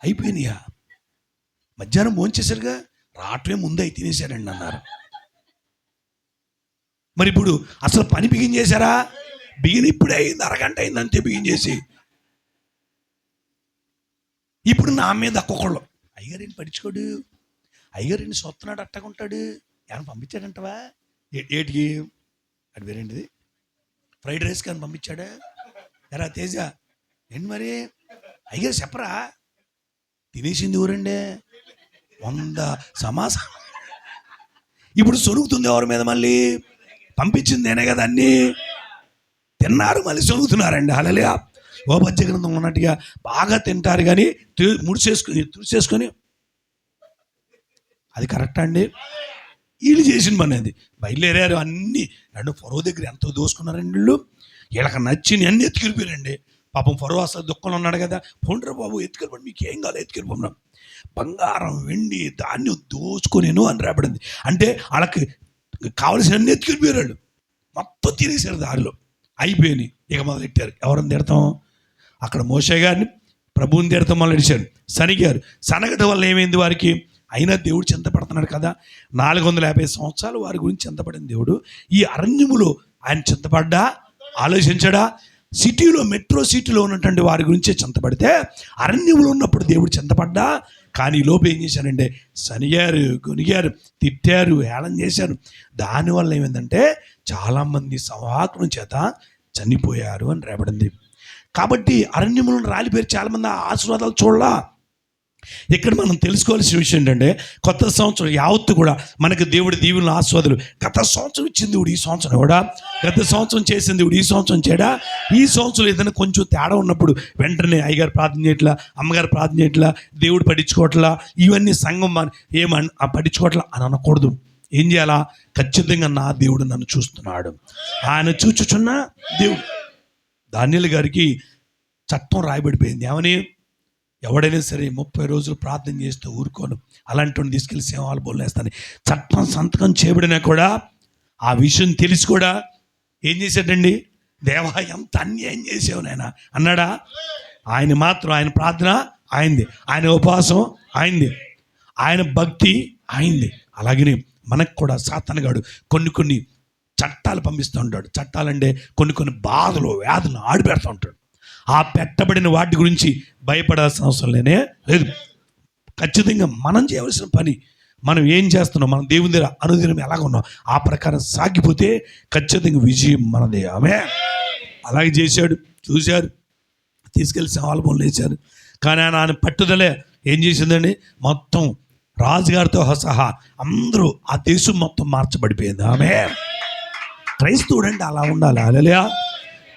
అయిపోయినాయా? మధ్యాహ్నం భోంచేసరిగా రావటమే ముందు అయి తినేశారండి అన్నారు. మరి ఇప్పుడు అసలు పని బిగించేశారా? ఇప్పుడే అయింది, అరగంట అయింది అంతే బిగించేసి. ఇప్పుడు నా మీద ఒక్కొక్కళ్ళు అయ్యగారిని పడుచుకోడు, అయ్యగారిని సొత్తనాడు, అట్టగుంటాడు, ఏమైనా పంపించాడంటవా? ఏటికి అది వేరేంటిది, ఫ్రైడ్ రైస్ కానీ పంపించాడా? ఎరా తేజ ఏంటి మరి అయ్యగారు చెప్పరా? తినేసింది ఊరండి 100 సమోసా. ఇప్పుడు సొనుగుతుంది ఎవరి మీద? మళ్ళీ పంపించింది నేనే కదా, అన్నీ తిన్నారు, మళ్ళీ సొనుగుతున్నారండి. హల్లెలూయా. ఓ పద్య గ్రంథం ఉన్నట్టుగా బాగా తింటారు కానీ తుడిచేసుకొని అది కరెక్టా అండి? వీళ్ళు చేసిన పని అది. బయలుదేరారు అన్నీ. ఫరో దగ్గర ఎంతో దోసుకున్నారండి వీళ్ళు. వీళ్ళకి నచ్చిన అన్నీ ఎత్తుకెళ్ళిపోయారండి. పాపం ఫరో అసలు దుఃఖంలో ఉన్నాడు కదా. పోండ్రా బాబు, ఎత్తుకెళ్ళిపోండి, మీకు ఏం కాదు, ఎత్తుకెళ్ళిపోన్నాం. బంగారం వెండి దాన్ని దోచుకొనేను అని రాబడింది. అంటే వాళ్ళకి కావలసిన అన్నీ ఎత్తుకెళ్ళిపోయారు వాళ్ళు. మొత్తం తినేసారు దారిలో. అయిపోయినాయి. ఇక మొదలెట్టారు. ఎవరిని తిడతాం? అక్కడ మోషే గారిని, ప్రభువుని తిడతాం మొదలెట్టారు. సనిగారు. సనగటం వల్ల ఏమైంది? వారికి అయినా దేవుడు చింతపడుతున్నాడు కదా. 450 సంవత్సరాలు వారి గురించి చింతపడిన దేవుడు ఈ అరణ్యములో ఆయన చింతపడ్డా, ఆలోచించడా? సిటీలో, మెట్రో సిటీలో ఉన్నటువంటి వారి గురించే చింతపడితే అరణ్యంలో ఉన్నప్పుడు దేవుడు చింతపడ్డా. కానీ లోపు ఏం చేశారంటే సనిగారు, గొనిగారు, తిట్టారు, హేళన చేశారు. దానివల్ల ఏమైందంటే చాలామంది సంవాహకుని చేత చనిపోయారు అని రాబడింది. కాబట్టి అరణ్యములను రాలిపోయారు చాలామంది. ఆశీర్వాదాలు చూడలా. ఇక్కడ మనం తెలుసుకోవాల్సిన విషయం ఏంటంటే కొత్త సంవత్సరం యావత్తు కూడా మనకు దేవుడి దీవులను ఆస్వాదులు. గత సంవత్సరం ఇచ్చింది దేవుడు ఈ సంవత్సరం కూడా, గత సంవత్సరం చేసింది దేవుడు ఈ సంవత్సరం చేయడా. ఈ సంవత్సరం ఏదైనా కొంచెం తేడా ఉన్నప్పుడు వెంటనే అయ్యగారు ప్రార్థన చేయట్లా, అమ్మగారు ప్రార్థన చేయట్లా, దేవుడు పట్టించుకోవట్లా, ఇవన్నీ సంఘం పట్టించుకోవట్లా అని అనకూడదు. ఏం చేయాలా? ఖచ్చితంగా నా దేవుడు నన్ను చూస్తున్నాడు, ఆయన చూచుచున్న దేవుడు. దానియేలు గారికి చట్టం రాయబడిపోయింది. ఏమని? ఎవడైనా సరే 30 రోజులు ప్రార్థన చేస్తూ ఊరుకోను, అలాంటి తీసుకెళ్ళి సింహాలు బోలేస్తాను. చట్టం సంతకం చేయబడినా కూడా ఆ విషయం తెలిసి కూడా ఏం చేశాడండి? దేవా, ఎంత అన్యాయం చేసావు నాయనా అన్నాడా? ఆయన మాత్రం, ఆయన ప్రార్థన ఆయనది, ఆయన ఉపవాసం ఆయనది, ఆయన భక్తి ఆయనది. అలాగనే మనకు కూడా సాతానుగాడు కొన్ని చట్టాలు పంపిస్తూ ఉంటాడు. చట్టాలంటే కొన్ని బాధలు, వ్యాధులను ఆడిపెడుతూ ఉంటాడు. ఆ పెట్టబడిన వాటి గురించి భయపడాల్సిన అవసరం లేదు. ఖచ్చితంగా మనం చేయవలసిన పని, మనం ఏం చేస్తున్నాం, మనం దేవుని దగ్గర అనుదినం ఎలాగ ఉన్నాం, ఆ ప్రకారం సాగిపోతే ఖచ్చితంగా విజయం మనదే. ఆమె అలాగే చేశాడు. చూశారు, తీసుకెళ్ళి సింహాల వేశారు. కానీ ఆయన పట్టుదలే ఏం చేసిందండి? మొత్తం రాజుగారితో సహా అందరూ ఆ దేశం మొత్తం మార్చబడిపోయింది. ఆమె క్రైస్తవుడు అంటే అలా ఉండాలి. హల్లెలూయా.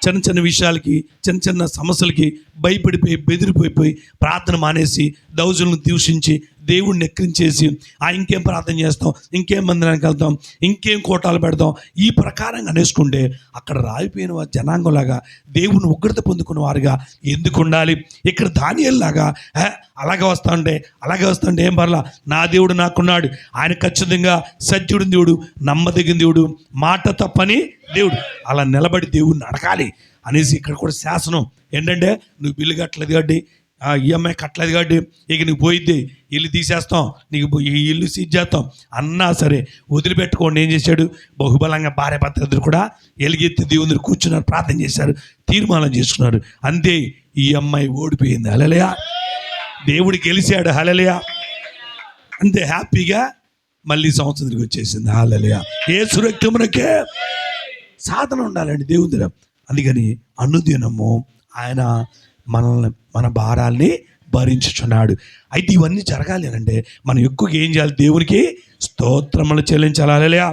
చిన్న విషయాలకి, చిన్న సమస్యలకి భయపడిపోయి, బెదిరిపోయిపోయి, ప్రార్థన మానేసి, దౌజులను దూషించి, దేవుడిని ఎక్కించేసి, ఇంకేం ప్రార్థన చేస్తాం, ఇంకేం మందిరానికి వెళ్తాం, ఇంకేం కోటాలు పెడతాం, ఈ ప్రకారంగా అనేసుకుంటే అక్కడ రాయిపోయిన జనాంగంలాగా దేవుని ఉగ్రత పొందుకున్న వారుగా ఎందుకు ఉండాలి? ఇక్కడ దానియేలులాగా అలాగే వస్తుంటే ఏం పర్లా, నా దేవుడు నాకున్నాడు, ఆయన ఖచ్చితంగా సత్యుడు దేవుడు, నమ్మదగిన దేవుడు, మాట తప్పని దేవుడు, అలా నిలబడి దేవుడిని అడగాలి అనేసి ఇక్కడ కూడా శాసనం ఏంటంటే, నువ్వు బిల్లు కట్టలేదు కాబట్టి, ఈఎంఐ కట్టలేదు కాబట్టి ఇక నీకు పోయిద్ది, ఇల్లు తీసేస్తాం, నీకు ఈ ఇల్లు సీజ్ చేస్తాం అన్నా సరే వదిలిపెట్టుకోండి. ఏం చేశాడు? బహుబలంగా భార్య భర్త ఇద్దరు కూడా ఎలుగెత్తి దేవుని కూర్చున్నారు, ప్రార్థన చేశారు, తీర్మానం చేసుకున్నారు. అంతే, ఈ అమ్మాయి ఓడిపోయింది. హల్లెలూయా. దేవుడు గెలిచాడు. హల్లెలూయా. అంతే, హ్యాపీగా మళ్ళీ సంవత్సరం తిరిగి వచ్చేసింది. హల్లెలూయా. యేసు రక్తమునకే సాధన ఉండాలండి దేవుని దగ్గర. అందుకని అనుదినము ఆయన మనల్ని, మన భారాల్ని భరించుచున్నాడు. అయితే ఇవన్నీ జరగాలి అంటే మనం ఎక్కువగా ఏం చేయాలి? దేవునికి స్తోత్రములు చెల్లించాలి. హల్లెలూయా.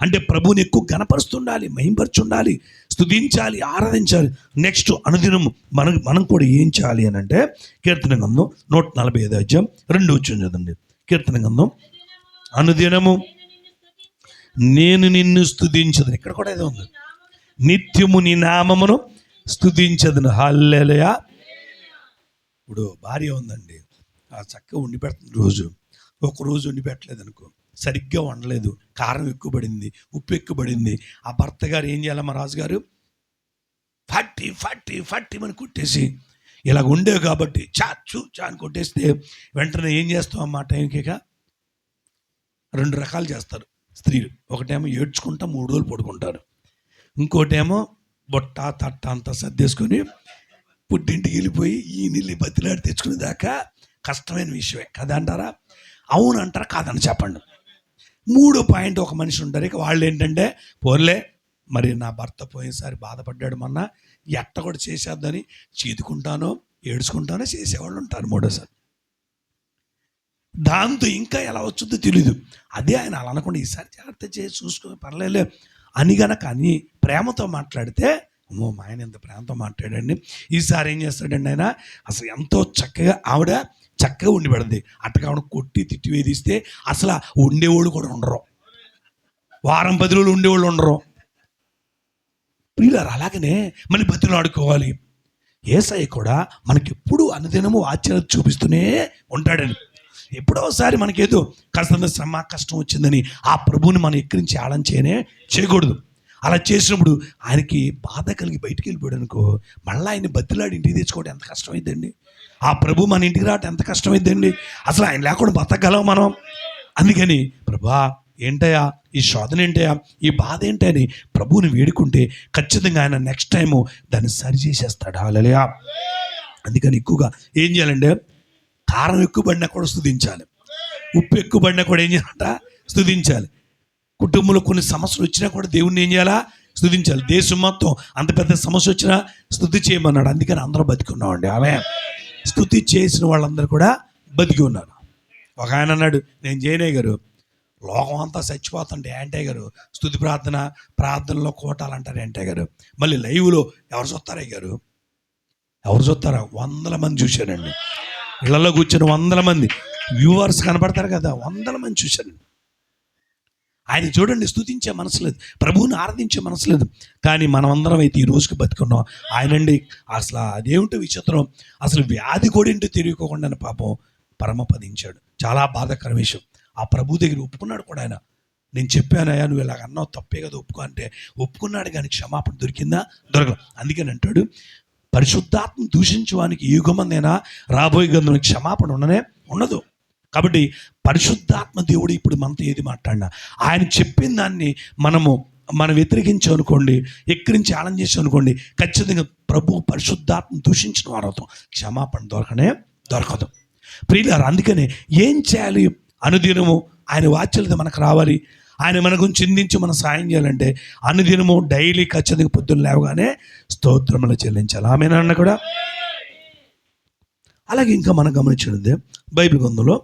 అంటే ప్రభువుని ఎక్కువ గణపరుస్తుండాలి, మహింపరచుండాలి, స్తుతించాలి, ఆరాధించాలి. నెక్స్ట్ అనుదినం మనం కూడా ఏం చేయాలి అని అంటే, కీర్తన గ్రంథం 145 అధ్యాయం 2 చదవండి. కీర్తన గ్రంథం, అనుదినము నేను నిన్ను స్తుతించదును. ఇక్కడ కూడా ఏదో ఉంది, నిత్యము నీ నామమును స్తుతించదును. హల్లెలూయా. ఇప్పుడు భార్య ఉందండి, చక్కగా వండి పెడుతుంది. ఒకరోజు వండి పెట్టలేదు అనుకో, సరిగ్గా వండలేదు, కారం ఎక్కువ పడింది, ఉప్పు ఎక్కువ పడింది. ఆ భర్త గారు ఏం చేయాలి? మా రాజుగారు ఫట్టి అని కొట్టేసి, ఇలాగ ఉండేవి కాబట్టి చా అని కొట్టేస్తే వెంటనే ఏం చేస్తాం అమ్మా టైంకి? 2 రకాలు చేస్తారు స్త్రీలు. ఒకటేమో ఏడ్చుకుంటా 3 రోజులు పడుకుంటారు, ఇంకోటేమో బొట్ట తట్ట అంతా సర్దేసుకొని పుట్టింటికి వెళ్ళిపోయి ఈ నీళ్ళు బతిలాడి తెచ్చుకునే దాకా కష్టమైన విషయమే కదా అంటారా? అవును అంటారా? కాదని చెప్పండి. 3వ పాయింట్, ఒక మనిషి ఉంటారు, ఇక వాళ్ళు ఏంటంటే, పోన్లే మరి నా భర్త పోయినసారి బాధపడ్డాడు, మొన్న ఎట్ట కూడా చేసేద్దని చీదుకుంటానో ఏడ్చుకుంటానో చేసేవాళ్ళు ఉంటారు 3వసారి. దాంతో ఇంకా ఎలా వచ్చుద్దో తెలీదు. అదే ఆయన అలా అనకుండా ఈసారి జాగ్రత్త చేసి చూసుకుని పర్లేదు అని గనక అని ప్రేమతో మాట్లాడితే, అమ్మో మా ఆయన ఎంత ప్రేమతో మాట్లాడండి, ఈసారి ఏం చేస్తాడండి ఆయన? అసలు ఎంతో చక్కగా ఆవిడ చక్కగా ఉండి పెడుతుంది. అట్టగా ఆవిడ కొట్టి తిట్టి వేధిస్తే అసలు ఉండేవాళ్ళు కూడా ఉండరు, వారం 10 రోజులు ఉండేవాళ్ళు ఉండరు. ప్రియులారా, అలాగనే మళ్ళీ బతిలో ఆడుకోవాలి. యేసయ్య కూడా మనకి ఎప్పుడు అనుదినము ఆశ్చర్యం చూపిస్తూనే ఉంటాడని. ఎప్పుడోసారి మనకేదో కాస్త శ్రమ కష్టం వచ్చిందని ఆ ప్రభువుని మనం ఎక్కిరించి ఆడం చేయకూడదు. అలా చేసినప్పుడు ఆయనకి బాధ కలిగి బయటికి వెళ్ళిపోయాడు అనుకో, మళ్ళీ ఆయన బతిలాడి ఇంటికి తెచ్చుకోవడం ఎంత కష్టమైందండి. ఆ ప్రభు మన ఇంటికి రావటం ఎంత కష్టమైందండి. అసలు ఆయన లేకుండా బతకగలం మనం. అందుకని ప్రభా ఏంటయ్యా ఈ శోధన ఏంటయ్యా, ఈ బాధ ఏంటని ప్రభువుని వేడుకుంటే ఖచ్చితంగా ఆయన నెక్స్ట్ టైము దాన్ని సరి చేసేస్తాడు. హల్లెలూయా. అందుకని ఎక్కువగా ఏం చేయాలంటే కారం ఎక్కువ పడినా కూడా స్తుతించాలి, ఉప్పు ఎక్కువ పడినా కూడా ఏం చేయాలంట, స్తుతించాలి. కుటుంబంలో కొన్ని సమస్యలు వచ్చినా కూడా దేవుణ్ణి ఏం చేయాలా, స్తుతించాలి. దేశం మొత్తం అంత పెద్ద సమస్య వచ్చినా స్తుతి చేయమన్నాడు. అందుకని అందరూ బతికున్నామండి. ఆమె స్తుతి చేసిన వాళ్ళందరూ కూడా బతికి ఉన్నారు. ఒక ఆయన అన్నాడు, నేను జయనయ్య గారు లోకం అంతా చచ్చిపోతుంటే ఏంటయ్య గారు స్తుతి ప్రార్థనలో కోటాలంటారు ఏంటయ్య గారు, మళ్ళీ లైవ్లో ఎవరు చూస్తారయ్య గారు, ఎవరు చూస్తారా? 100 మంది చూశానండి. ఇళ్లలో కూర్చొని 100 మంది వ్యూవర్స్ కనపడతారు కదా, 100 మంది చూశానండి. ఆయన చూడండి, స్తుతించే మనసు లేదు, ప్రభువుని ఆరాధించే మనసు లేదు. కానీ మనం అందరం అయితే ఈ రోజుకి బతుకున్నాం. ఆయనండి అసలు అదేమిటో విచిత్రం, అసలు వ్యాధి కూడా ఏంటో తెలియకోకుండా పాపం పరమపదించాడు. చాలా బాధాకర విషయం. ఆ ప్రభు దగ్గర ఒప్పుకున్నాడు కూడా ఆయన. నేను చెప్పానయ్యా నువ్వు ఇలాగ అన్నావు తప్పే కదా ఒప్పుకో అంటే ఒప్పుకున్నాడు, కానీ క్షమాపణ దొరికిందా? దొరకదు. అందుకని అంటాడు, పరిశుద్ధాత్మ దూషించడానికి యుగమందైనా రాబోయే గంధంలో క్షమాపణ ఉండదు. కాబట్టి పరిశుద్ధాత్మ దేవుడు ఇప్పుడు మనతో ఏది మాట్లాడినా ఆయన చెప్పిన దాన్ని మనం వ్యతిరేకించామనుకోండి, ఎక్కిరించి ఆలం చేసామనుకోండి, ఖచ్చితంగా ప్రభు పరిశుద్ధాత్మ దూషించిన వారవుతాం. క్షమాపణ దొరకదు ప్రియులారా. అందుకనే ఏం చేయాలి? అనుదినము ఆయన వాత్సల్యత మనకు రావాలి. ఆయన మన గురించి చిందించి మనం సాయం చేయాలంటే అనుదినము డైలీ ఖచ్చితంగా పొద్దున్న లేవగానే స్తోత్రములు చెల్లించాలి. ఆమేనన్న కూడా. అలాగే ఇంకా మనం గమనించినది బైబిల్ గ్రంథంలో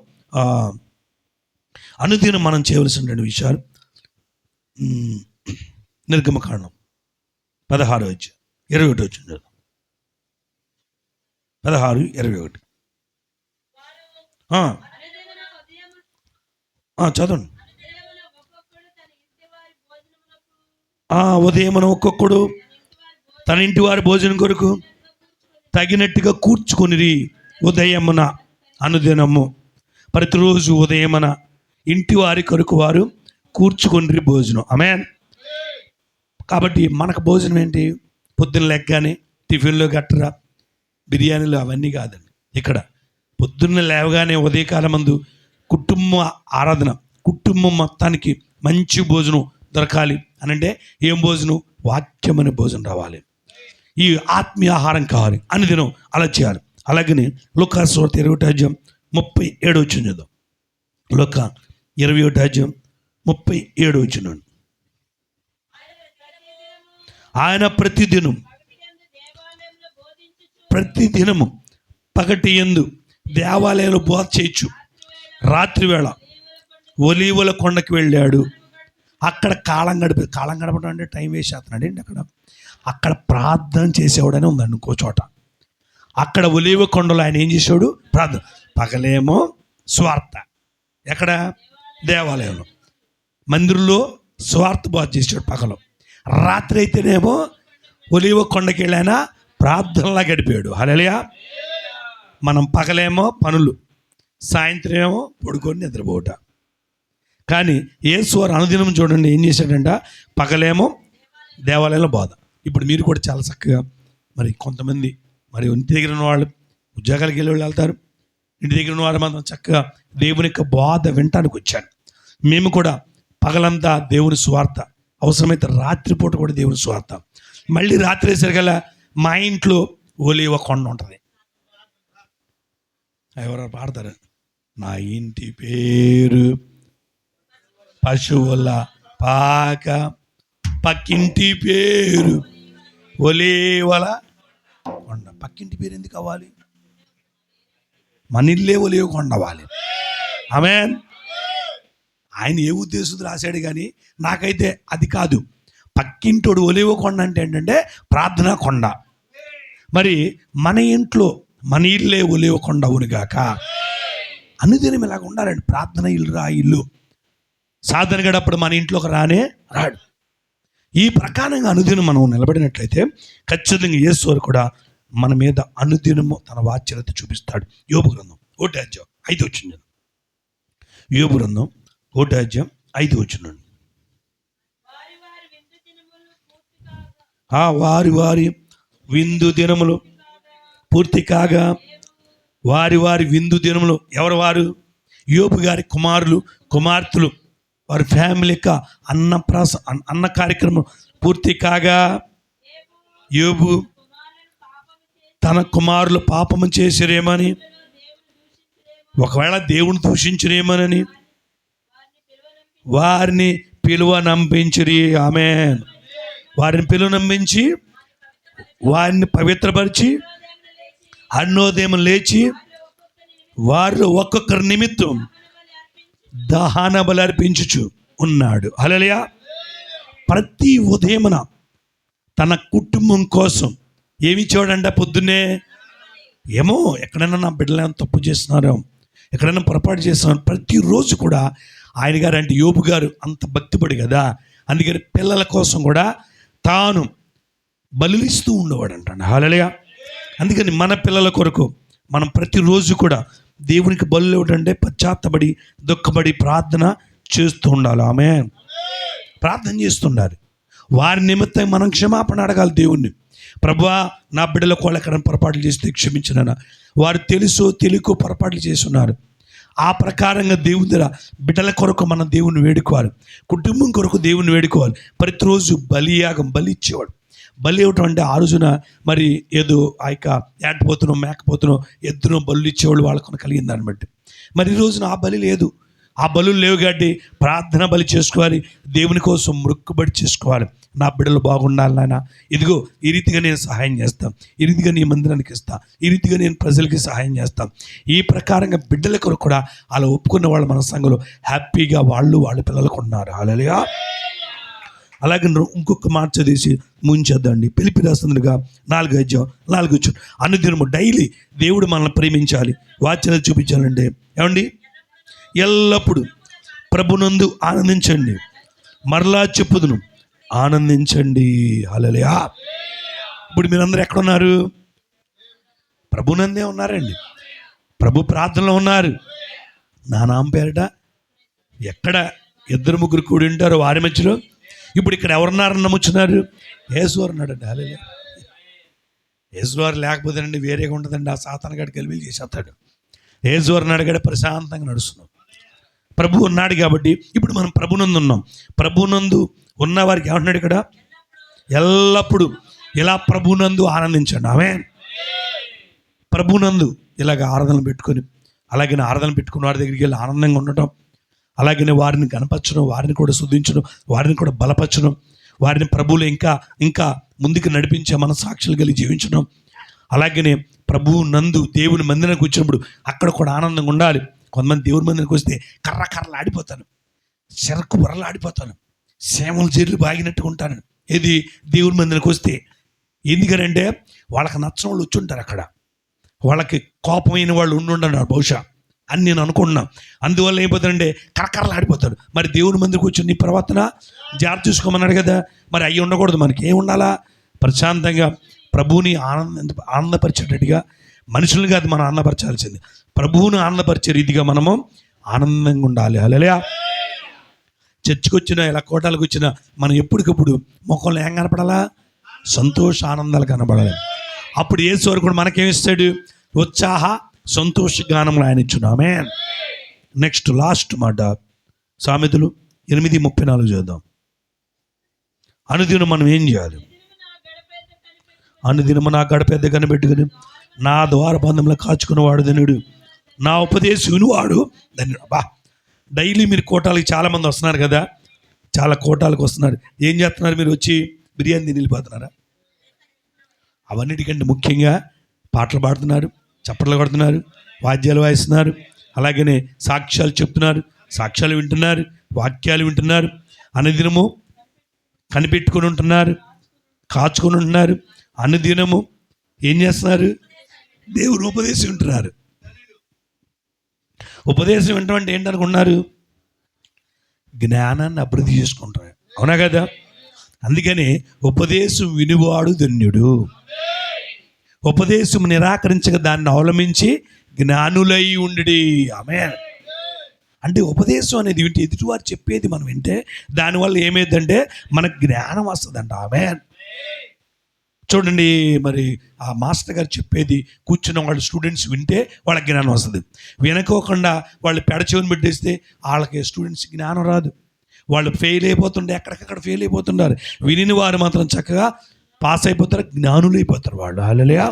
అనుదినం మనం చేయవలసిన విషయాలు. నిర్గమకాండం 16:21 వచ్చింది. 16:21 చదవండి. ఉదయమున ఒక్కొక్కడు తన ఇంటి వారి భోజనం కొరకు తగినట్టుగా కూర్చుకొనిరి. ఉదయమున అనుదినము ప్రతిరోజు ఉదయమున ఇంటి వారి కొరకు వారు కూర్చుకొనిరి భోజనం. ఆమేన్. కాబట్టి మనకు భోజనం ఏంటి? పొద్దున్న లెగ్గానే టిఫిన్లు గట్రా బిర్యానీలు అవన్నీ కాదండి. ఇక్కడ పొద్దున్న లేవగానే ఉదయకాలం మందు కుటుంబ ఆరాధన, కుటుంబం మొత్తానికి మంచి భోజనం దొరకాలి అని అంటే ఏం భోజనం? వాక్యం అనే భోజనం రావాలి. ఈ ఆత్మీయ ఆహారం కావాలి. అనుదినం అలా చేయాలి. అలాగనే లూకా సువార్త 21:37 వచ్చింది. లూకా 21:37 వచ్చినాడు. ఆయన ప్రతిదినము పగటి యందు దేవాలయంలో బోధ చేయొచ్చు. రాత్రి వేళ ఒలీవల కొండకి వెళ్ళాడు. అక్కడ కాలం గడపడం అంటే టైం వేస్ట్ చేస్తున్నాడు ఏంటి? అక్కడ ప్రార్థన చేసేవాడని ఉందండి. ఇంకో చోట అక్కడ ఒలీవ కొండలో ఆయన ఏం చేసేవాడు? ప్రార్థన. పగలేమో స్వార్థ, ఎక్కడ? దేవాలయంలో మందిరంలో స్వార్థ బోధ చేసాడు పగలు. రాత్రి అయితేనేమో ఒలీవ కొండకి వెళ్ళానా ప్రార్థనలా గడిపాడు. హల్లెలూయా. మనం పగలేమో పనులు, సాయంత్రం ఏమో పడుకొని నిద్రపోట. కానీ యేసువారు అనుదినం చూడండి ఏం చేశాడంట? పగలేమో దేవాలయంలో బోధ. ఇప్పుడు మీరు కూడా చాలా చక్కగా మరి కొంతమంది మరి ఇంటి దగ్గర ఉన్న వాళ్ళు ఉద్యోగాలకు వెళ్ళి వెళ్తారు. ఇంటి దగ్గర ఉన్న వాళ్ళు మాత్రం చక్కగా దేవుని యొక్క బోధ వినటానికి వచ్చాను. మేము కూడా పగలంతా దేవుని స్వార్థ, అవసరమైతే రాత్రిపూట కూడా దేవుని స్వార్థ. మళ్ళీ రాత్రి వేసరికల్లా మా ఇంట్లో ఒలీవ కొండ ఉంటుంది. ఎవరు పాడతారు? నా ఇంటి పేరు పశువుల పాక, పక్కింటి పేరు ఒలీవల కొండ. పక్కింటి పేరు ఎందుకు అవ్వాలి? మన ఇల్లే ఒలీవ కొండ అవ్వాలి. ఆమేన్. ఆయన ఏ ఉద్దేశంతో రాశాడు, కానీ నాకైతే అది కాదు. పక్కింటోడు ఒలీవ కొండ అంటే ఏంటంటే ప్రార్థనా కొండ. మరి మన ఇంట్లో మన ఇల్లే ఒలీవ కొండ అవునుగాక. అనుదినం ఇలాగ ఉండాలండి. ప్రార్థన ఇల్లు రా ఇల్లు. సాధన గడప్పుడు మన ఇంట్లోకి రాడు. ఈ ప్రకారంగా అనుదినం మనం నిలబడినట్లయితే ఖచ్చితంగా యేసువారు కూడా మన మీద అనుదినము తన వాత్సల్యత చూపిస్తాడు. యోబు గ్రంథం 1:5 వచ్చింది. యోబు గ్రంథం 1:5 వచ్చింది. వారి విందు దినములు పూర్తి కాగా వారి వారి విందు దినములు ఎవరు వారు? యోబు గారి కుమారులు కుమార్తెలు వారి ఫ్యామిలీ యొక్క అన్న కార్యక్రమం పూర్తి కాగా యోబు తన కుమారులు పాపము చేసిరేమని, ఒకవేళ దేవుని దూషించిరేమోనని వారిని పిలువనంపించిరి. ఆమేన్. వారిని పిలువనంపించి వారిని పవిత్రపరిచి అన్నోదయం లేచి వారిలో ఒక్కొక్కరి నిమిత్తం దహన బలి అర్పించుచు ఉన్నాడు. హల్లెలూయా. ప్రతి ఉదయమున తన కుటుంబం కోసం ఏమి ఇచ్చేవాడంట? పొద్దున్నే ఏమో ఎక్కడైనా నా బిడ్డలు ఏమైనా తప్పు చేస్తున్నారో, ఎక్కడైనా పొరపాటు చేస్తున్నారు, ప్రతిరోజు కూడా ఆయన గారు అంటే యోబు గారు అంత భక్తిపడి కదా, అందుకని పిల్లల కోసం కూడా తాను బలులిస్తూ ఉండేవాడు అంటాడు. హల్లెలూయా. అందుకని మన పిల్లల కొరకు మనం ప్రతిరోజు కూడా దేవునికి బలు ఇవ్వడంటే పశ్చాత్తపడి దుఃఖపడి ప్రార్థన చేస్తూ ఉండాలి. ఆమేన్. ప్రార్థన చేస్తుండాలి. వారి నిమిత్తం మనం క్షమాపణ అడగాలి దేవుణ్ణి. ప్రభువా, నా బిడ్డలకు వాళ్ళు ఎక్కడ పొరపాట్లు చేస్తే క్షమించినా, వారు తెలుసో తెలియకో పొరపాట్లు చేస్తున్నారు. ఆ ప్రకారంగా దేవుని దగ్గర బిడ్డల కొరకు మనం దేవుని వేడుకోవాలి, కుటుంబం కొరకు దేవుని వేడుకోవాలి. ప్రతిరోజు బలియాగం బలి ఇచ్చేవాడు. బలి ఇవ్వటం అంటే ఆ రోజున మరి ఏదో ఆ యొక్క ఏటపోతునో మేకపోతునో ఎద్దునో బలు ఇచ్చేవాళ్ళు వాళ్ళకు కలిగిన దాన్ని బట్టి. మరి ఈ రోజున ఆ బలి లేదు, ఆ బలు లేవు కాబట్టి ప్రార్థన బలి చేసుకోవాలి, దేవుని కోసం మొక్కుబడి చేసుకోవాలి. నా బిడ్డలు బాగుండాలి నాయన, ఇదిగో ఈ రీతిగా నేను సహాయం చేస్తాను, ఈ రీతిగా నీ మందిరానికి ఇస్తాను, ఈ రీతిగా నేను ప్రజలకి సహాయం చేస్తాను. ఈ ప్రకారంగా బిడ్డల కొరకు కూడా అలా ఒప్పుకున్న వాళ్ళు మన సంఘంలో హ్యాపీగా వాళ్ళ పిల్లలకు ఉన్నారు. హల్లెలూయా. అలాగే ఇంకొక మాట చదివేసి ముంచేద్దండి. పిలిపి రాస్తుందిగా 4:4 అనుదినము డైలీ దేవుడు మనల్ని ప్రేమించాలి, వాచ్యత చూపించాలంటే ఏమండి? ఎల్లప్పుడూ ప్రభునందు ఆనందించండి, మరలా చెప్పుదును ఆనందించండి. హల్లెలూయా. ఇప్పుడు మీరందరూ ఎక్కడున్నారు? ప్రభునందే ఉన్నారండి, ప్రభు ప్రార్థనలో ఉన్నారు. నా నామ పేరిట ఎక్కడ 2-3 కూడి ఉంటారో వారి మధ్యలో. ఇప్పుడు ఇక్కడ ఎవరున్నారని నమ్ముచున్నారు? యేసువారు ఉన్నాడండి. హల్లెలూయా. యేసువారు లేకపోతేనండి వేరేగా ఉంటుందండి. ఆ సాతాను గడికి గలిబిలి చేసేస్తాడు. యేసువారు నడగడ ప్రశాంతంగా నడుస్తున్నాం. ప్రభు ఉన్నాడు కాబట్టి ఇప్పుడు మనం ప్రభునందు ఉన్నాం. ప్రభునందు ఉన్న వారికి ఏమంటున్నాడు ఇక్కడ? ఎల్లప్పుడూ ఇలా ప్రభునందు ఆనందించండి. ఆమేన్. ప్రభునందు ఇలాగ ఆరాధనలు పెట్టుకొని, అలాగే ఆరాధన పెట్టుకున్న వారి దగ్గరికి వెళ్ళి ఆనందంగా ఉండటం, అలాగే వారిని కనపరచడం, వారిని కూడా శుద్ధించడం, వారిని కూడా బలపరచడం, వారిని ప్రభువులు ఇంకా ఇంకా ముందుకు నడిపించే మన సాక్షులు కలిగి జీవించడం. అలాగనే ప్రభువు నందు దేవుని మందిరానికి వచ్చినప్పుడు అక్కడ కూడా ఆనందంగా ఉండాలి. కొంతమంది దేవుని మందిరానికి వస్తే కర్రలు ఆడిపోతాను, చెరకు బుర్రలు ఆడిపోతాను, సేమలు జర్లు బాగినట్టుగా ఉంటాను. ఏది? దేవుని మందిరానికి వస్తే. ఎందుకనంటే వాళ్ళకి నచ్చిన వాళ్ళు వచ్చి ఉంటారు, అక్కడ వాళ్ళకి కోపమైన వాళ్ళు ఉండుండన్నారు బహుశా అని నేను అనుకుంటున్నాను. అందువల్ల ఏమైపోతాడంటే కరకరలు ఆడిపోతాడు. మరి దేవుని మందిరికి వచ్చి నీ ప్రవర్తన జాగ్రత్త చూసుకోమన్నాడు కదా, మరి అవి ఉండకూడదు. మనకి ఏం ఉండాలా? ప్రశాంతంగా ప్రభువుని ఆనందపరిచేటట్టుగా, మనుషులను కాదు మనం ఆనందపరచాల్సింది, ప్రభువుని ఆనందపరిచే రీతిగా మనము ఆనందంగా ఉండాలి. హల్లెలూయా. చర్చికి వచ్చినా ఇలా కోటాలకు వచ్చినా మనం ఎప్పటికప్పుడు ముఖంలో ఏం కనపడాలా? సంతోష ఆనందాలు కనపడాలి. అప్పుడు యేసు కూడా మనకేమిస్తాడు? ఉత్సాహ సంతోష గానంలో ఆయన ఇచ్చును. ఆమేన్. నెక్స్ట్ లాస్ట్ మాట సామెతలు 8:34 చూద్దాం. అనుదినం మనం ఏం చేయాలి? అనుదినము నా గడపెద్ద కనిపెట్టుకుని నా ద్వారబంధంలో కాచుకున్నవాడు ధన్యుడు, నా ఉపదేశం వినువాడు ధన్యుడు. బా, డైలీ మీరు కోటాలకి చాలామంది వస్తున్నారు కదా, చాలా కోటాలకు వస్తున్నారు. ఏం చేస్తున్నారు? మీరు వచ్చి బిర్యానీ తిని వెళ్ళిపోతున్నారా? అవన్నిటికంటే ముఖ్యంగా పాటలు పాడుతున్నారు, చప్పట్లు కొడుతున్నారు, వాద్యాలు వాయిస్తున్నారు, అలాగనే సాక్ష్యాలు చెప్తున్నారు, సాక్ష్యాలు వింటున్నారు, వాక్యాలు వింటున్నారు, అనుదినము కనిపెట్టుకుని ఉంటున్నారు, కాచుకొని ఉంటున్నారు. అనుదినము ఏం చేస్తున్నారు? దేవుని ఉపదేశం వింటున్నారు. ఉపదేశం వింటం అంటే ఏంటనుకున్నారు? జ్ఞానాన్ని అభివృద్ధి చేసుకుంటారు. అవునా కదా? అందుకని ఉపదేశం వినువాడు ధన్యుడు. ఉపదేశం నిరాకరించక దాన్ని అవలంబించి జ్ఞానులై ఉండి. ఆమేన్. అంటే ఉపదేశం అనేది వింటే, ఎదుటివారు చెప్పేది మనం వింటే దానివల్ల ఏమైందంటే మనకు జ్ఞానం వస్తుందంట. ఆమేన్. చూడండి, మరి ఆ మాస్టర్ గారు చెప్పేది కూర్చున్న వాళ్ళు స్టూడెంట్స్ వింటే వాళ్ళకి జ్ఞానం వస్తుంది. వినుకోకుండా వాళ్ళు పెడచెవిని పెట్టేస్తే వాళ్ళకి స్టూడెంట్స్ జ్ఞానం రాదు. వాళ్ళు ఫెయిల్ అయిపోతుండే, ఎక్కడికక్కడ ఫెయిల్ అయిపోతుంటారు. విని వారు మాత్రం చక్కగా పాస్ అయిపోతారు, జ్ఞానులు అయిపోతారు వాళ్ళు. హల్లెలూయా.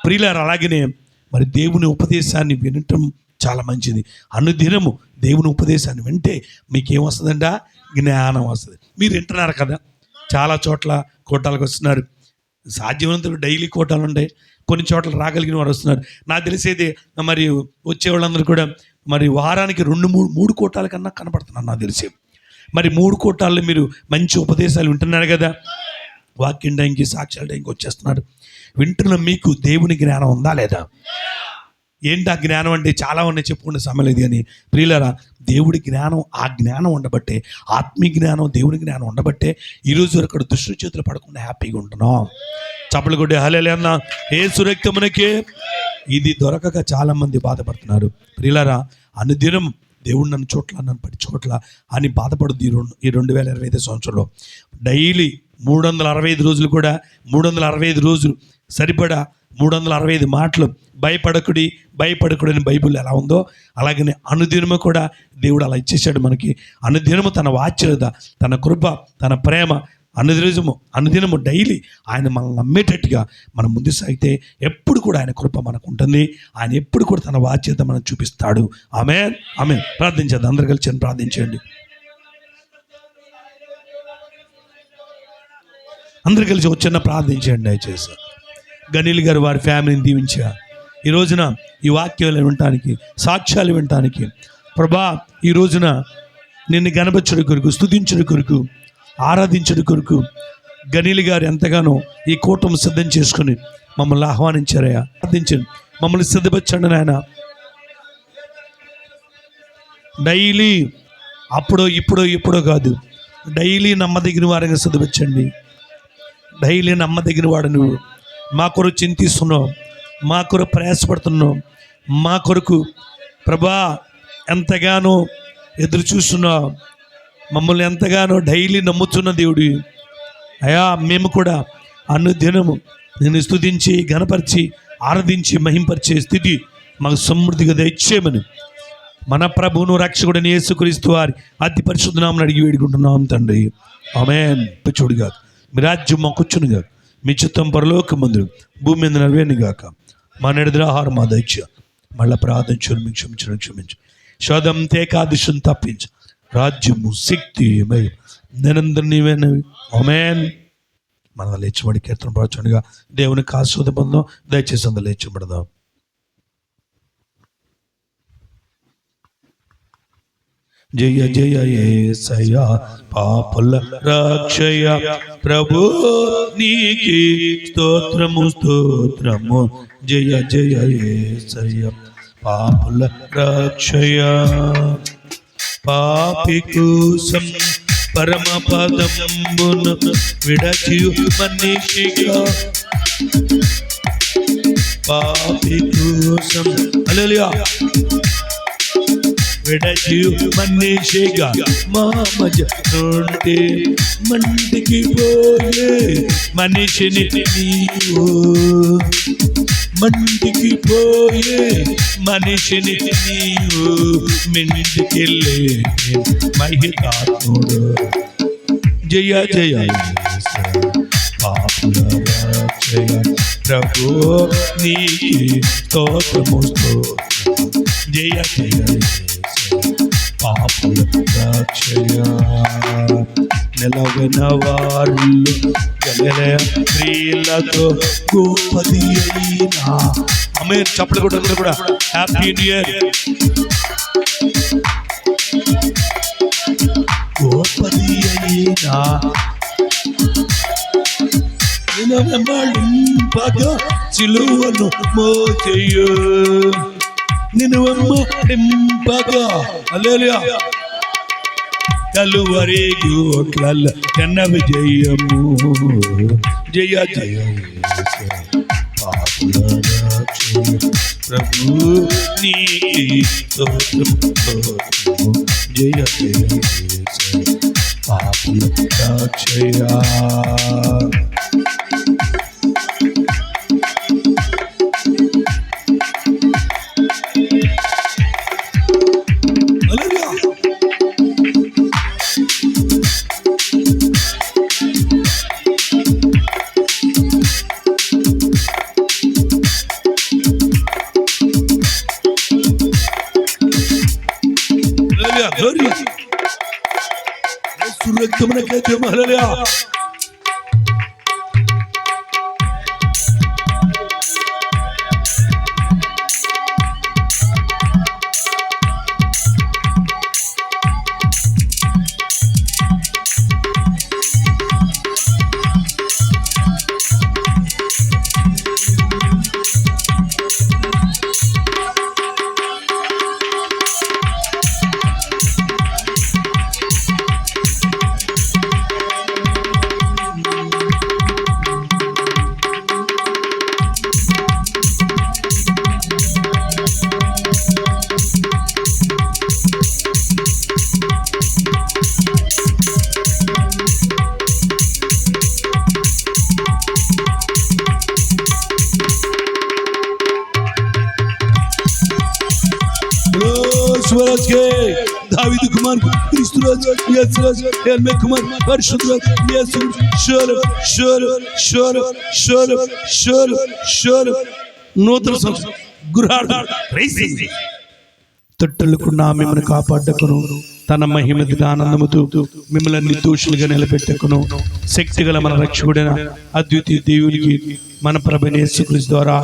ప్రియులారా, అలాగనే మరి దేవుని ఉపదేశాన్ని వినటం చాలా మంచిది. అనుదినము దేవుని ఉపదేశాన్ని వింటే మీకేం వస్తుందంట? జ్ఞానం వస్తుంది. మీరు వింటున్నారు కదా, చాలా చోట్ల కోటాలకు వస్తున్నారు. సాధ్యమైనంతలో డైలీ కోటాలు ఉంటాయి, కొన్ని చోట్ల రాగలిగిన వారు వస్తున్నారు. నాకు తెలిసేది మరి వచ్చే వాళ్ళందరూ కూడా మరి వారానికి 2-3 కోటాల కన్నా కనపడుతున్నారు నాకు తెలిసి. మరి 3 కోటాల్లో మీరు మంచి ఉపదేశాలు వింటున్నారు కదా, వాక్యం టైంకి సాక్ష్యాల టైంకి వచ్చేస్తున్నారు. వింటున్న మీకు దేవుని జ్ఞానం ఉందా లేదా? ఏంటి ఆ జ్ఞానం అంటే? చాలా ఉన్నాయి, చెప్పుకునే సమయం లేదు. కానీ ప్రియులారా, దేవుడి జ్ఞానం, ఆ జ్ఞానం ఉండబట్టే, ఆత్మీయ జ్ఞానం, దేవుని జ్ఞానం ఉండబట్టే ఈరోజు అక్కడ దుష్టు చేతులు పడకుండా హ్యాపీగా ఉంటున్నాం. చప్పలు కొట్టే హల్లెలూయా అన్న. యేసు రక్తమునకే. ఇది దొరకక చాలామంది బాధపడుతున్నారు. ప్రియులారా, అనుదినం దేవుడు నన్ను చోట్ల, నన్ను పడి చోట్ల అని బాధపడుద్ది. ఈ 2025 సంవత్సరంలో డైలీ 365 రోజులు కూడా 365 రోజులు సరిపడా 365 మాటలు భయపడకుడి అని బైబిల్ ఎలా ఉందో అలాగనే అనుదినము కూడా దేవుడు అలా ఇచ్చేసాడు మనకి. అనుదినము తన వాత్సల్యత, తన కృప, తన ప్రేమ అనుదినము డైలీ ఆయన మనల్ని నమ్మేటట్టుగా మనం ముందు సాగితే ఎప్పుడు కూడా ఆయన కృప మనకు ఉంటుంది. ఆయన ఎప్పుడు కూడా తన వాత్సల్యత మనకు చూపిస్తాడు. ఆమేన్, ఆమేన్. ప్రార్థించండి, అందరు కలిసి ప్రార్థించండి. అందరు కలిసి వచ్చిన ప్రార్థించండి దయచేసి. గనీల్ గారు వారి ఫ్యామిలీని దీవించా. ఈ రోజున ఈ వాక్యాలు వినటానికి, సాక్ష్యాలు వినటానికి ప్రభా, ఈ రోజున నిన్ను గణపరచుడి కొరకు, స్తుతించుడి కొరకు, ఆరాధించుడి కొరకు గనీల్ గారు ఎంతగానో ఈ కూటమి సిద్ధం చేసుకుని మమ్మల్ని ఆహ్వానించారయ్యా. ప్రార్థించండి, మమ్మల్ని సిద్ధపరచండి నాయన. డైలీ ఇప్పుడో కాదు, డైలీ నమ్మదగిన వారిగా సిద్ధపరచండి. డైలీ నమ్మదగిన వాడు నువ్వు. మా కొరకు చింతిస్తున్నావు, మా కొరకు ప్రయాసపడుతున్నావు, మా కొరకు ప్రభా ఎంతగానో ఎదురు చూస్తున్నావు, మమ్మల్ని ఎంతగానో డైలీ నమ్ముతున్న దేవుడి అయా. మేము కూడా అనుదినము నిన్ను స్తుతించి, ఘనపరిచి, ఆరాధించి, మహింపరిచే స్థితి మాకు సమృద్ధిగా దయచేయమని మన ప్రభువును రక్షకుడైన యేసుక్రీస్తు వారి అతి పరిశుద్ధ నామమున అడిగి వేడుకుంటున్నాం తండ్రి. ఆమేన్. చూడుగా మీ రాజ్యం మాకొచ్చునుగా, మీ చిత్తం పరలోకమందు భూమి మీద నెరవేరునుగాక. మా నెడదిన ఆహారం మా దయచ, మళ్ళీ ప్రార్థించుని మీకు క్షమించు. శోధం తేకాదశం తప్పించు, రాజ్యము, శక్తి, నిరంతరం నీవేనవి. ఆమేన్. మన లేచిబడి కీర్తన పరచునిగా దేవునికి ఆశీర్వాద పొందాం. దయచేసి అందరూ లేచిబడదాం. జయ జయ యేసయ్యా పాపుల రక్షయ, ప్రభు నీకి స్తోత్రము. జయ జయ యేసయ్యా పాపుల రక్షయ, పాపి కోసం పరమ పదమును విడచి మనిషిగా, పాపి కోసం హల్లెలూయా విడచి మనిషిగా మా మధ్య నుండి మంటికి పోయే మనిషిని నీవు, మంటికి పోయే మనిషిని నీవు, మింటికెళ్ళే మహితాత్ముడు. జయ జయ పాపుల రక్షయ, ప్రభు నీకి స్తోత్రము. జయ జయ పాపుల రక్షయ, నిలవన వారిలో గలిలయ స్త్రీలతో గోపది అయినా. ఆమేన్. చప్పట్లు కొట్టు అందరూ కూడా. Happy new year. గోపది అయినా నిలవెంబడింపగా సిలువను మోచెయ్యు, నిన్ను వెంబడింపగా హల్లెలూయా కలువరి గోట్లల్ల జన విజయము. జయ జయ పాపుల రక్షయ, ప్రభు నీకి స్తోత్రము. జయ జయ పాపుల రక్షయ. మనకైతే హల్లెలూయా. स्वराज के दावीद कुमार क्रिस्तराज यशराज एलमे कुमार परिशुद्धराज यीशु शोर शोर शोर शोर शोर शोर नूतन गुराड రైసింగ్ తొట్టెలకున్న మిమ్మల్ని కాపాడకును తన మహిమదిన ఆనందముతో మిమ్మల్ని నిర్దోషులుగా నిలబెట్టకును శక్తిగల మన రక్షకుడైన అద్వితీయ దేవునికి మన ప్రభువైన యేసుక్రీస్తు ద్వారా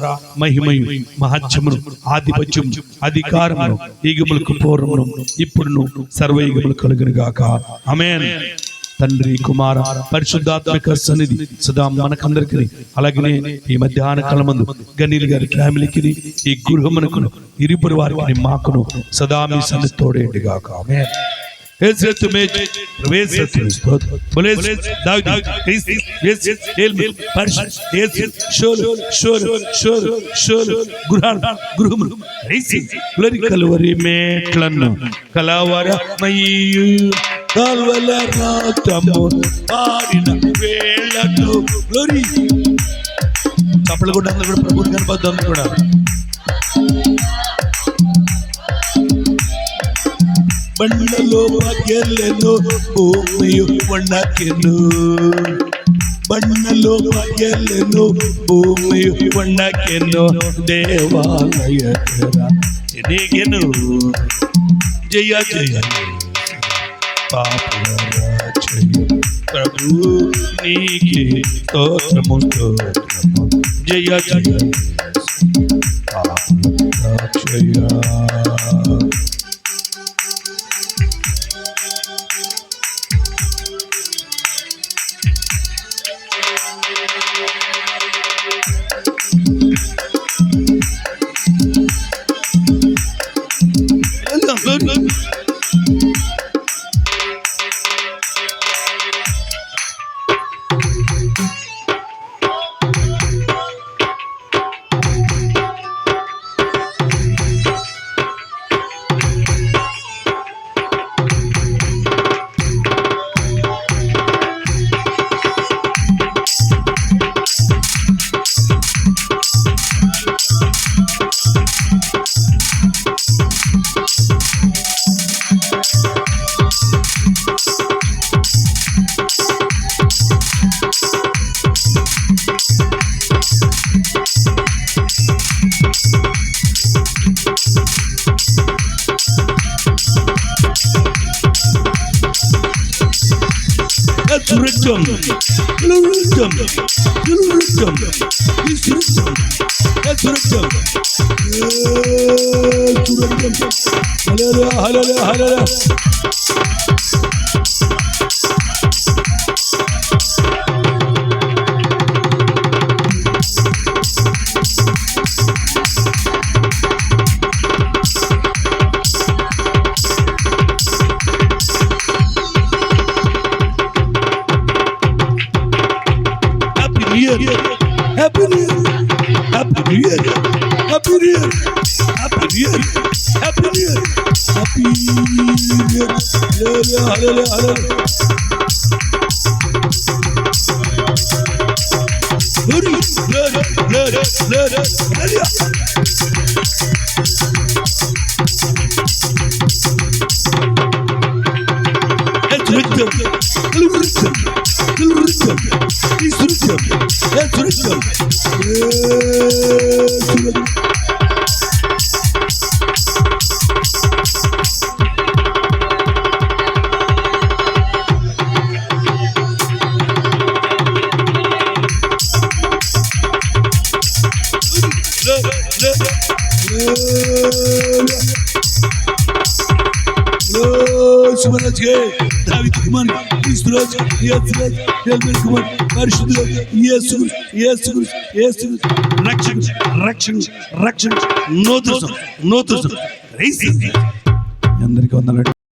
మహిమయు మహత్యమును ఆధిపత్యం అధికారమును యుగములకు పూర్వమును ఇప్పుడును సర్వయుగములు కలుగును గాక ఆమేన్. తండ్రి కుమార పరిశుద్ధాత్మక సన్నిధి సదా మనకందరికి అలాగనే ఈ మధ్యాహ్న కాలమందు గనీల్ గారి ఫ్యామిలీకి ఈ గృహమునకు ఇరువురు వారికి మాకును సదా మీ సన్నిధి తోడేండి గాక ఆమేన్. యేసు మే ప్రవేశ స్తోత్రం బోలే దావీద్ క్రీస్తు యేసు ఎల్మే పరిశుద్ధ యేసు షోర్ షోర్ షోర్ షోర్ గృహము రైసింగ్ గ్లోరీ కల్వరి మేట్లను కలవరమయ్యు కాల్వల రాతము పారిన వేళతో గ్లోరీ చప్పలు కూడా అందరూ కూడా ప్రభువుని కనపద్దాం కూడా. బండలో పగెలను భూమియు వణకెను బండలో పగెలను భూమియు వణకెను దేవాలయ తెరగెను జయ జయ పాపుల జయ ప్రభు నీకే స్తోత్రము స్తోత్రము జయ జయ పాపుల జయ. Happy New Year! Happy New Year! Happy New Year! Happy New Year! Happy New Year! Happy New Year! Hallelujah! Hallelujah! Hallelujah! Glory! Glory! Glory! Glory! Hallelujah! Let's rhythm! Rhythm! Rhythm! He's rhythm! Let's rhythm! Yes! Rhythm! శుభరాజ్కే దావీదు Kumar క్రీస్తురాజ్ యేసురాజ్ helmet Kumar పరిశుద్ధుడు యేసు యేసు యేసు రక్షణ రక్షణ రక్షణ నూతన నూతన అందరికీ వందనాలు.